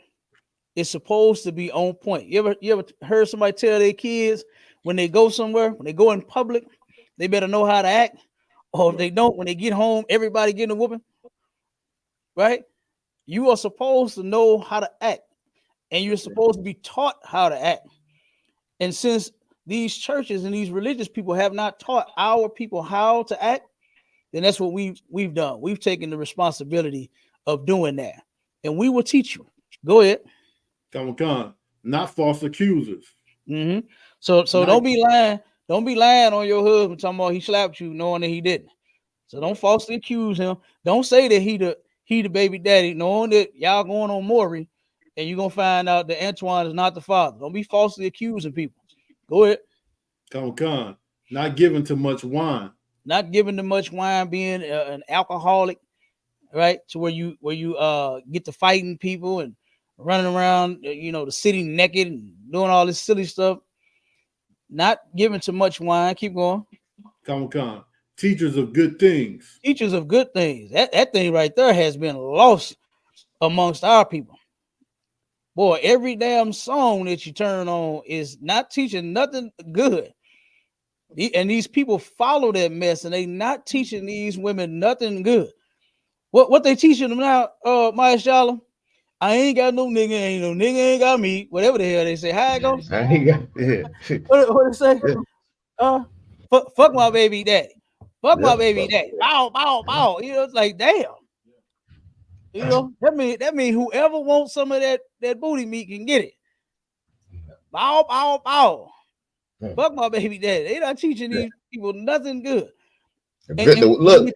It's supposed to be on point. You ever heard somebody tell their kids when they go somewhere, when they go in public, they better know how to act? Or if they don't, when they get home, everybody getting a whooping, right? You are supposed to know how to act, and you're supposed to be taught how to act. And since these churches and these religious people have not taught our people how to act, then that's what we've done. We've taken the responsibility of doing that, and we will teach you. Go ahead. Not false accusers. Mm-hmm. So don't be lying. Don't be lying on your husband talking about he slapped you knowing that he didn't. So don't falsely accuse him. Don't say that he the baby daddy, knowing that y'all going on Maury, and you're gonna find out that Antoine is not the father. Don't be falsely accusing people. Go ahead. Not giving to much wine. Not giving to much wine, being an alcoholic, right? To where you get to fighting people and running around, the city naked and doing all this silly stuff. Not giving to much wine. Keep going. Teachers of good things. Teachers of good things. That thing right there has been lost amongst our people. Boy, every damn song that you turn on is not teaching nothing good. And these people follow that mess, and they not teaching these women nothing good. What they teaching them now, Maya Shala? I ain't got no nigga, ain't got me. Whatever the hell they say. How it goes? I ain't got yeah. What it say? Fuck my baby daddy. Fuck my baby daddy. Bow, bow, bow. It's like damn. That mean whoever wants some of that booty meat can get it. Bow, bow, bow. Fuck my baby daddy. They not teaching these people nothing good. Look,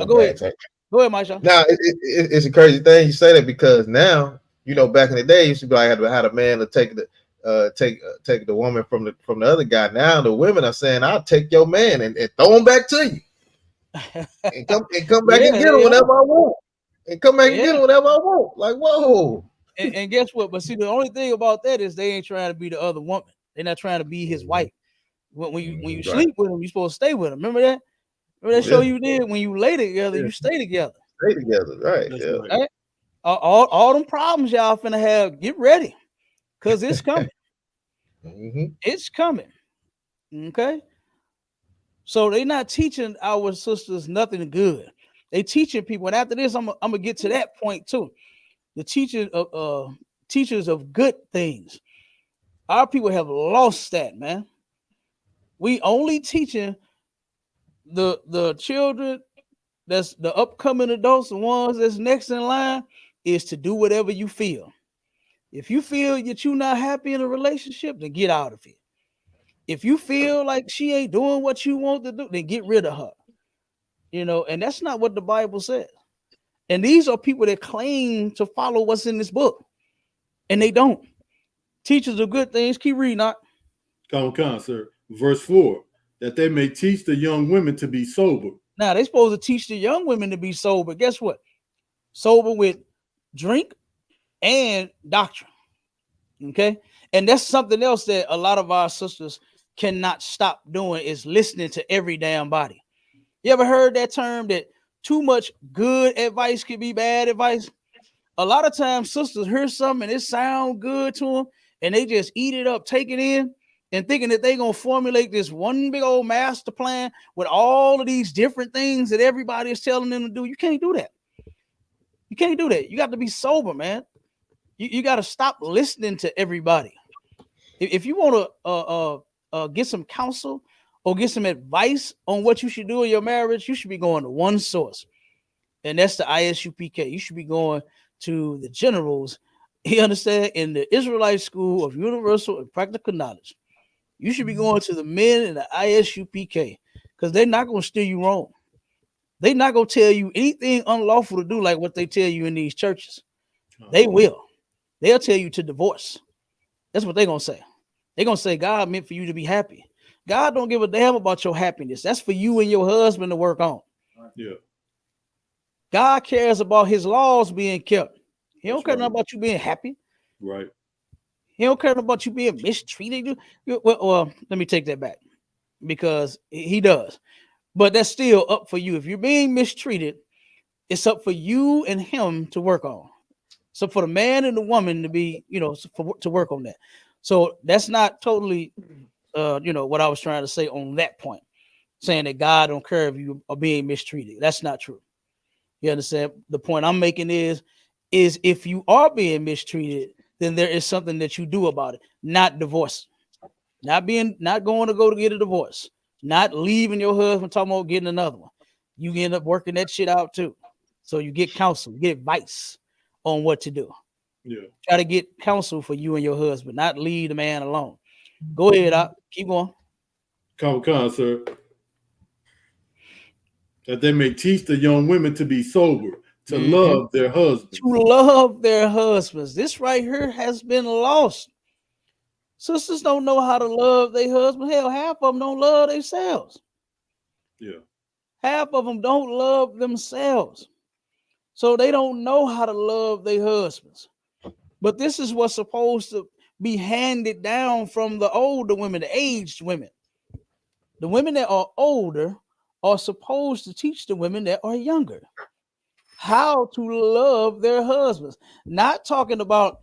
go ahead. Go ahead, Maisha. Now it's a crazy thing you say that, because now back in the day, you used to be like had a man to take the woman from the other guy. Now the women are saying, "I'll take your man and throw him back to you, and come back and get him whenever I want, and come back and get him whenever I want." Like, whoa. And guess what? But see, the only thing about that is they ain't trying to be the other woman. They're not trying to be his wife. When you sleep with him, you're supposed to stay with him. Remember that? Remember that show you did? When you lay together, you stay together. Stay together, right? Yeah. Right? All them problems y'all finna have, get ready, because it's coming. It's coming. Okay? So they not teaching our sisters nothing good. They teaching people, and after this, I'm gonna get to that point too. The teachers of good things. Our people have lost that, man. We only teaching the children that's the upcoming adults, the ones that's next in line, is to do whatever you feel. If you feel that you're not happy in a relationship, then get out of it. If you feel like she ain't doing what you want to do, then get rid of her. And that's not what the Bible says. And these are people that claim to follow what's in this book, and they don't. Teachers of good things. Keep reading, not. Sir. Verse 4, that they may teach the young women to be sober. Now, they're supposed to teach the young women to be sober. Guess what? Sober with drink and doctrine. Okay. And that's something else that a lot of our sisters cannot stop doing, is listening to every damn body. You ever heard that term that too much good advice can be bad advice? A lot of times sisters hear something and it sounds good to them and they just eat it up, take it in, and thinking that they're going to formulate this one big old master plan with all of these different things that everybody is telling them to do. You can't do that. You can't do that. You got to be sober, man. You got to stop listening to everybody. If you want to get some counsel or get some advice on what you should do in your marriage, you should be going to one source, and that's the ISUPK. You should be going to the generals, you understand, in the Israelite School of Universal and Practical Knowledge. You should be going to the men in the ISUPK, because they're not going to steer you wrong. They're not going to tell you anything unlawful to do like what they tell you in these churches. They will. They'll tell you to divorce. That's what they're going to say. They're going to say God meant for you to be happy. God don't give a damn about your happiness. That's for you and your husband to work on. Yeah. God cares about his laws being kept. He don't care right. about you being happy. Right. He don't care about you being mistreated. Well, let me take that back, because he does. But that's still up for you. If you're being mistreated, it's up for you and him to work on. So for the man and the woman to be, to work on that. So that's not totally, what I was trying to say on that point, saying that God don't care if you are being mistreated. That's not true. You understand? The point I'm making is if you are being mistreated, then there is something that you do about it. Not divorce, not going to go to get a divorce, not leaving your husband, talking about getting another one. You end up working that shit out too. So you get counsel, you get advice on what to do. Yeah. Try to get counsel for you and your husband, not leave the man alone. Go ahead, keep going. Come, sir. That they may teach the young women to be sober, to love their husbands. To love their husbands. This right here has been lost. Sisters don't know how to love their husband. Hell, half of them don't love themselves. Yeah. Half of them don't love themselves. So they don't know how to love their husbands. But this is what's supposed to be handed down from the older women, the aged women. The women that are older are supposed to teach the women that are younger how to love their husbands. Not talking about,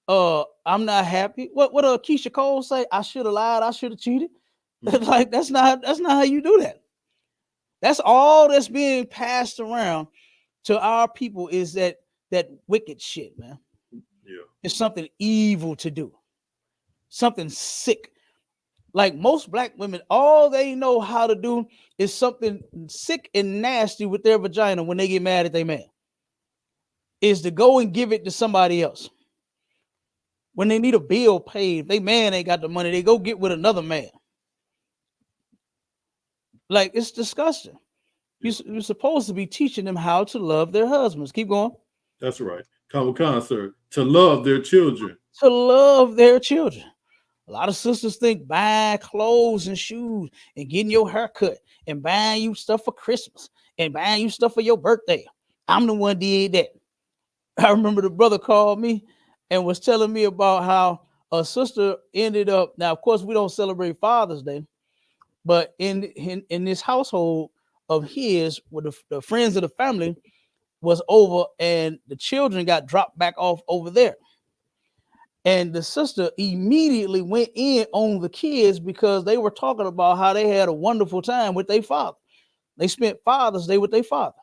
I'm not happy. What Keisha Cole say? I should have lied. I should have cheated. Like that's not how you do that. That's all that's being passed around to our people, is that wicked shit, man. Yeah. It's something evil to do. Something sick. Like most black women, all they know how to do is something sick and nasty with their vagina when they get mad at their man. Is to go and give it to somebody else. When they need a bill paid, if they man ain't got the money, they go get with another man. Like, it's disgusting. You're supposed to be teaching them how to love their husbands. Keep going. That's right. Come, sir. To love their children. To love their children. A lot of sisters think buying clothes and shoes and getting your hair cut and buying you stuff for Christmas and buying you stuff for your birthday. I'm the one did that. I remember the brother called me and was telling me about how a sister ended up. Now, of course, we don't celebrate Father's Day, but in this household of his, with the friends of the family was over, and the children got dropped back off over there. And the sister immediately went in on the kids because they were talking about how they had a wonderful time with their father. They spent Father's Day with their father,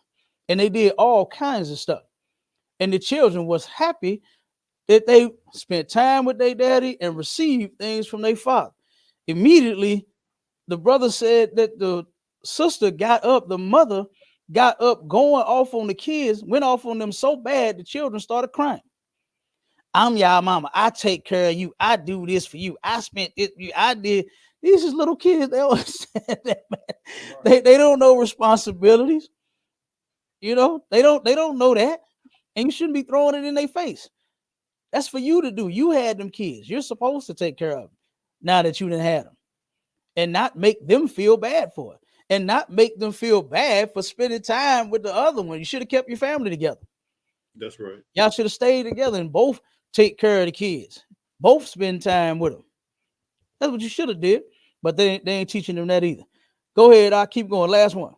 and they did all kinds of stuff. And the children was happy that they spent time with their daddy and received things from their father. Immediately, the brother said that the sister got up, the mother got up, going off on the kids, went off on them so bad, the children started crying. I'm y'all mama. I take care of you. I do this for you. I spent it. I did. These is little kids. They always said that, man. They don't know responsibilities. They don't know that. And you shouldn't be throwing it in their face. That's for you to do. You had them kids. You're supposed to take care of them now that you didn't have them. And not make them feel bad for it. And not make them feel bad for spending time with the other one. You should have kept your family together. That's right. Y'all should have stayed together and both take care of the kids. Both spend time with them. That's what you should have did. But they ain't teaching them that either. Go ahead. I'll keep going. Last one.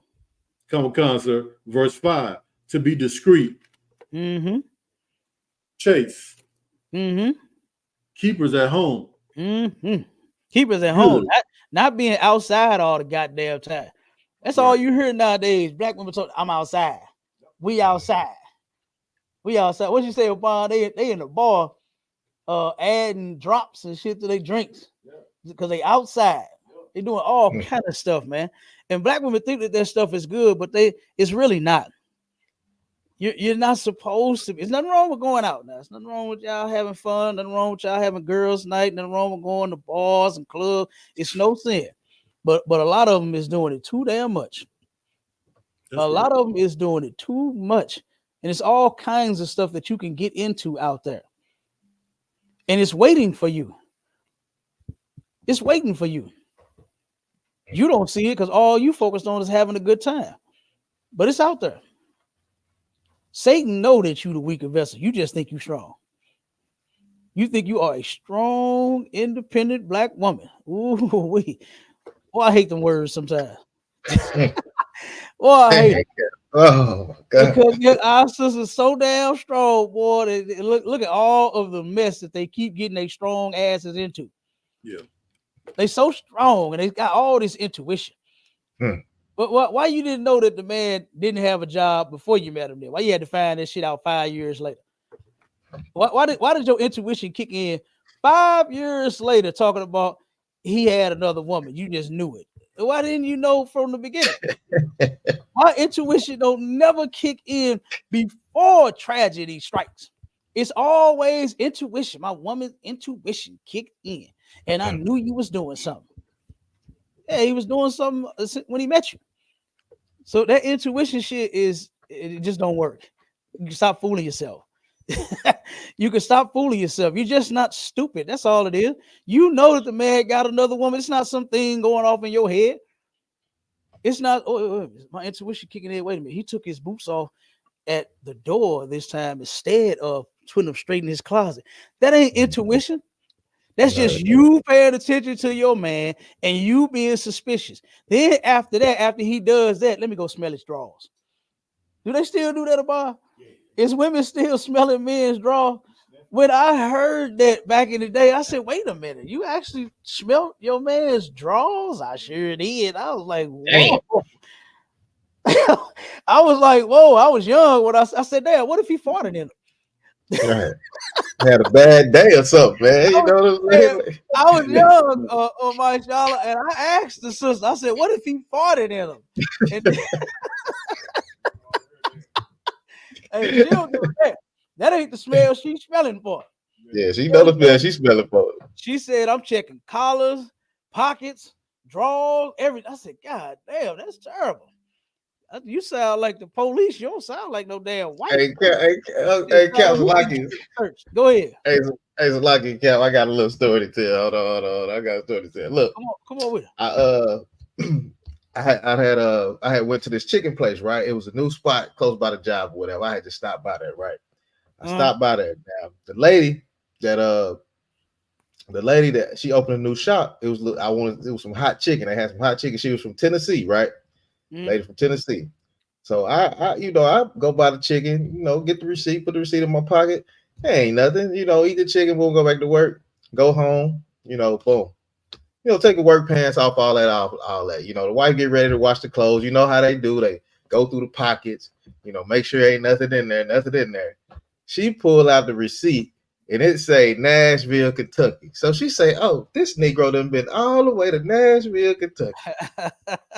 Come on, sir. Verse 5. To be discreet. Mm-hmm. Chaste. Mm-hmm. Keepers at home. Mm-hmm. Keepers at home. Not being outside all the goddamn time. That's all you hear nowadays. Black women talk, I'm outside. We outside. We outside. What you say, Obama? They in the bar adding drops and shit to their drinks. Because they outside. They doing all kind of stuff, man. And black women think that stuff is good, but it's really not. You're not supposed to. There's nothing wrong with going out now. There's nothing wrong with y'all having fun. Nothing wrong with y'all having girls' night. Nothing wrong with going to bars and clubs. It's no sin. But a lot of them is doing it too damn much. A lot of them is doing it too much. And it's all kinds of stuff that you can get into out there. And it's waiting for you. It's waiting for you. You don't see it because all you focused on is having a good time. But it's out there. Satan know that you the weaker vessel. You just think you strong. You think you are a strong, independent black woman. Ooh, I hate them words sometimes. I hate it. Oh God. Because our sisters so damn strong, boy. Look at all of the mess that they keep getting their strong asses into. Yeah. They so strong and they got all this intuition. But why you didn't know that the man didn't have a job before you met him then? Why you had to find this shit out 5 years later? Why did your intuition kick in 5 years later talking about he had another woman? You just knew it. Why didn't you know from the beginning? My intuition don't never kick in before tragedy strikes. It's always intuition. My woman's intuition kicked in. And I knew you was doing something. Yeah, he was doing something when he met you. So that intuition shit it just don't work. You can stop fooling yourself. You can stop fooling yourself. You're just not stupid. That's all it is. You know that the man got another woman. It's not something going off in your head. It's not, my intuition kicking in. Wait a minute. He took his boots off at the door this time instead of putting them straight in his closet. That ain't intuition. That's just you paying attention to your man and you being suspicious. Then after he does that, let me go smell his drawers. Do they still do that, Bob? Is women still smelling men's drawers? When I heard that back in the day, I said, wait a minute, you actually smelled your man's drawers? I sure did. I was like, whoa. I was like, whoa, I was young when I said, damn, what if he farted in them? Right. Had a bad day or something, man. You know what I'm saying? I was young on my shala, and I asked the sister, I said, what if he farted in them? And hey, she don't do that. That ain't the smell she's smelling for. Yeah, she know the smell she's smelling for. She said, I'm checking collars, pockets, drawers, everything. I said, God damn, that's terrible. You sound like the police. You don't sound like no damn white. Hey, Captain Lucky. Go ahead. Hey, Lucky Cap, I got a little story to tell. Hold on. I got a story to tell. Look, come on with it. I had went to this chicken place, right? It was a new spot close by the job or whatever. I had to stop by there, right? I stopped by there. Now, the lady that she opened a new shop. It was some hot chicken. They had some hot chicken. She was from Tennessee, right? Lady from Tennessee. So I go buy the chicken, get the receipt, put the receipt in my pocket. Hey, ain't nothing, eat the chicken, we'll go back to work, go home, boom. Take the work pants off, all that. The wife get ready to wash the clothes. You know how they do. They go through the pockets, make sure ain't nothing in there. She pulled out the receipt and it say Nashville, Kentucky. So she say, oh, this Negro done been all the way to Nashville, Kentucky.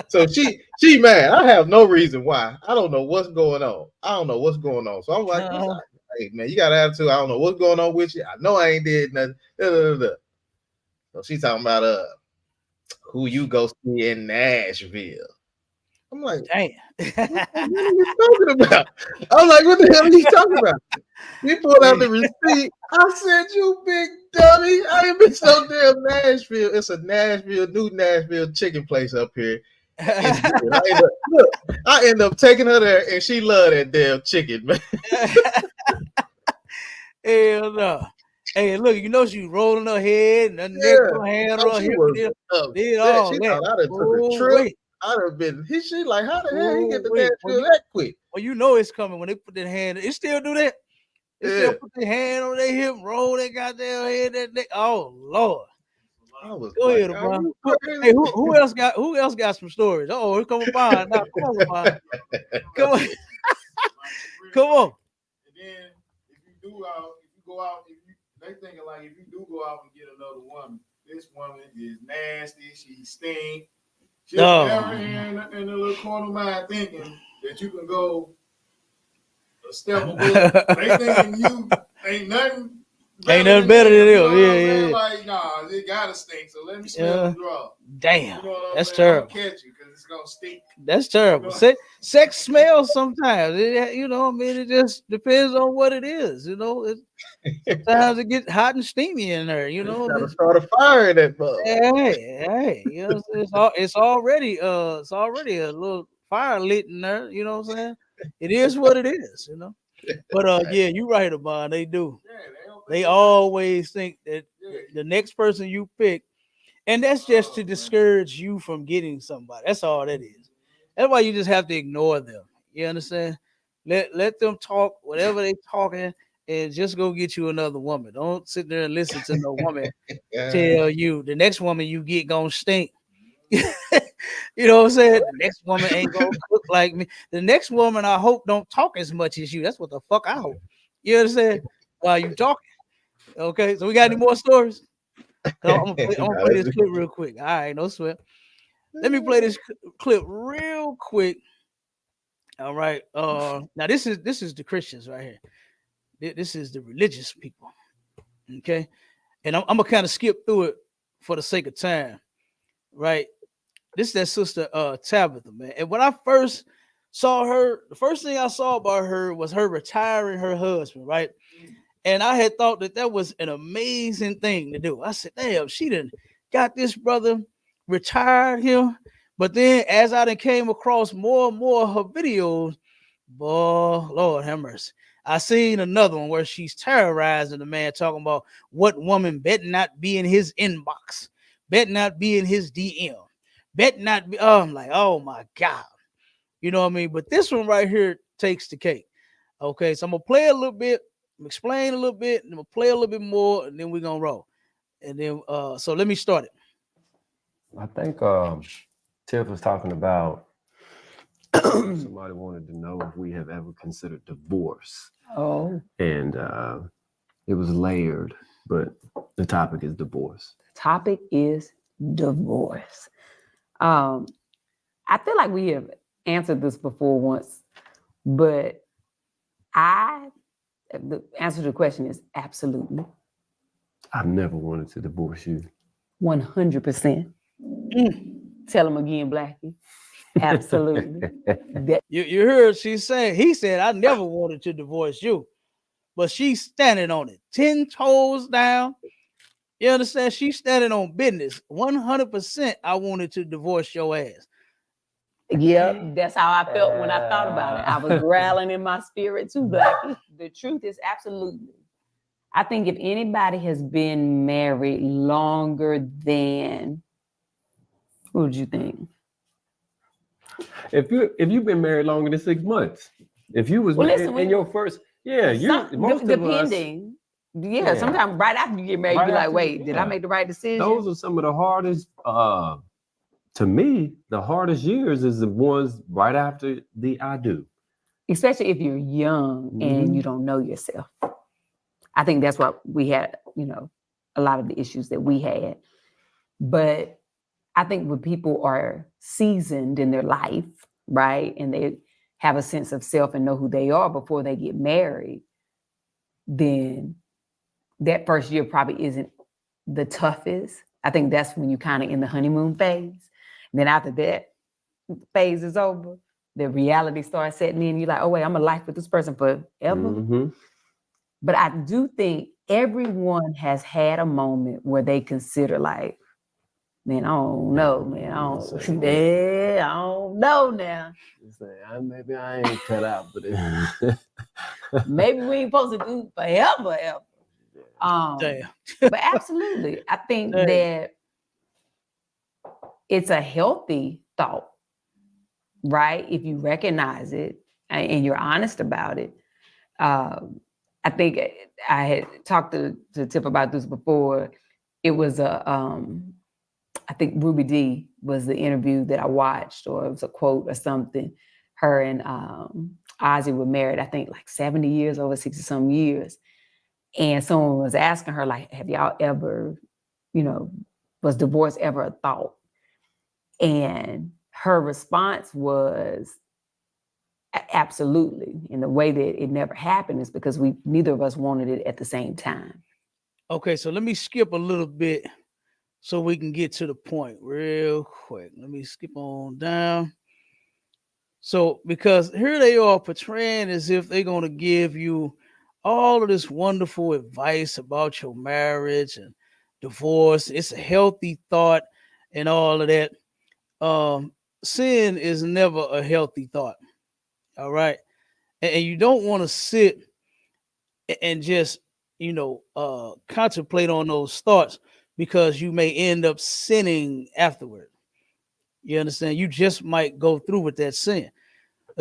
So she mad. I have no reason why. I don't know what's going on. So I'm like, hey, man, you got an attitude. I don't know what's going on with you. I know I ain't did nothing. So she talking about who you go see in Nashville. I'm like, damn. What are you talking about? I'm like, what the hell are you talking about? He pulled out the receipt. I said, you big dummy. I ain't been so damn Nashville. It's a new Nashville chicken place up here. I end up taking her there and she loved that damn chicken, man. Hell no. Hey, look, you know she rolling her head and her neck, her hand on her she hip, was did upset. all She that. thought I done took a trip. I'd have been. She like, how the hell he get the Nashville that quick? Well, you know it's coming when they put their hand. It still do that. They still put their hand on their hip, roll their goddamn head, that neck. Oh Lord. Go ahead, LeBron. Hey, who else got some stories? Oh, here come LeBron. Now, come on, LeBron. Come on. Come on. And then if you go out, they thinking like if you do go out and get another woman, this woman is nasty, she stink. She's never in the little corner of mind thinking that you can go a step above. They thinking you ain't nothing. Ain't nothing better than them. You know what I'm saying? Yeah. Like, nah, it gotta stink. So let me smell the draw. Damn. You know what I'm That's saying? terrible. I'm gonna catch you because it's gonna stink. That's terrible. Sex smells sometimes. You know, I mean, it just depends on what it is. You know, sometimes it gets hot and steamy in there. You know, gotta start a fire in that bug. Hey, you know, it's already a little fire lit in there. You know what I'm saying? It is what it is. You know. But yeah, you're right, Abon. They do. They always think that the next person you pick, and that's just to discourage you from getting somebody. That's all that is. That's why you just have to ignore them. You understand? Let them talk whatever they talking, and just go get you another woman. Don't sit there and listen to no woman tell you the next woman you get gonna stink. You know what I'm saying? The next woman ain't gonna cook like me. The next woman, I hope, don't talk as much as you. That's what the fuck I hope. You understand? While you talking. Okay, so we got any more stories? I'm gonna play this clip real quick. All right, no sweat. Let me play this clip real quick. All right. Now this is the Christians right here. This is the religious people. Okay, and I'm gonna kind of skip through it for the sake of time. Right. This is that sister Tabitha, man. And when I first saw her, the first thing I saw about her was her retiring her husband, right? And I had thought that was an amazing thing to do. I said, damn, she done got this brother, retired him. But then as I done came across more and more of her videos, boy, Lord have mercy. I seen another one where she's terrorizing the man, talking about what woman better not be in his inbox, better not be in his DM. Bet not be. Oh, I'm like, oh my God. You know what I mean? But this one right here takes the cake. Okay, so I'm gonna play a little bit, explain a little bit, and I'm gonna play a little bit more, and then we're gonna roll. And then so let me start it. I think Tiff was talking about somebody wanted to know if we have ever considered divorce. Oh. And it was layered, but the topic is divorce. The topic is divorce. I feel like we have answered this before once, but the answer to the question is absolutely. I've never wanted to divorce you. 100%. Tell him again, Blackie. Absolutely. You heard he said, I never wanted to divorce you, but she's standing on it, 10 toes down. You understand? She's standing on business. 100%. I wanted to divorce your ass. Yep, that's how I felt when I thought about it. I was growling in my spirit too, Blackie. The truth is absolutely. I think if anybody has been married longer than, what would you think? If you've been married longer than 6 months, if you was in your first, most depending. Of us, yeah, sometimes right after you get married, you be like, wait, did I make the right decision? Those are some of the hardest. To me, the hardest years is the ones right after the I do. Especially if you're young and you don't know yourself. I think that's what we had, a lot of the issues that we had. But I think when people are seasoned in their life, right, and they have a sense of self and know who they are before they get married, then that first year probably isn't the toughest. I think that's when you're kind of in the honeymoon phase. And then after that phase is over, the reality starts setting in. You're like, oh, wait, I'm a life with this person forever. But I do think everyone has had a moment where they consider like, man, I don't know, man. I don't know now. Maybe I ain't cut out for this. Maybe we ain't supposed to do forever. But absolutely, I think that it's a healthy thought, right? If you recognize it and you're honest about it. I think I had talked to Tip about this before. It was I think Ruby D was the interview that I watched, or it was a quote or something. Her and Ozzy were married, I think like 70 years, over 60 some years. And someone was asking her, like, have y'all ever, was divorce ever a thought? And her response was, absolutely. And the way that it never happened is because neither of us wanted it at the same time. Okay, so let me skip a little bit so we can get to the point real quick. Let me skip on down. So, because here they are portraying as if they're going to give you all of this wonderful advice about your marriage and divorce. It's a healthy thought and all of that. Sin is never a healthy thought. All right. And you don't want to sit and just, contemplate on those thoughts, because you may end up sinning afterward. You understand? You just might go through with that sin.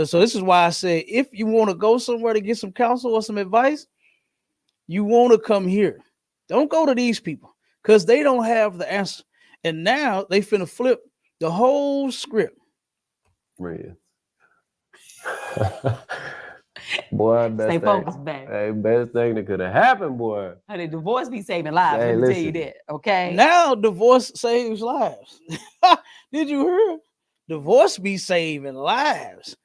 So this is why I say, if you want to go somewhere to get some counsel or some advice, you want to come here. Don't go to these people, because they don't have the answer. And now they finna flip the whole script. Man. Boy, Stay focused, baby. Hey, best thing that could have happened, boy. Honey, divorce be saving lives. Hey, Let me tell listen. you that, okay? Now divorce saves lives. Did you hear? Divorce be saving lives.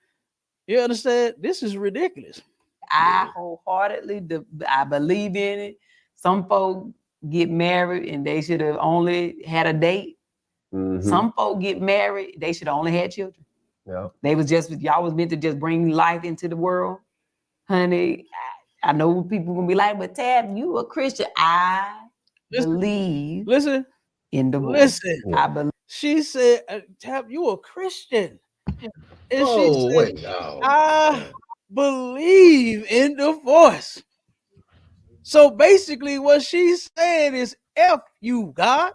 You understand? This is ridiculous. I wholeheartedly, I believe in it. Some folk get married and they should have only had a date. Mm-hmm. Some folk get married, they should have only had children. Yeah. They was just, y'all was meant to just bring life into the world. Honey, I know people gonna be like, but Tab, you a Christian. I believe in divorce. I believe. She said, Tab, you a Christian. And Oh, she said, wait. Oh, I believe in divorce. So basically what she's saying is, F you, God.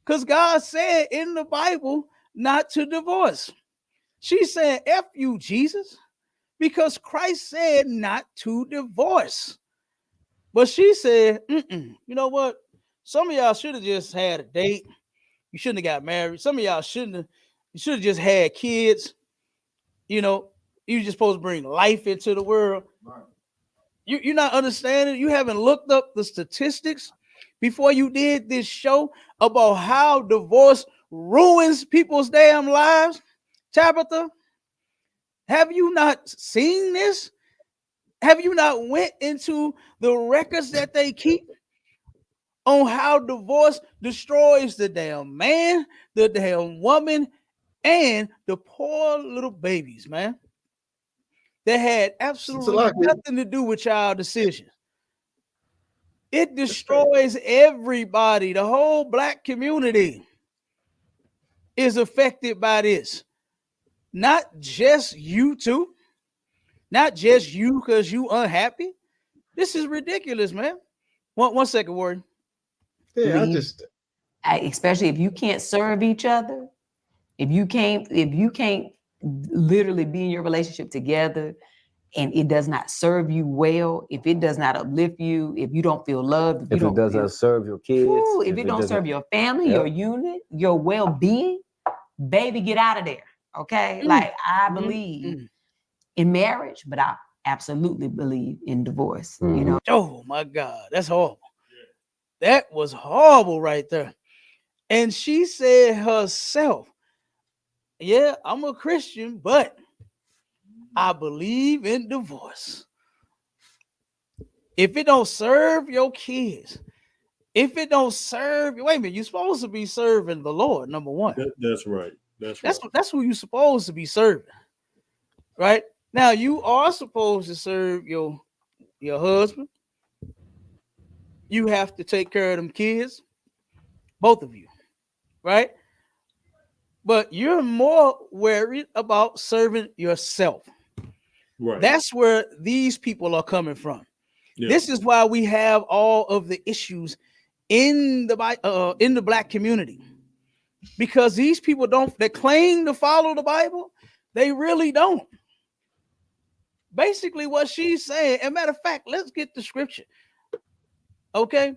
Because God said in the Bible not to divorce. She's saying, F you, Jesus, because Christ said not to divorce. But she said, you know what? Some of y'all should have just had a date. You shouldn't have got married. Some of y'all shouldn't have. You should have just had kids. You just supposed to bring life into the world. Right. You're not understanding. You haven't looked up the statistics before you did this show about how divorce ruins people's damn lives. Tabitha, have you not seen this? Have you not went into the records that they keep on how divorce destroys the damn man, the damn woman, and the poor little babies, man? That had absolutely nothing to do with child decisions. It destroys everybody. The whole Black community is affected by this. Not just you two. Not just you because you unhappy. This is ridiculous, man. One second, Warren. Yeah, especially if you can't serve each other, if you can't literally be in your relationship together and it does not serve you well, if it does not uplift you, if you don't feel loved, if it doesn't serve your kids, if it don't serve your family, your unit, your well-being, baby, get out of there. Okay. Like, I believe in marriage, but I absolutely believe in divorce. Oh my God, that's horrible. That was horrible right there. And she said herself, yeah, I'm a Christian, but I believe in divorce. If it don't serve your kids, if it don't serve, wait a minute, you're supposed to be serving the Lord, number one. That's right. That's who you're supposed to be serving. Right? Now you are supposed to serve your husband. You have to take care of them kids, both of you, right? But you're more worried about serving yourself. Right. That's where these people are coming from. This is why we have all of the issues in the black community, because these people they claim to follow the Bible, they really don't. Basically, what she's saying, and matter of fact, let's get the scripture. Okay,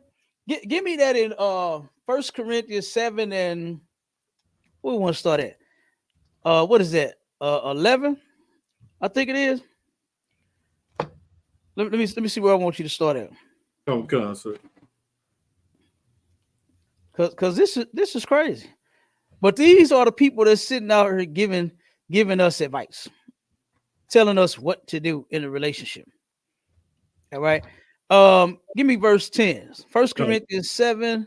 give me that in 1 Corinthians 7 and where we want to start at. What is that? 11, I think it is. Let me see where I want you to start at. Come on, sir. Because this is crazy. But these are the people that's sitting out here giving us advice, telling us what to do in a relationship. All right. Give me verse 10. 1 Corinthians 7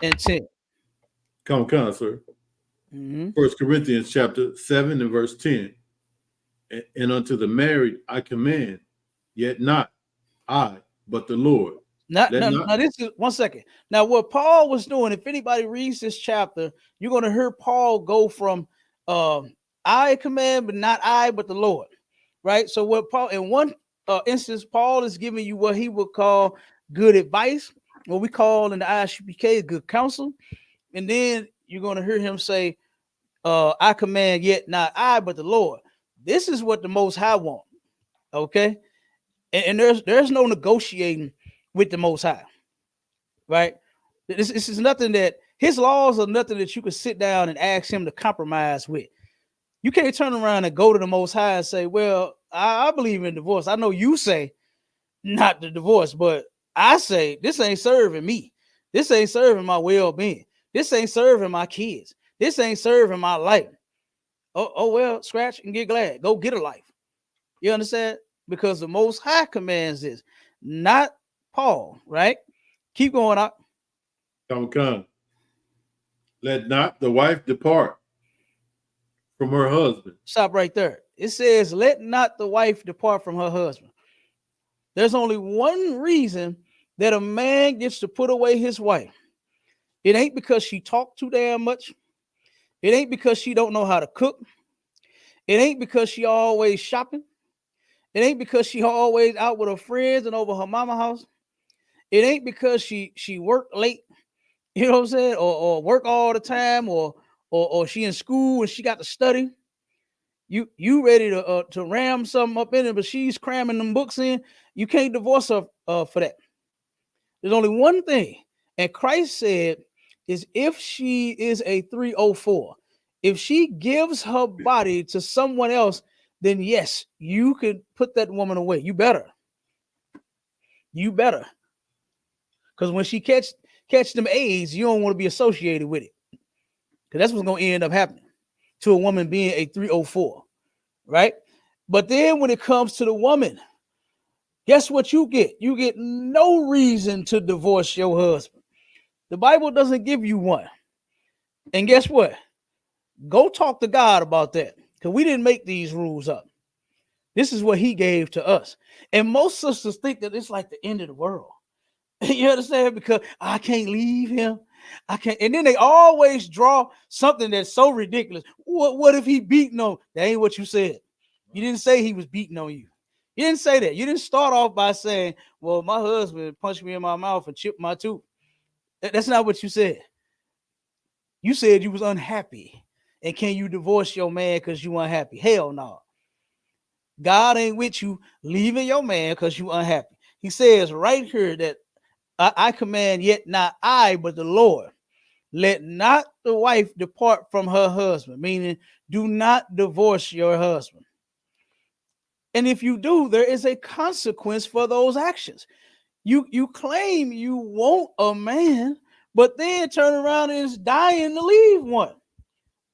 and 10. Come on, sir. 1 Corinthians chapter 7 and verse 10. And unto the married I command, yet not I, but the Lord. Now, this is 1 second. Now, what Paul was doing, if anybody reads this chapter, you're going to hear Paul go from I command, but not I, but the Lord. Right? So what Paul, in one instance, Paul is giving you what he would call good advice, what we call in the ISUPK good counsel. And then you're going to hear him say, I command, yet not I, but the Lord. This is what the Most High want. Okay? And there's no negotiating with the Most High, right? This is nothing that his laws are nothing that you can sit down and ask him to compromise with. You can't turn around and go to the Most High and say, well, I believe in divorce. I know you say not the divorce, but I say this ain't serving me. This ain't serving my well-being. This ain't serving my kids. This ain't serving my life. Oh well, scratch and get glad. Go get a life. You understand? Because the Most High commands this, not Paul, right? Keep going up. Come. Let not the wife depart from her husband. Stop right there. It says, let not the wife depart from her husband. There's only one reason that a man gets to put away his wife. It ain't because she talked too damn much. It ain't because she don't know how to cook. It ain't because she always shopping. It ain't because she always out with her friends and over her mama house. It ain't because she worked late, you know what I'm saying, or work all the time, or she in school and she got to study. You ready to ram something up in it, but she's cramming them books in. You can't divorce her for that. There's only one thing, and Christ said, is if she is a 304, if she gives her body to someone else, then yes, you could put that woman away. You better. Because when she catch them AIDS, you don't want to be associated with it. Because that's what's going to end up happening to a woman being a 304, right? But then when it comes to the woman, guess what you get? You get no reason to divorce your husband. The Bible doesn't give you one. And guess what? Go talk to God about that, because we didn't make these rules up. This is what he gave to us. And most sisters think that it's like the end of the world. You understand? Because I can't leave him. I can't. And then they always draw something that's so ridiculous. What if he beating on? That ain't what you said. You didn't say he was beating on you. You didn't say that. You didn't start off by saying, well, my husband punched me in my mouth and chipped my tooth. That's not what you said. You said you was unhappy. And can you divorce your man because you unhappy? Hell no. God ain't with you leaving your man because you unhappy. He says right here that I command, yet not I, but the Lord. Let not the wife depart from her husband, meaning do not divorce your husband. And if you do, there is a consequence for those actions. You claim you want a man, but then turn around and is dying to leave one.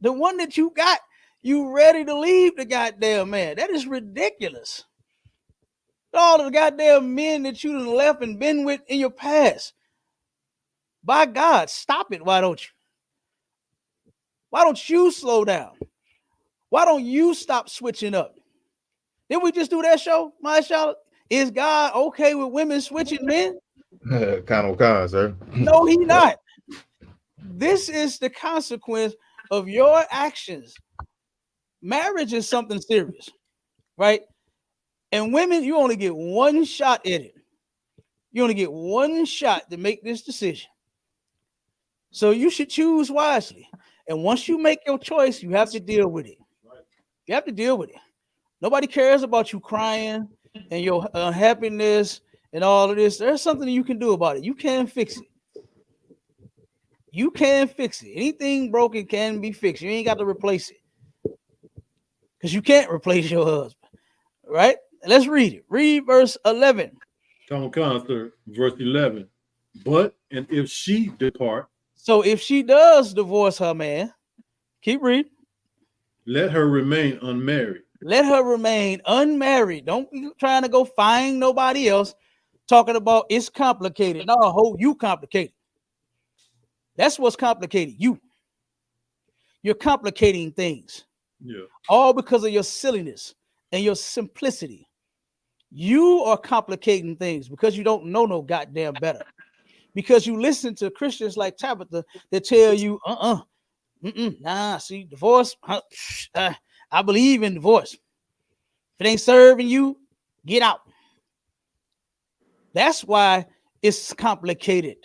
The one that you got, you ready to leave the goddamn man. That is ridiculous. All the goddamn men that you done left and been with in your past. By God, stop it. Why don't you? Why don't you slow down? Why don't you stop switching up? Didn't we just do that show, my Charlotte? Is God okay with women switching men? Kind of, sir. No, he not. This is the consequence of your actions. Marriage is something serious, right? And women, you only get one shot at it. You only get one shot to make this decision. So you should choose wisely. And once you make your choice, you have to deal with it. You have to deal with it. Nobody cares about you crying and your unhappiness and all of this. There's something you can do about it. You can fix it. You can fix it. Anything broken can be fixed. You ain't got to replace it. Because you can't replace your husband. Right? Let's read it. Read verse 11. Come on, sir. Verse 11. But, and if she depart. So if she does divorce her man, keep reading. Let her remain unmarried. Let her remain unmarried. Don't be trying to go find nobody else talking about it's complicated. No, you complicated. That's what's complicated. You're complicating things. Yeah. All because of your silliness and your simplicity. You are complicating things because you don't know no goddamn better. Because you listen to Christians like Tabitha that tell you, see, divorce, I believe in divorce. If it ain't serving you, get out. That's why it's complicated.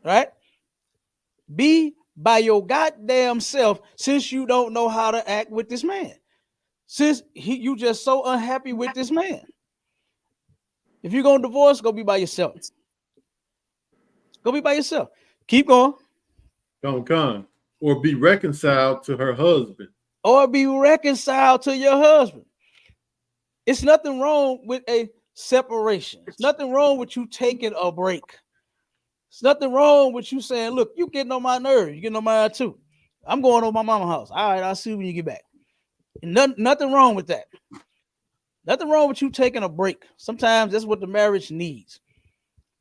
Right? Be by your goddamn self since you don't know how to act with this man. Since you just so unhappy with this man. If you're going to divorce, go be by yourself. Go be by yourself. Keep going. Come. Or be reconciled to her husband. Or be reconciled to your husband. It's nothing wrong with a separation. It's nothing wrong with you taking a break. It's nothing wrong with you saying, look, you getting on my nerves. You getting on mine too. I'm going over my mama's house. All right, I'll see you when you get back. And nothing wrong with that. Nothing wrong with you taking a break. Sometimes that's what the marriage needs.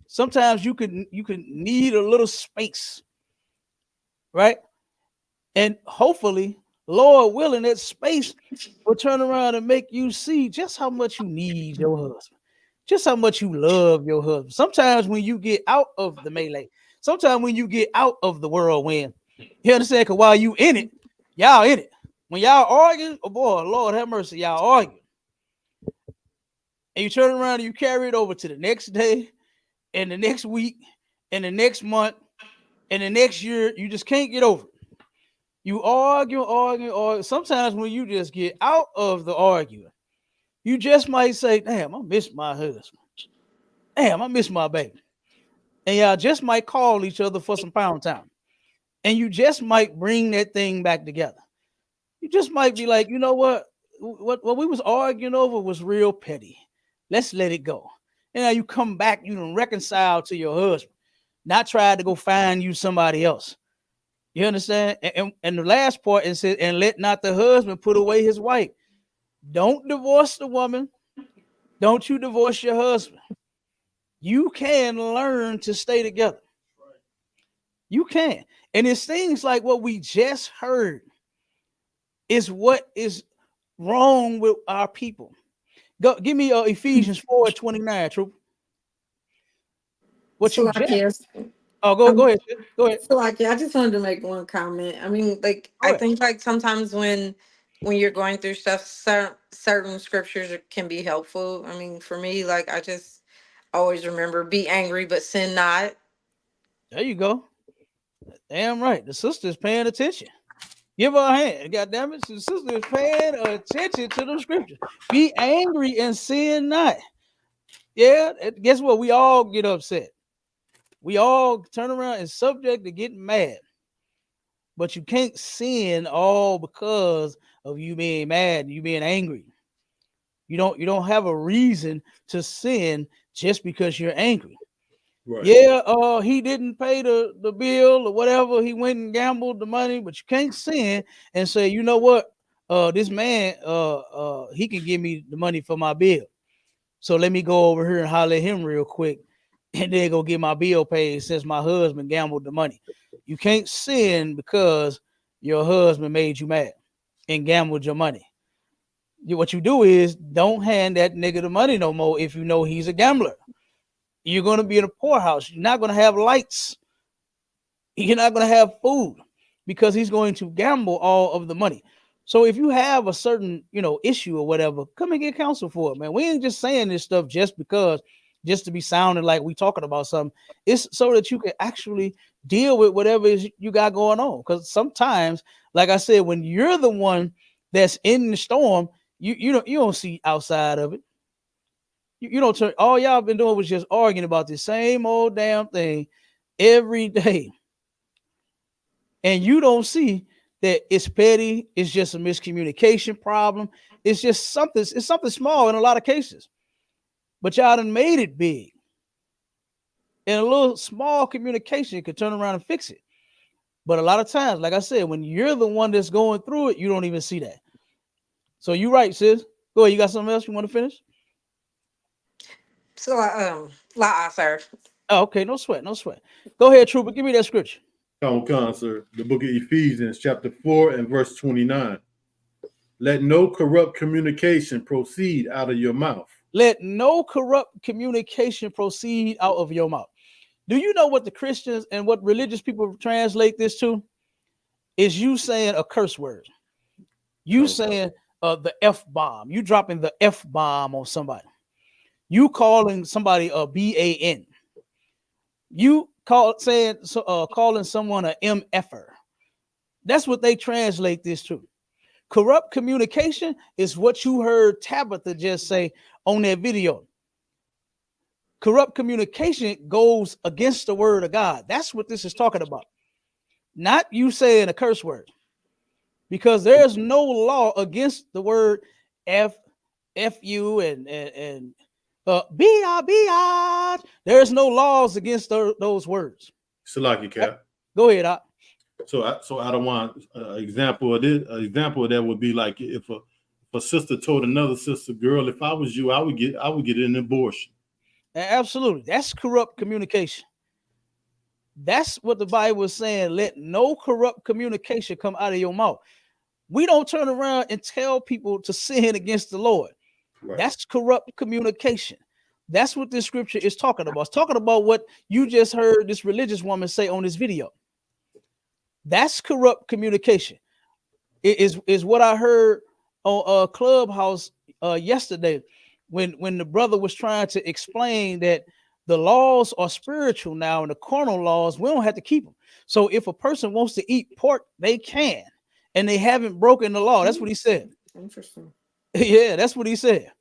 Sometimes you can need a little space, right? And hopefully, Lord willing, that space will turn around and make you see just how much you need your husband, just how much you love your husband. Sometimes when you get out of the melee, sometimes when you get out of the whirlwind, you understand? Because while you in it, y'all in it. When y'all argue, oh boy, Lord have mercy, y'all argue. And you turn around and you carry it over to the next day, and the next week, and the next month, and the next year. You just can't get over it. You argue. Sometimes when you just get out of the arguing, you just might say, damn, I miss my husband. Damn, I miss my baby. And y'all just might call each other for some pound time. And you just might bring that thing back together. You just might be like, you know what we was arguing over was real petty. Let's let it go. And now you come back, you don't reconcile to your husband, not try to go find you somebody else. You understand? And the last part, it says, and let not the husband put away his wife. Don't divorce the woman. Don't you divorce your husband. You can learn to stay together. You can. And it's things like what we just heard is what is wrong with our people. Go give me Ephesians 4:29, Troop. What you just? Oh, go ahead. Go ahead. So I just wanted to make one comment. I mean, I think sometimes when you're going through stuff, certain scriptures can be helpful. I mean, for me, I just always remember, be angry, but sin not. There you go. Damn right. The sister is paying attention. Give her a hand. God damn it. The sister is paying attention to the scriptures. Be angry and sin not. Yeah. Guess what? We all get upset. We all turn around and subject to getting mad. But you can't sin all because of you being mad, you being angry. You don't have a reason to sin just because you're angry. Right. Yeah, he didn't pay the bill or whatever. He went and gambled the money, but you can't sin and say, you know what? This man, he can give me the money for my bill. So let me go over here and holler at him real quick and then go get my bill paid since my husband gambled the money. You can't sin because your husband made you mad and gambled your money. What you do is don't hand that nigga the money no more if you know he's a gambler. You're going to be in a poorhouse. You're not going to have lights. You're not going to have food because he's going to gamble all of the money. So if you have a certain, issue or whatever, come and get counsel for it, man. We ain't just saying this stuff just because just to be sounding like we talking about something. It's so that you can actually deal with whatever you got going on. Because sometimes, like I said, when you're the one that's in the storm, you don't see outside of it. You don't turn. All y'all been doing was just arguing about the same old damn thing every day, and you don't see that it's petty. It's just a miscommunication problem. It's just something. It's something small in a lot of cases, but y'all done made it big. And a little small communication could turn around and fix it. But a lot of times, like I said, when you're the one that's going through it, you don't even see that. So you're right, sis. Go ahead. You got something else you want to finish? So, sir. Oh, okay, no sweat, no sweat. Go ahead, Trooper. Give me that scripture. Come, sir. The book of Ephesians, chapter 4 and verse 29. Let no corrupt communication proceed out of your mouth. Let no corrupt communication proceed out of your mouth. Do you know what the Christians and what religious people translate this to? Is you saying a curse word. You saying the F-bomb. You dropping the F-bomb on somebody. You calling somebody a B-A-N. You calling someone a MFer. That's what they translate this to. Corrupt communication is what you heard Tabitha just say on that video. Corrupt communication goes against the word of God. That's what this is talking about. Not you saying a curse word. Because there's no law against the word F-U and B-I. There's no laws against those words. Salaki Cap. Go ahead, Op. So I don't want an example of this. An example of that would be like if a sister told another sister, "Girl, if I was you, I would get an abortion." Absolutely, that's corrupt communication. That's what the Bible is saying. Let no corrupt communication come out of your mouth. We don't turn around and tell people to sin against the Lord. Right. That's corrupt communication. That's what this scripture is talking about. It's talking about what you just heard this religious woman say on this video. That's corrupt communication. It is what I heard on Clubhouse yesterday when the brother was trying to explain that the laws are spiritual now and the carnal laws, we don't have to keep them. So if a person wants to eat pork, they can, and they haven't broken the law. That's what he said. Interesting. Yeah, that's what he said.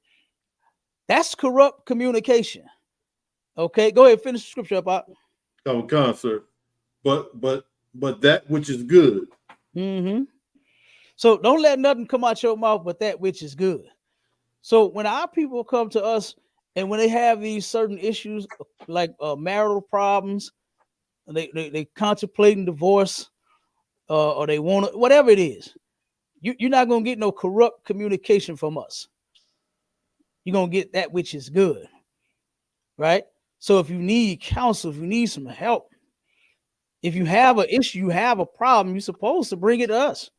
That's corrupt communication. Okay, go ahead, finish the scripture up. Come, sir. But that which is good. Mm-hmm. So don't let nothing come out your mouth but that which is good. So when our people come to us and when they have these certain issues like marital problems, they contemplating divorce, or they want to, whatever it is, you're not going to get no corrupt communication from us. You're going to get that which is good, right? So if you need counsel, if you need some help, if you have an issue, you have a problem, you're supposed to bring it to us,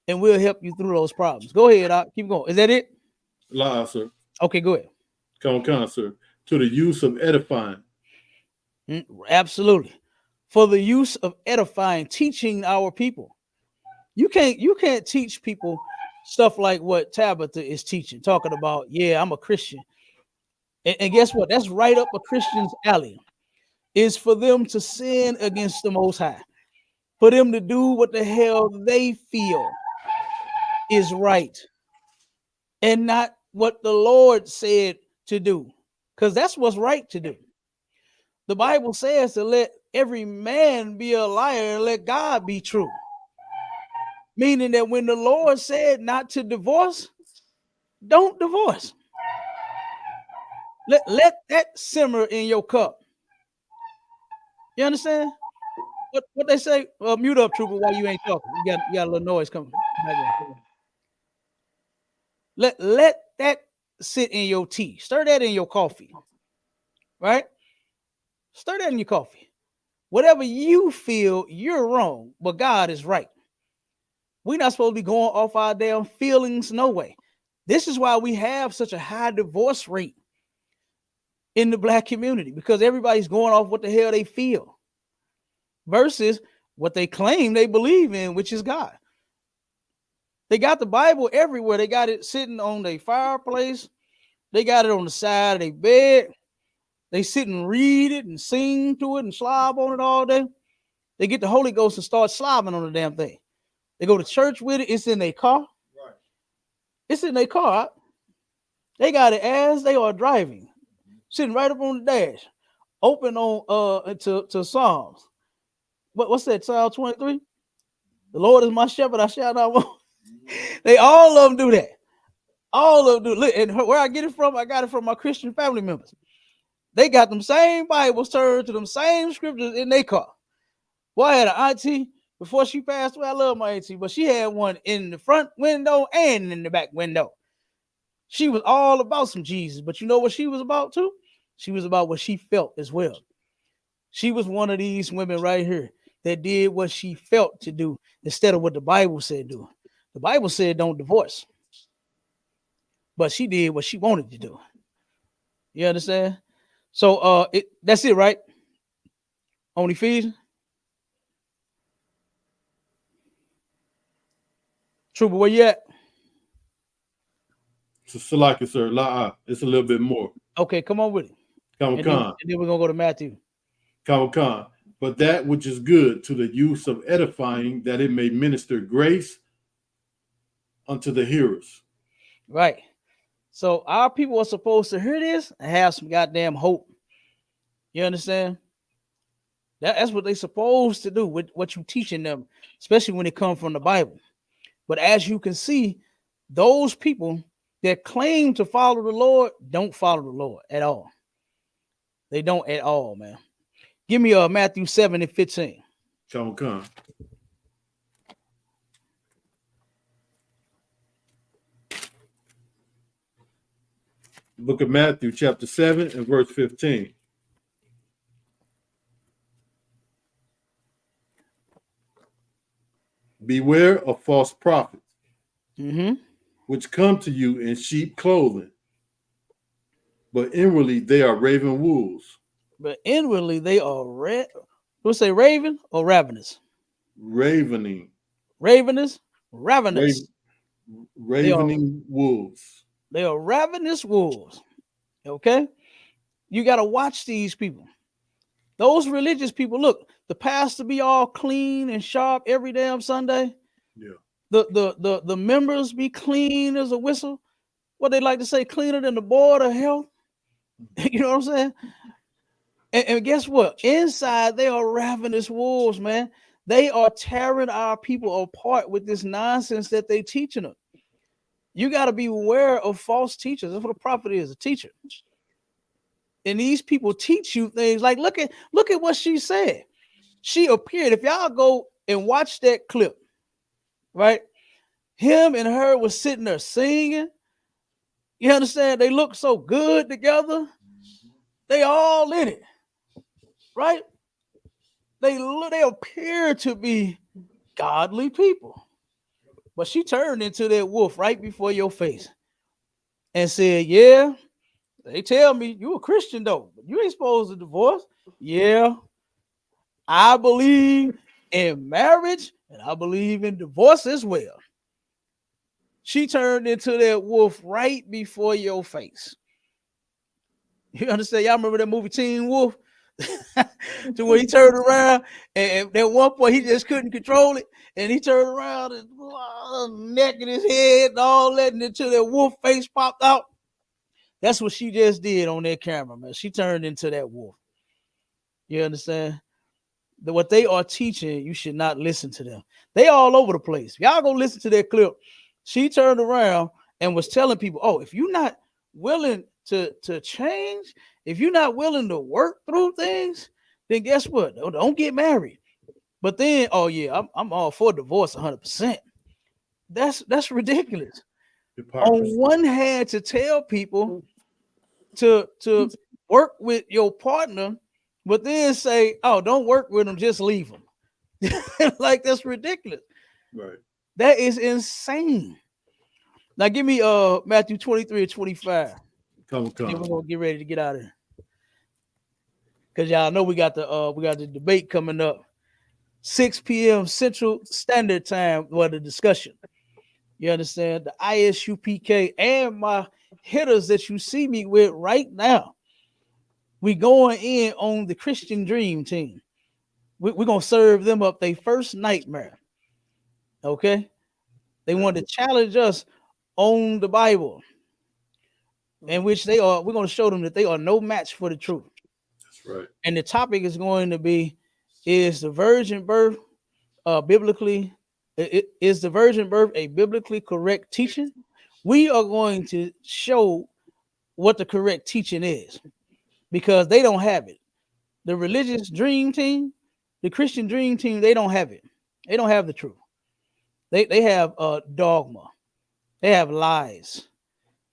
and we'll help you through those problems. Go ahead, Doc. Keep going. Is that it? La, sir. Okay, go ahead. Come, sir. To the use of edifying. Absolutely. For the use of edifying, teaching our people. You can't teach people stuff like what Tabitha is teaching, talking about, yeah, I'm a Christian. And guess what? That's right up a Christian's alley. Is for them to sin against the Most High. For them to do what the hell they feel is right. And not what the Lord said to do. Because that's what's right to do. The Bible says to let every man be a liar and let God be true. Meaning that when the Lord said not to divorce, don't divorce. Let that simmer in your cup. You understand? What they say? Mute up, Trooper, while you ain't talking. You got a little noise coming. Let that sit in your tea. Stir that in your coffee. Right? Stir that in your coffee. Whatever you feel, you're wrong, but God is right. We're not supposed to be going off our damn feelings, no way. This is why we have such a high divorce rate in the Black community, because everybody's going off what the hell they feel versus what they claim they believe in, which is God. They got the Bible everywhere. They got it sitting on their fireplace. They got it on the side of their bed. They sit and read it and sing to it and slob on it all day. They get the Holy Ghost and start slobbing on the damn thing. They go to church with it. It's in their car. Right. It's in their car. They got it as they are driving, sitting right up on the dash, open on to Psalms. What's that? Psalm 23. The Lord is my shepherd; I shall not want. They all of them do that. All of them do. Look, and where I get it from, I got it from my Christian family members. They got them same Bibles turned to them same scriptures in their car. Boy, I had an auntie before she passed away. I love my auntie, but she had one in the front window and in the back window. She was all about some Jesus, but you know what she was about too? She was about what she felt as well. She was one of these women right here that did what she felt to do instead of what the Bible said do. The Bible said don't divorce, but she did what she wanted to do. You understand? So that's it, right? On Ephesians. True, but where you at? So like it, sir. It's a little bit more. Okay, come on with it. And then we're gonna go to Matthew. But that which is good to the use of edifying, that it may minister grace unto the hearers. Right. So our people are supposed to hear this and have some goddamn hope. You understand? That's what they're supposed to do with what you're teaching them, especially when it comes from the Bible. But as you can see, those people that claim to follow the Lord don't follow the Lord at all. They don't at all, man. Give me Matthew 7:15. Come. Book of Matthew, chapter 7 and verse 15. Beware of false prophets, which come to you in sheep clothing, but inwardly they are raven wolves. But inwardly they are Let's say raven or ravenous? Ravening. Ravenous? Ravenous. Ravening wolves. They are ravenous wolves. Okay? You got to watch these people. Those religious people, look, the pastor be all clean and sharp every damn Sunday. Yeah. The members be clean as a whistle. What they like to say, cleaner than the board of health. You know what I'm saying? And guess what? Inside, they are ravenous wolves, man. They are tearing our people apart with this nonsense that they teaching them. You got to be aware of false teachers. That's what a prophet is, a teacher. And these people teach you things like, look at what she said. She appeared. If y'all go and watch that clip, right? Him and her was sitting there singing. You understand? They look so good together. They all in it, right? They appear to be godly people. But she turned into that wolf right before your face and said, yeah, they tell me you a Christian though, but you ain't supposed to divorce. Yeah, I believe in marriage and I believe in divorce as well. She turned into that wolf right before your face. You understand? Y'all remember that movie Teen Wolf? To where he turned around and at one point he just couldn't control it. And he turned around and neck in his head and all that until that wolf face popped out. That's what she just did on that camera, man. She turned into that wolf. You understand? What they are teaching, you should not listen to them. They all over the place. Y'all go listen to that clip. She turned around and was telling people, oh, if you're not willing to change, if you're not willing to work through things, then guess what? Don't get married. But then, oh yeah, I'm all for divorce 100%. That's ridiculous. On one hand, to tell people to work with your partner, but then say, oh, don't work with them, just leave them. Like, that's ridiculous. Right. That is insane. Now give me Matthew 23 and 25. Come. Then we're gonna get ready to get out of here. Because y'all know we got the debate coming up. 6 p.m. Central Standard Time for the discussion. You understand? The ISUPK and my hitters that you see me with right now. We going in on the Christian Dream Team. We're gonna serve them up their first nightmare. Okay, they want to challenge us on the Bible, in which they are. We're gonna show them that they are no match for the truth. That's right. And the topic is going to be: is the virgin birth biblically? Is the virgin birth a biblically correct teaching? We are going to show what the correct teaching is, because they don't have it. The religious dream team, the Christian dream team, they don't have it. They don't have the truth. They have dogma. They have lies.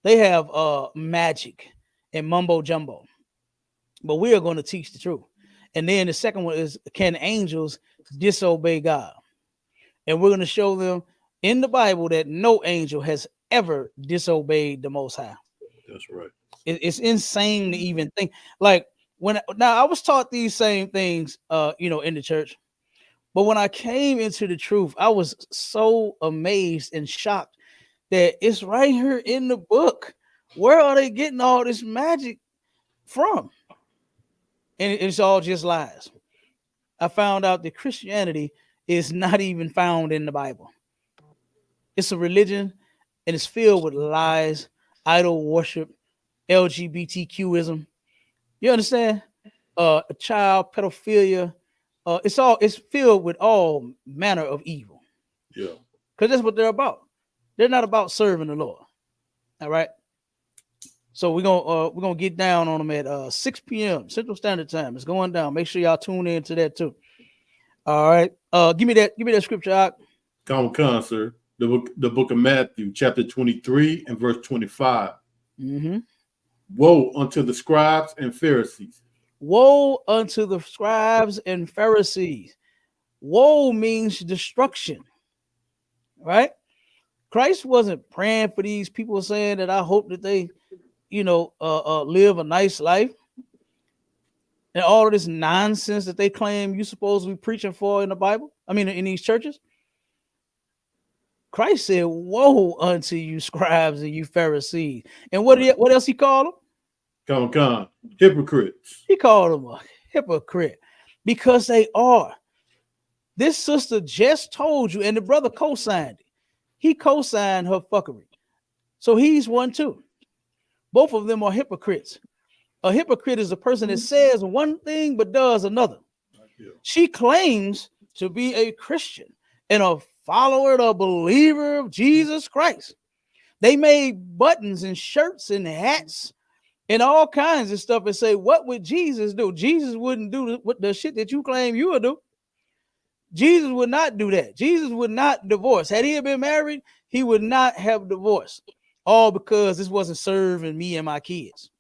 They have magic and mumbo jumbo. But we are going to teach the truth. And then the second one is, can angels disobey God? And we're going to show them in the Bible that no angel has ever disobeyed the Most High. That's right. It's insane to even think. Like, now I was taught these same things, in the church. But when I came into the truth, I was so amazed and shocked that it's right here in the book. Where are they getting all this magic from? And it's all just lies. I found out that Christianity is not even found in the Bible. It's a religion, and it's filled with lies, idol worship, LGBTQism. You understand? Child pedophilia. It's filled with all manner of evil. Yeah. Because that's what they're about. They're not about serving the Lord. All right. So we're gonna get down on them at 6 p.m. Central Standard Time. It's going down. Make sure y'all tune in to that too. All right. Give me that scripture out. Come, sir. The book of Matthew, chapter 23 and verse 25. Mm-hmm. Woe unto the scribes and Pharisees. Woe unto the scribes and Pharisees. Woe means destruction. Right? Christ wasn't praying for these people, saying that I hope that they, live a nice life. And all of this nonsense that they claim you're supposed to be preaching for in the Bible. I mean, in these churches. Christ said, woe unto you scribes and you Pharisees. And what else he called them? Come. Hypocrites. He called them a hypocrite because they are. This sister just told you, and the brother co-signed it. He co-signed her fuckery. So he's one too. Both of them are hypocrites. A hypocrite is a person that says one thing but does another. She claims to be a Christian and a follower, a believer of Jesus Christ. They made buttons and shirts and hats and all kinds of stuff and say, what would Jesus do? Jesus wouldn't do the shit that you claim you would do. Jesus would not do that. Jesus would not divorce. Had he been married, he would not have divorced. All because this wasn't serving me and my kids.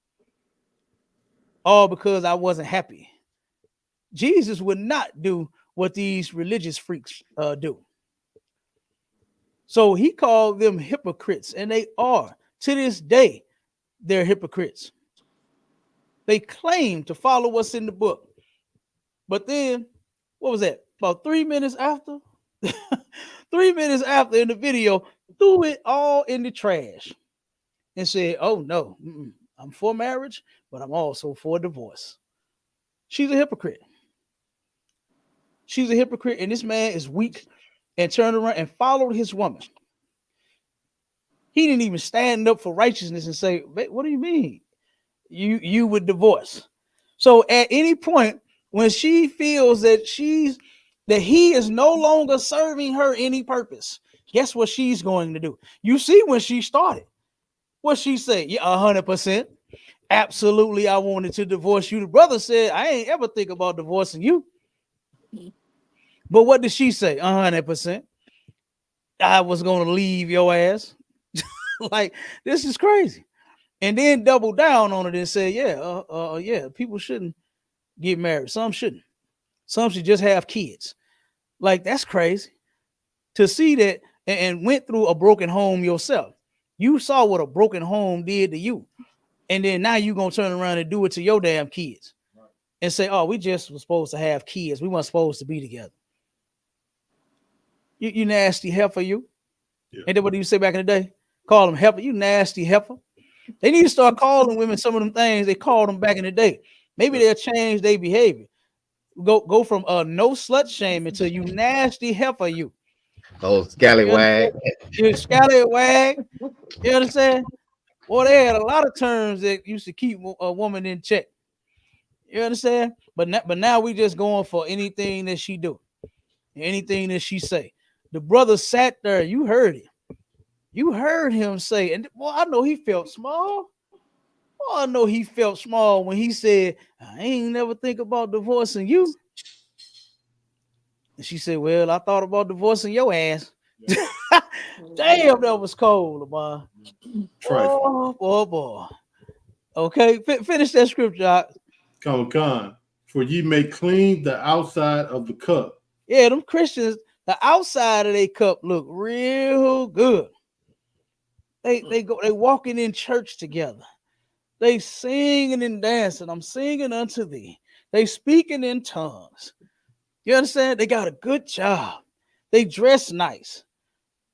All because I wasn't happy. Jesus would not do what these religious freaks do. So he called them hypocrites, and they are. To this day, they're hypocrites. They claim to follow what's in the book. But then, what was that? About 3 minutes after? 3 minutes after in the video, threw it all in the trash and said, oh no, I'm for marriage, but I'm also for divorce. She's a hypocrite. She's a hypocrite, and this man is weak and turned around and followed his woman. He didn't even stand up for righteousness and say, what do you mean? You would divorce. So at any point when she feels that he is no longer serving her any purpose, guess what she's going to do? You see when she started, what she said? Yeah, 100%. Absolutely, I wanted to divorce you. The brother said, I ain't ever think about divorcing you. But what did she say? 100%. I was going to leave your ass. Like, this is crazy. And then double down on it and say, yeah, people shouldn't get married. Some shouldn't. Some should just have kids. Like, that's crazy. To see that and went through a broken home yourself. You saw what a broken home did to you. And then now you're going to turn around and do it to your damn kids. And say, oh, we just were supposed to have kids. We weren't supposed to be together. You nasty heifer, you. Yeah. Ain't that what you say back in the day? Call them heifer. You nasty heifer. They need to start calling women some of them things they called them back in the day. Maybe they'll change their behavior. Go from no slut shaming to you nasty heifer you. Oh, scallywag. You scallywag. You understand? Well, they had a lot of terms that used to keep a woman in check. You understand? But now we just going for anything that she do, anything that she say. The brother sat there. You heard it. You heard him say, and boy, I know he felt small. Oh, I know he felt small when he said, I ain't never think about divorcing you. And she said, well, I thought about divorcing your ass. Damn, that was cold, boy. Oh, boy. Okay, finish that scripture. Come, for ye may clean the outside of the cup. Yeah, them Christians, the outside of their cup look real good. They walking in church together. They singing and dancing. I'm singing unto thee. They speaking in tongues. You understand? They got a good job. They dress nice.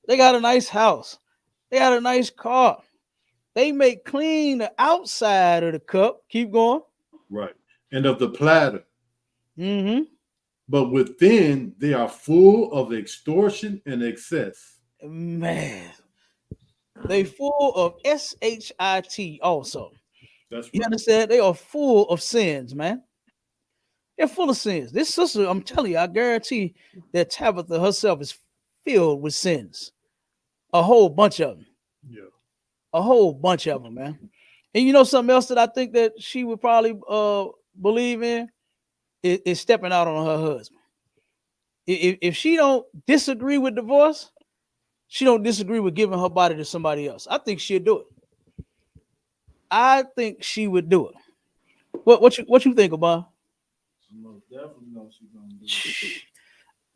They got a nice house. They got a nice car. They make clean the outside of the cup. Keep going. Right. And of the platter. Mm-hmm. But within they are full of extortion and excess. Man. They full of shit also. That's right. You understand? They are full of sins, man. They're full of sins. This sister, I'm telling you, I guarantee that Tabitha herself is filled with sins. A whole bunch of them. Yeah. A whole bunch of them, man. And you know something else that I think that she would probably believe in is stepping out on her husband. If she don't disagree with divorce, she don't disagree with giving her body to somebody else. I think she'd do it. I think she would do it. What you think about?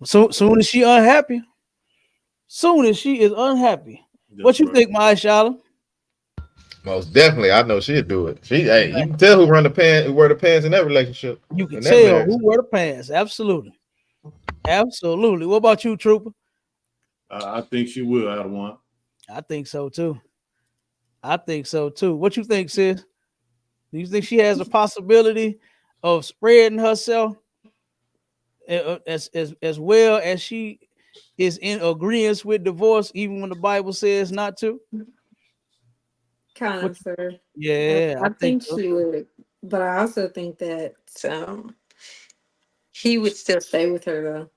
So soon as she unhappy, soon as she is unhappy. That's what you think, my Shala? Most definitely, I know she'd do it. You can tell who wear the pants in that relationship. You can tell who wear the pants. Absolutely. What about you, Trooper? I think she will out of one. I think so too. What you think, sis? Do you think she has a possibility of spreading herself as well as she is in agreement with divorce, even when the Bible says not to? Kind of, sir. Yeah, I think she would, but I also think that he would still stay with her though.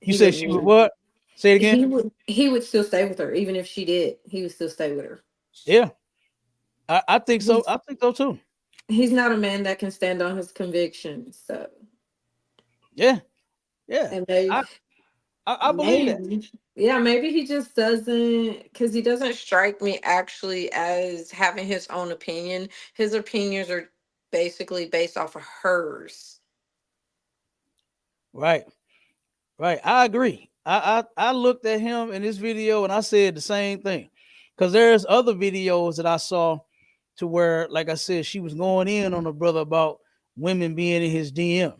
You said she would what? Say it again. He would still stay with her, even if she did. He would still stay with her. Yeah, I think so. I think so too. He's not a man that can stand on his convictions. So yeah. And maybe, I believe that. Yeah, maybe he just doesn't, because he doesn't strike me actually as having his own opinion. His opinions are basically based off of hers. Right. I agree. I looked at him in this video and I said the same thing, because there's other videos that I saw to where, like I said, she was going in on a brother about women being in his DM,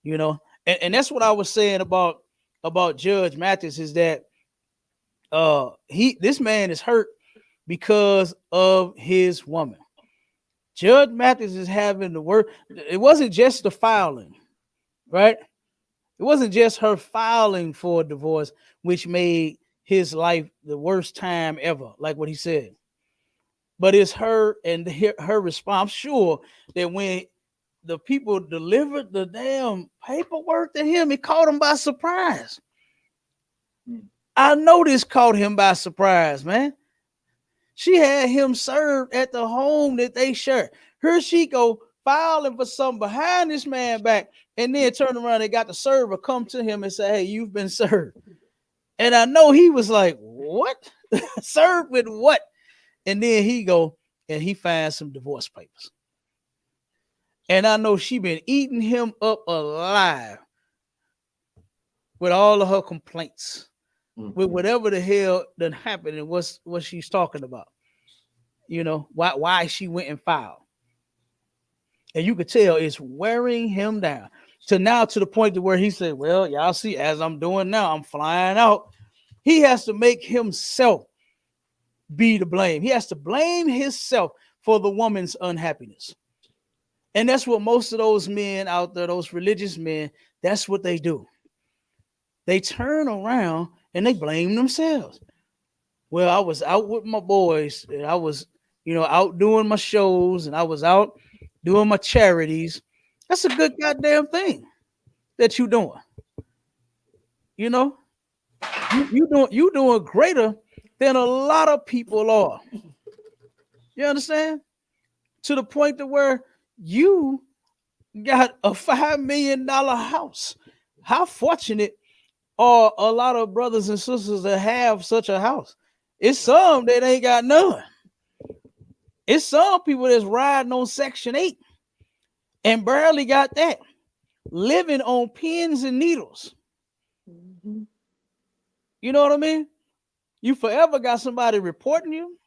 you know, and that's what I was saying about Judge Mathis, is that this man is hurt because of his woman. Judge Mathis is having the work. It wasn't just the filing, right? It wasn't just her filing for a divorce, which made his life the worst time ever, like what he said. But it's her and her response. I'm sure that when the people delivered the damn paperwork to him, it caught him by surprise. I know this caught him by surprise, man. She had him served at the home that they share. Here she go filing for something behind this man back, and then turn around and got the server come to him and say, hey, you've been served. And I know he was like, what? Served with what? And then he go and he finds some divorce papers. And I know she been eating him up alive with all of her complaints, with whatever the hell done happened and what she's talking about. You know, why she went and filed. And you could tell it's wearing him down to the point to where he said, well, y'all see, as I'm doing now, I'm flying out. He has to make himself be to blame. He has to blame himself for the woman's unhappiness. And that's what most of those men out there, those religious men, that's what they do. They turn around and they blame themselves. Well, I was out with my boys and I was, out doing my shows and I was out doing my charities. That's a good goddamn thing that you doing. You doing greater than a lot of people are. You understand? To the point to where you got a $5 million house. How fortunate are a lot of brothers and sisters that have such a house? It's some that ain't got none. It's some people that's riding on Section 8 and barely got that, living on pins and needles. You know what I mean? You forever got somebody reporting you.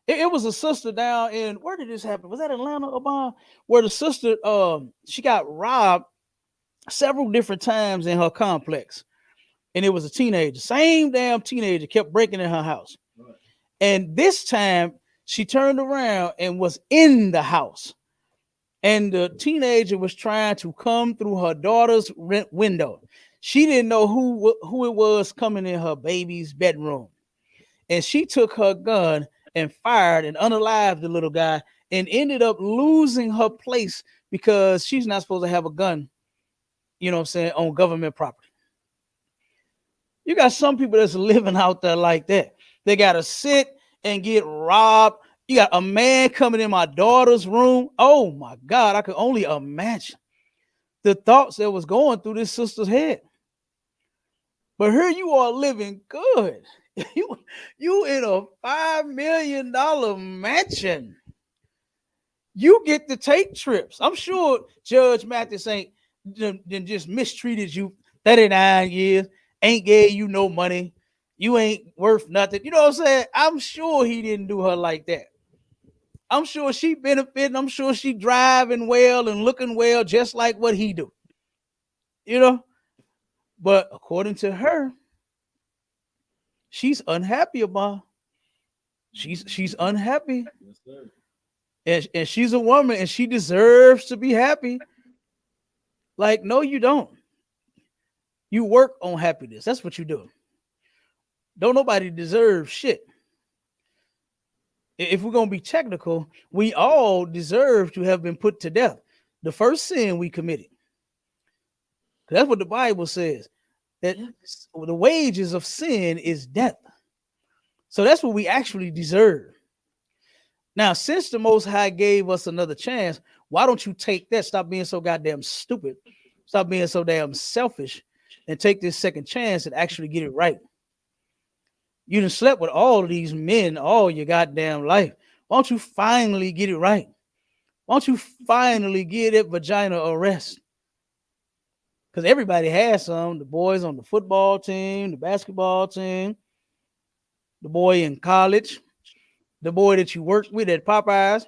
It was a sister down in, where did this happen? Was that Atlanta or Bond? Where the sister, she got robbed several different times in her complex. And it was a teenager, same damn teenager kept breaking in her house. Right. And this time she turned around and was in the house. And the teenager was trying to come through her daughter's window. She didn't know who it was coming in her baby's bedroom. And she took her gun and fired and unalived the little guy and ended up losing her place because she's not supposed to have a gun, on government property. You got some people that's living out there like that. They got to sit and get robbed. You got a man coming in my daughter's room. Oh my God, I could only imagine the thoughts that was going through this sister's head. But here you are living good. You in a $5 million mansion. You get to take trips. I'm sure Judge Mathis ain't just mistreated you 39 years, ain't gave you no money. You ain't worth nothing. You know what I'm saying? I'm sure he didn't do her like that. I'm sure she benefiting. I'm sure she driving well and looking well, just like what he do. But according to her, she's unhappy about. She's unhappy. Yes, sir. And she's a woman and she deserves to be happy. Like, no, you don't. You work on happiness. That's what you do. Don't nobody deserve shit. If we're going to be technical, we all deserve to have been put to death. The first sin we committed. That's what the Bible says. That the wages of sin is death. So that's what we actually deserve. Now, since the Most High gave us another chance, why don't you take that? Stop being so goddamn stupid. Stop being so damn selfish and take this second chance and actually get it right. You done slept with all of these men all your goddamn life. Why don't you finally get it right? Why don't you finally get that vagina a rest? Because everybody has some. The boys on the football team, the basketball team, the boy in college, the boy that you worked with at Popeyes.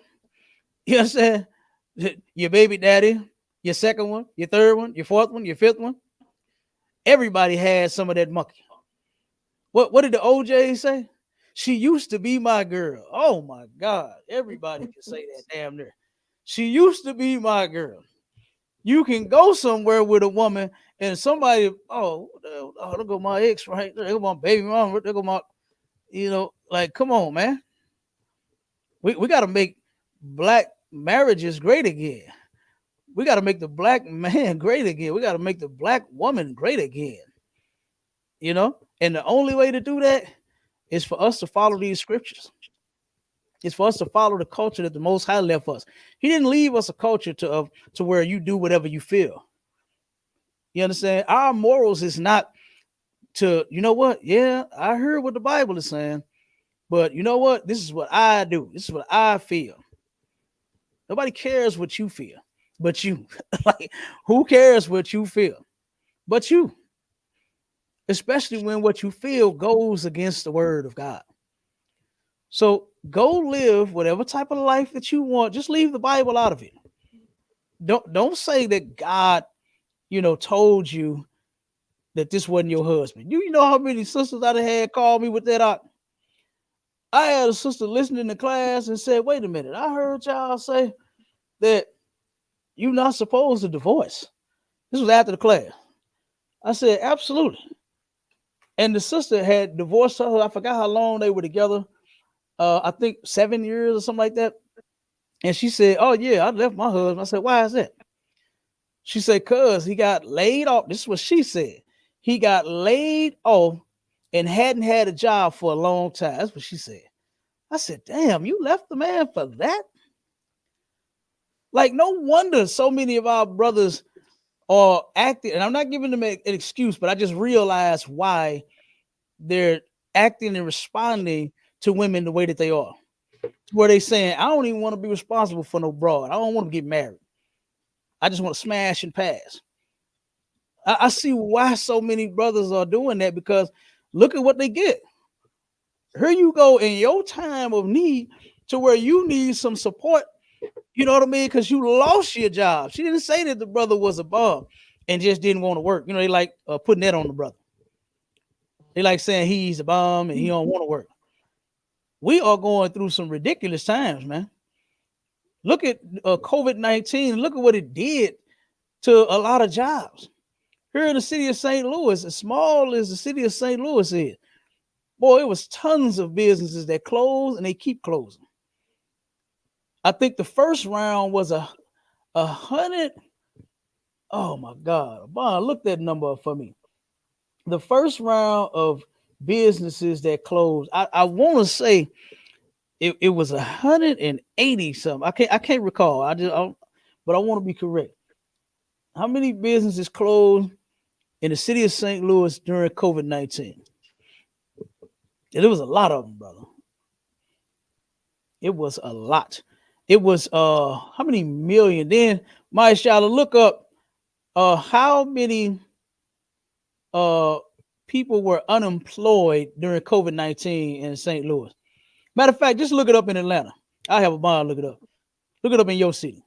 You know what I'm saying? Your baby daddy, your second one, your third one, your fourth one, your fifth one. Everybody has some of that monkey. What did the OJ say? She used to be my girl. Oh my God. Everybody can say that damn near. She used to be my girl. You can go somewhere with a woman and somebody, there go my ex right there. There go my baby mom. There go my, like, come on, man. We got to make black marriages great again. We got to make the black man great again. We got to make the black woman great again. And the only way to do that is for us to follow these scriptures. It's for us to follow the culture that the Most High left us. He didn't leave us a culture to where you do whatever you feel. You understand? Our morals is not to, you know what? Yeah, I heard what the Bible is saying, but you know what? This is what I do. This is what I feel. Nobody cares what you feel, but you. Like, who cares what you feel, but you? Especially when what you feel goes against the word of God. So go live whatever type of life that you want. Just leave the Bible out of it. Don't say that God, told you that this wasn't your husband. You know how many sisters I had called me with that? I had a sister listening to class and said, wait a minute, I heard y'all say that you're not supposed to divorce. This was after the class. I said, absolutely. And the sister had divorced her. I forgot how long they were together. I think 7 years or something like that. And she said, oh, yeah, I left my husband. I said, why is that? She said, cuz he got laid off. This is what she said. He got laid off and hadn't had a job for a long time. That's what she said. I said, damn, you left the man for that? Like, no wonder so many of our brothers are acting, and I'm not giving them an excuse, but I just realized why they're acting and responding to women the way that they are. Where they saying, I don't even want to be responsible for no broad. I don't want to get married. I just want to smash and pass. I see why so many brothers are doing that, because look at what they get. Here you go in your time of need to where you need some support. You know what I mean? Because you lost your job. She didn't say that the brother was a bum and just didn't want to work. You know, they like putting that on the brother. They like saying he's a bum and he don't want to work. We are going through some ridiculous times, man. Look at COVID-19. Look at what it did to a lot of jobs. Here in the city of St. Louis, as small as the city of St. Louis is, boy, it was tons of businesses that closed and they keep closing. I think the first round was 100. Oh my God. Bon, look that number up for me. The first round of businesses that closed, I want to say it was 180 something. I can't recall. But I want to be correct. How many businesses closed in the city of St. Louis during COVID-19? There was a lot of them, brother. It was a lot. It was how many million? Then my child, look up how many people were unemployed during COVID-19 in St. Louis. Matter of fact, just look it up in Atlanta. I have a bond. Look it up. Look it up in your city.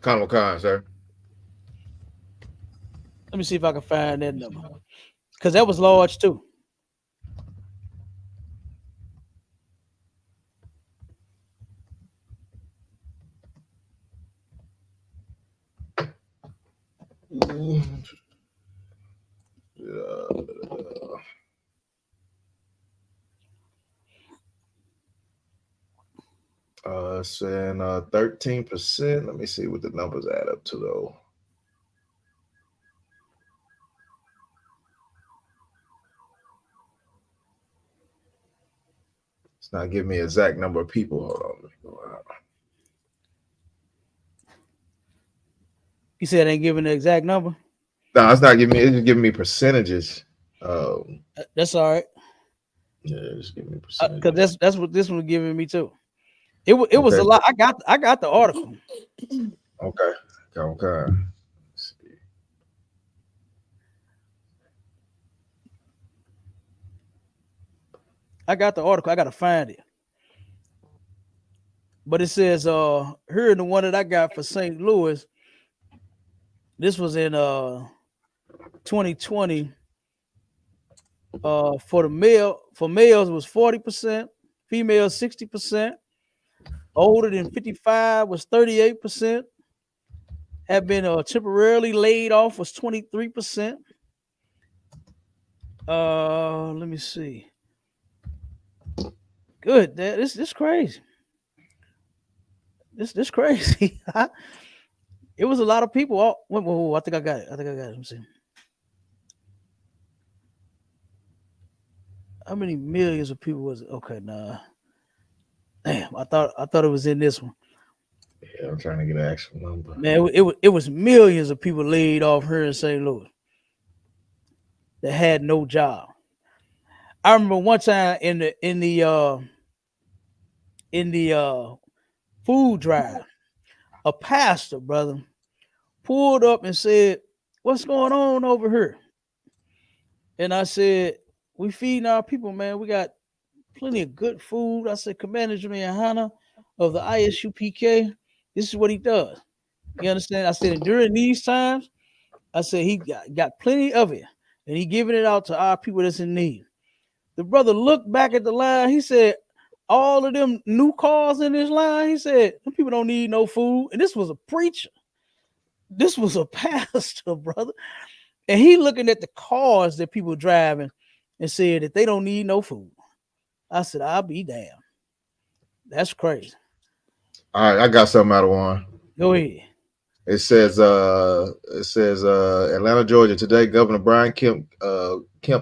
Con, sir. Let me see if I can find that number, because that was large too. Saying 13%. Let me see what the numbers add up to though. It's not giving me an exact number of people. Hold on. Let me go out. You said it ain't giving the exact number? No, it's not giving me. It's just giving me percentages. That's all right. Yeah, it's giving me percentages. Because that's what this one was giving me too. It was a lot. I got the article. Okay. Let's see. I got the article. I gotta find it. But it says here in the one that I got for St. Louis. This was in 2020. For males it was 40%, females 60%, older than 55 was 38%, have been temporarily laid off was 23%. Let me see. Good, this crazy. This crazy. It was a lot of people. Whoa, I think I got it. Let me see. How many millions of people was it? Okay, nah. Damn, I thought it was in this one. Yeah, I'm trying to get an actual number. Man, it was millions of people laid off here in St. Louis that had no job. I remember one time in the food drive, a pastor, brother, pulled up and said, "What's going on over here?" And I said, "We feeding our people, man. We got plenty of good food." I said, "Commander YAHANNA of the ISUPK, this is what he does." You understand? I said, during these times, I said he got plenty of it, and he giving it out to our people that's in need. The brother looked back at the line. He said, all of them new cars in this line. He said, them people don't need no food. And this was a preacher. This was a pastor, brother. And he looking at the cars that people driving and said that they don't need no food. I said, I'll be damned. That's crazy. All right, I got something out of one. Go ahead. It says Atlanta, Georgia today. Governor Brian Kemp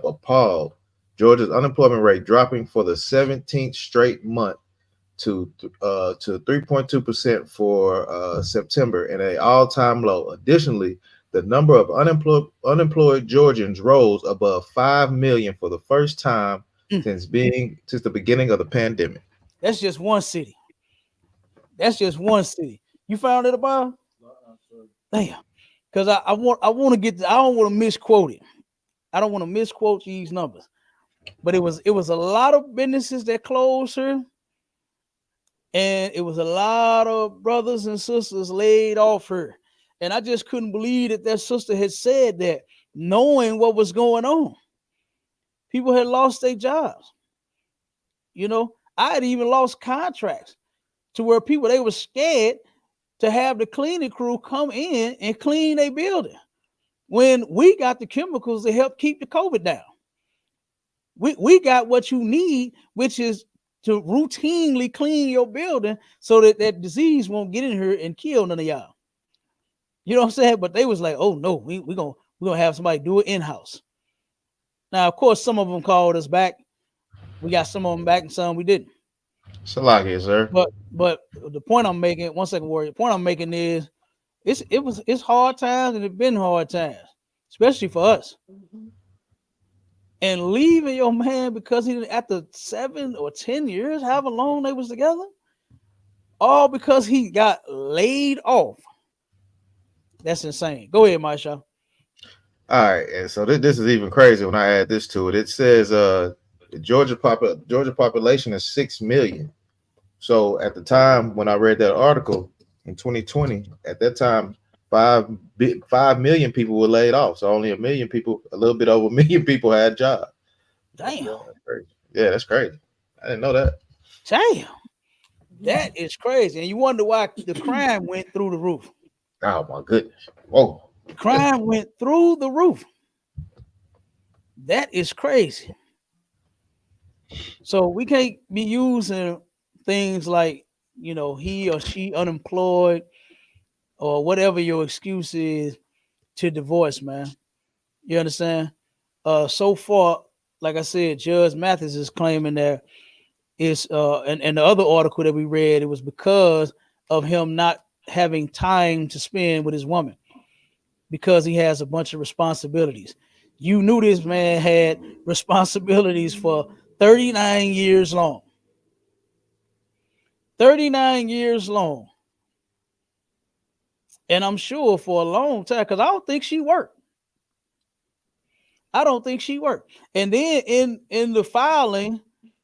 appalled Georgia's unemployment rate dropping for the 17th straight month to 3.2% for September, and an all-time low. Additionally, the number of unemployed Georgians rose above 5 million for the first time since the beginning of the pandemic. That's just one city. That's just one city. You found it about? Damn. Because I want to get. I don't want to misquote it. I don't want to misquote these numbers. But it was a lot of businesses that closed here, and it was a lot of brothers and sisters laid off her. And I just couldn't believe that sister had said that, knowing what was going on. People had lost their jobs. You know, I had even lost contracts to where people, they were scared to have the cleaning crew come in and clean a building when we got the chemicals to help keep the COVID down. We got what you need, which is to routinely clean your building so that disease won't get in here and kill none of y'all. You know what I'm saying? But they was like, oh no, we're gonna have somebody do it in-house. Now, of course, some of them called us back. We got some of them back and some we didn't. Salaki, sir. But the point I'm making, one second, Warrior. The point I'm making is it's hard times, and it's been hard times, especially for us. And leaving your man because he after 7 or 10 years, however long they was together, all because he got laid off. That's insane. Go ahead, Maisha. All right, and so this is even crazy when I add this to it. It says the Georgia population is 6 million. So at the time when I read that article in 2020, at that time 5 million people were laid off. So only a million people, a little bit over a million people had jobs. Damn. That's crazy. Yeah, that's crazy. I didn't know that. Damn. That is crazy. And you wonder why the crime went through the roof. Oh my goodness. Whoa. The crime went through the roof. That is crazy. So we can't be using things like, you know, he or she unemployed or whatever your excuse is to divorce, man. You understand? So far, like I said, Judge Mathis is claiming that it's and the other article that we read, it was because of him not having time to spend with his woman because he has a bunch of responsibilities. You knew this man had responsibilities for 39 years long. 39 years long. And I'm sure for a long time, because I don't think she worked. I don't think she worked. And then in the filing,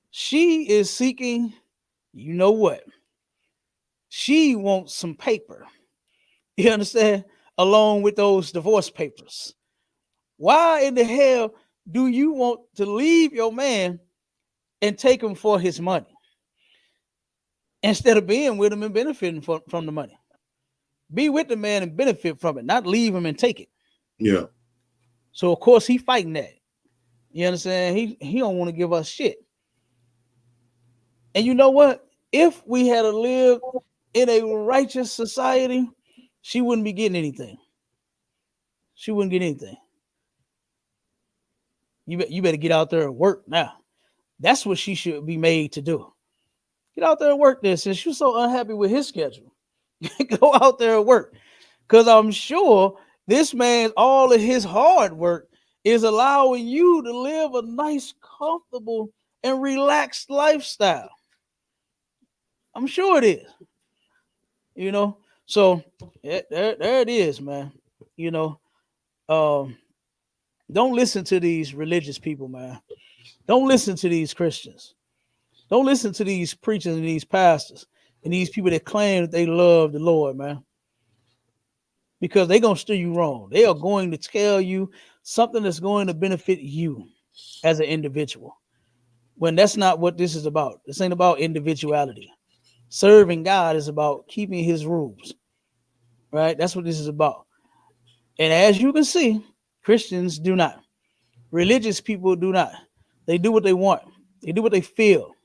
she is seeking, you know what? She wants some paper. You understand? Along with those divorce papers. Why in the hell do you want to leave your man and take him for his money instead of being with him and benefiting from the money? Be with the man and benefit from it, not leave him and take it. Yeah. So of course he fighting that. You understand? He don't want to give us shit. And you know what? If we had lived in a righteous society, she wouldn't be getting anything. She wouldn't get anything. You better get out there and work now. That's what she should be made to do. Get out there and work this. Since you're so unhappy with his schedule, go out there and work. Because I'm sure this man's all of his hard work is allowing you to live a nice, comfortable, and relaxed lifestyle. I'm sure it is. You know, so there it is, man. You know, don't listen to these religious people, man. Don't listen to these Christians. Don't listen to these preachers and these pastors and these people that claim that they love the Lord, man. Because they're going to steer you wrong. They are going to tell you something that's going to benefit you as an individual. when that's not what this is about. This ain't about individuality. Serving God is about keeping his rules, right? That's what this is about. And as you can see, Christians do not. Religious people do not. They do what they want. They do what they feel.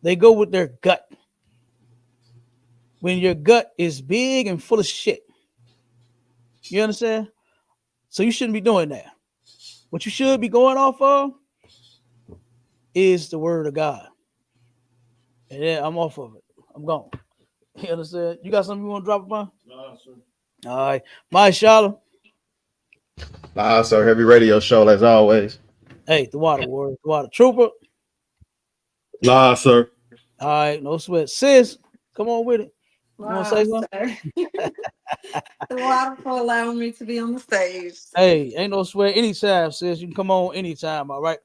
They go with their gut. When your gut is big and full of shit. You understand? So you shouldn't be doing that. What you should be going off of is the word of God. And then I'm off of it. I'm gone. You understand? You got something you want to drop upon? No, sir. All right. My Shala. Sir. Heavy radio show as always. Hey, the water warrior. The water trooper. Nah, sir. All right. No sweat. Sis, come on with it. You want to say something? The water for allowing me to be on the stage. Hey, ain't no sweat. Anytime, sis. You can come on anytime. All right.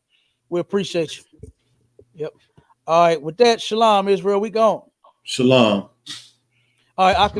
We appreciate you. Yep. All right. With that, shalom, Israel. We gone. Shalom. All right. I can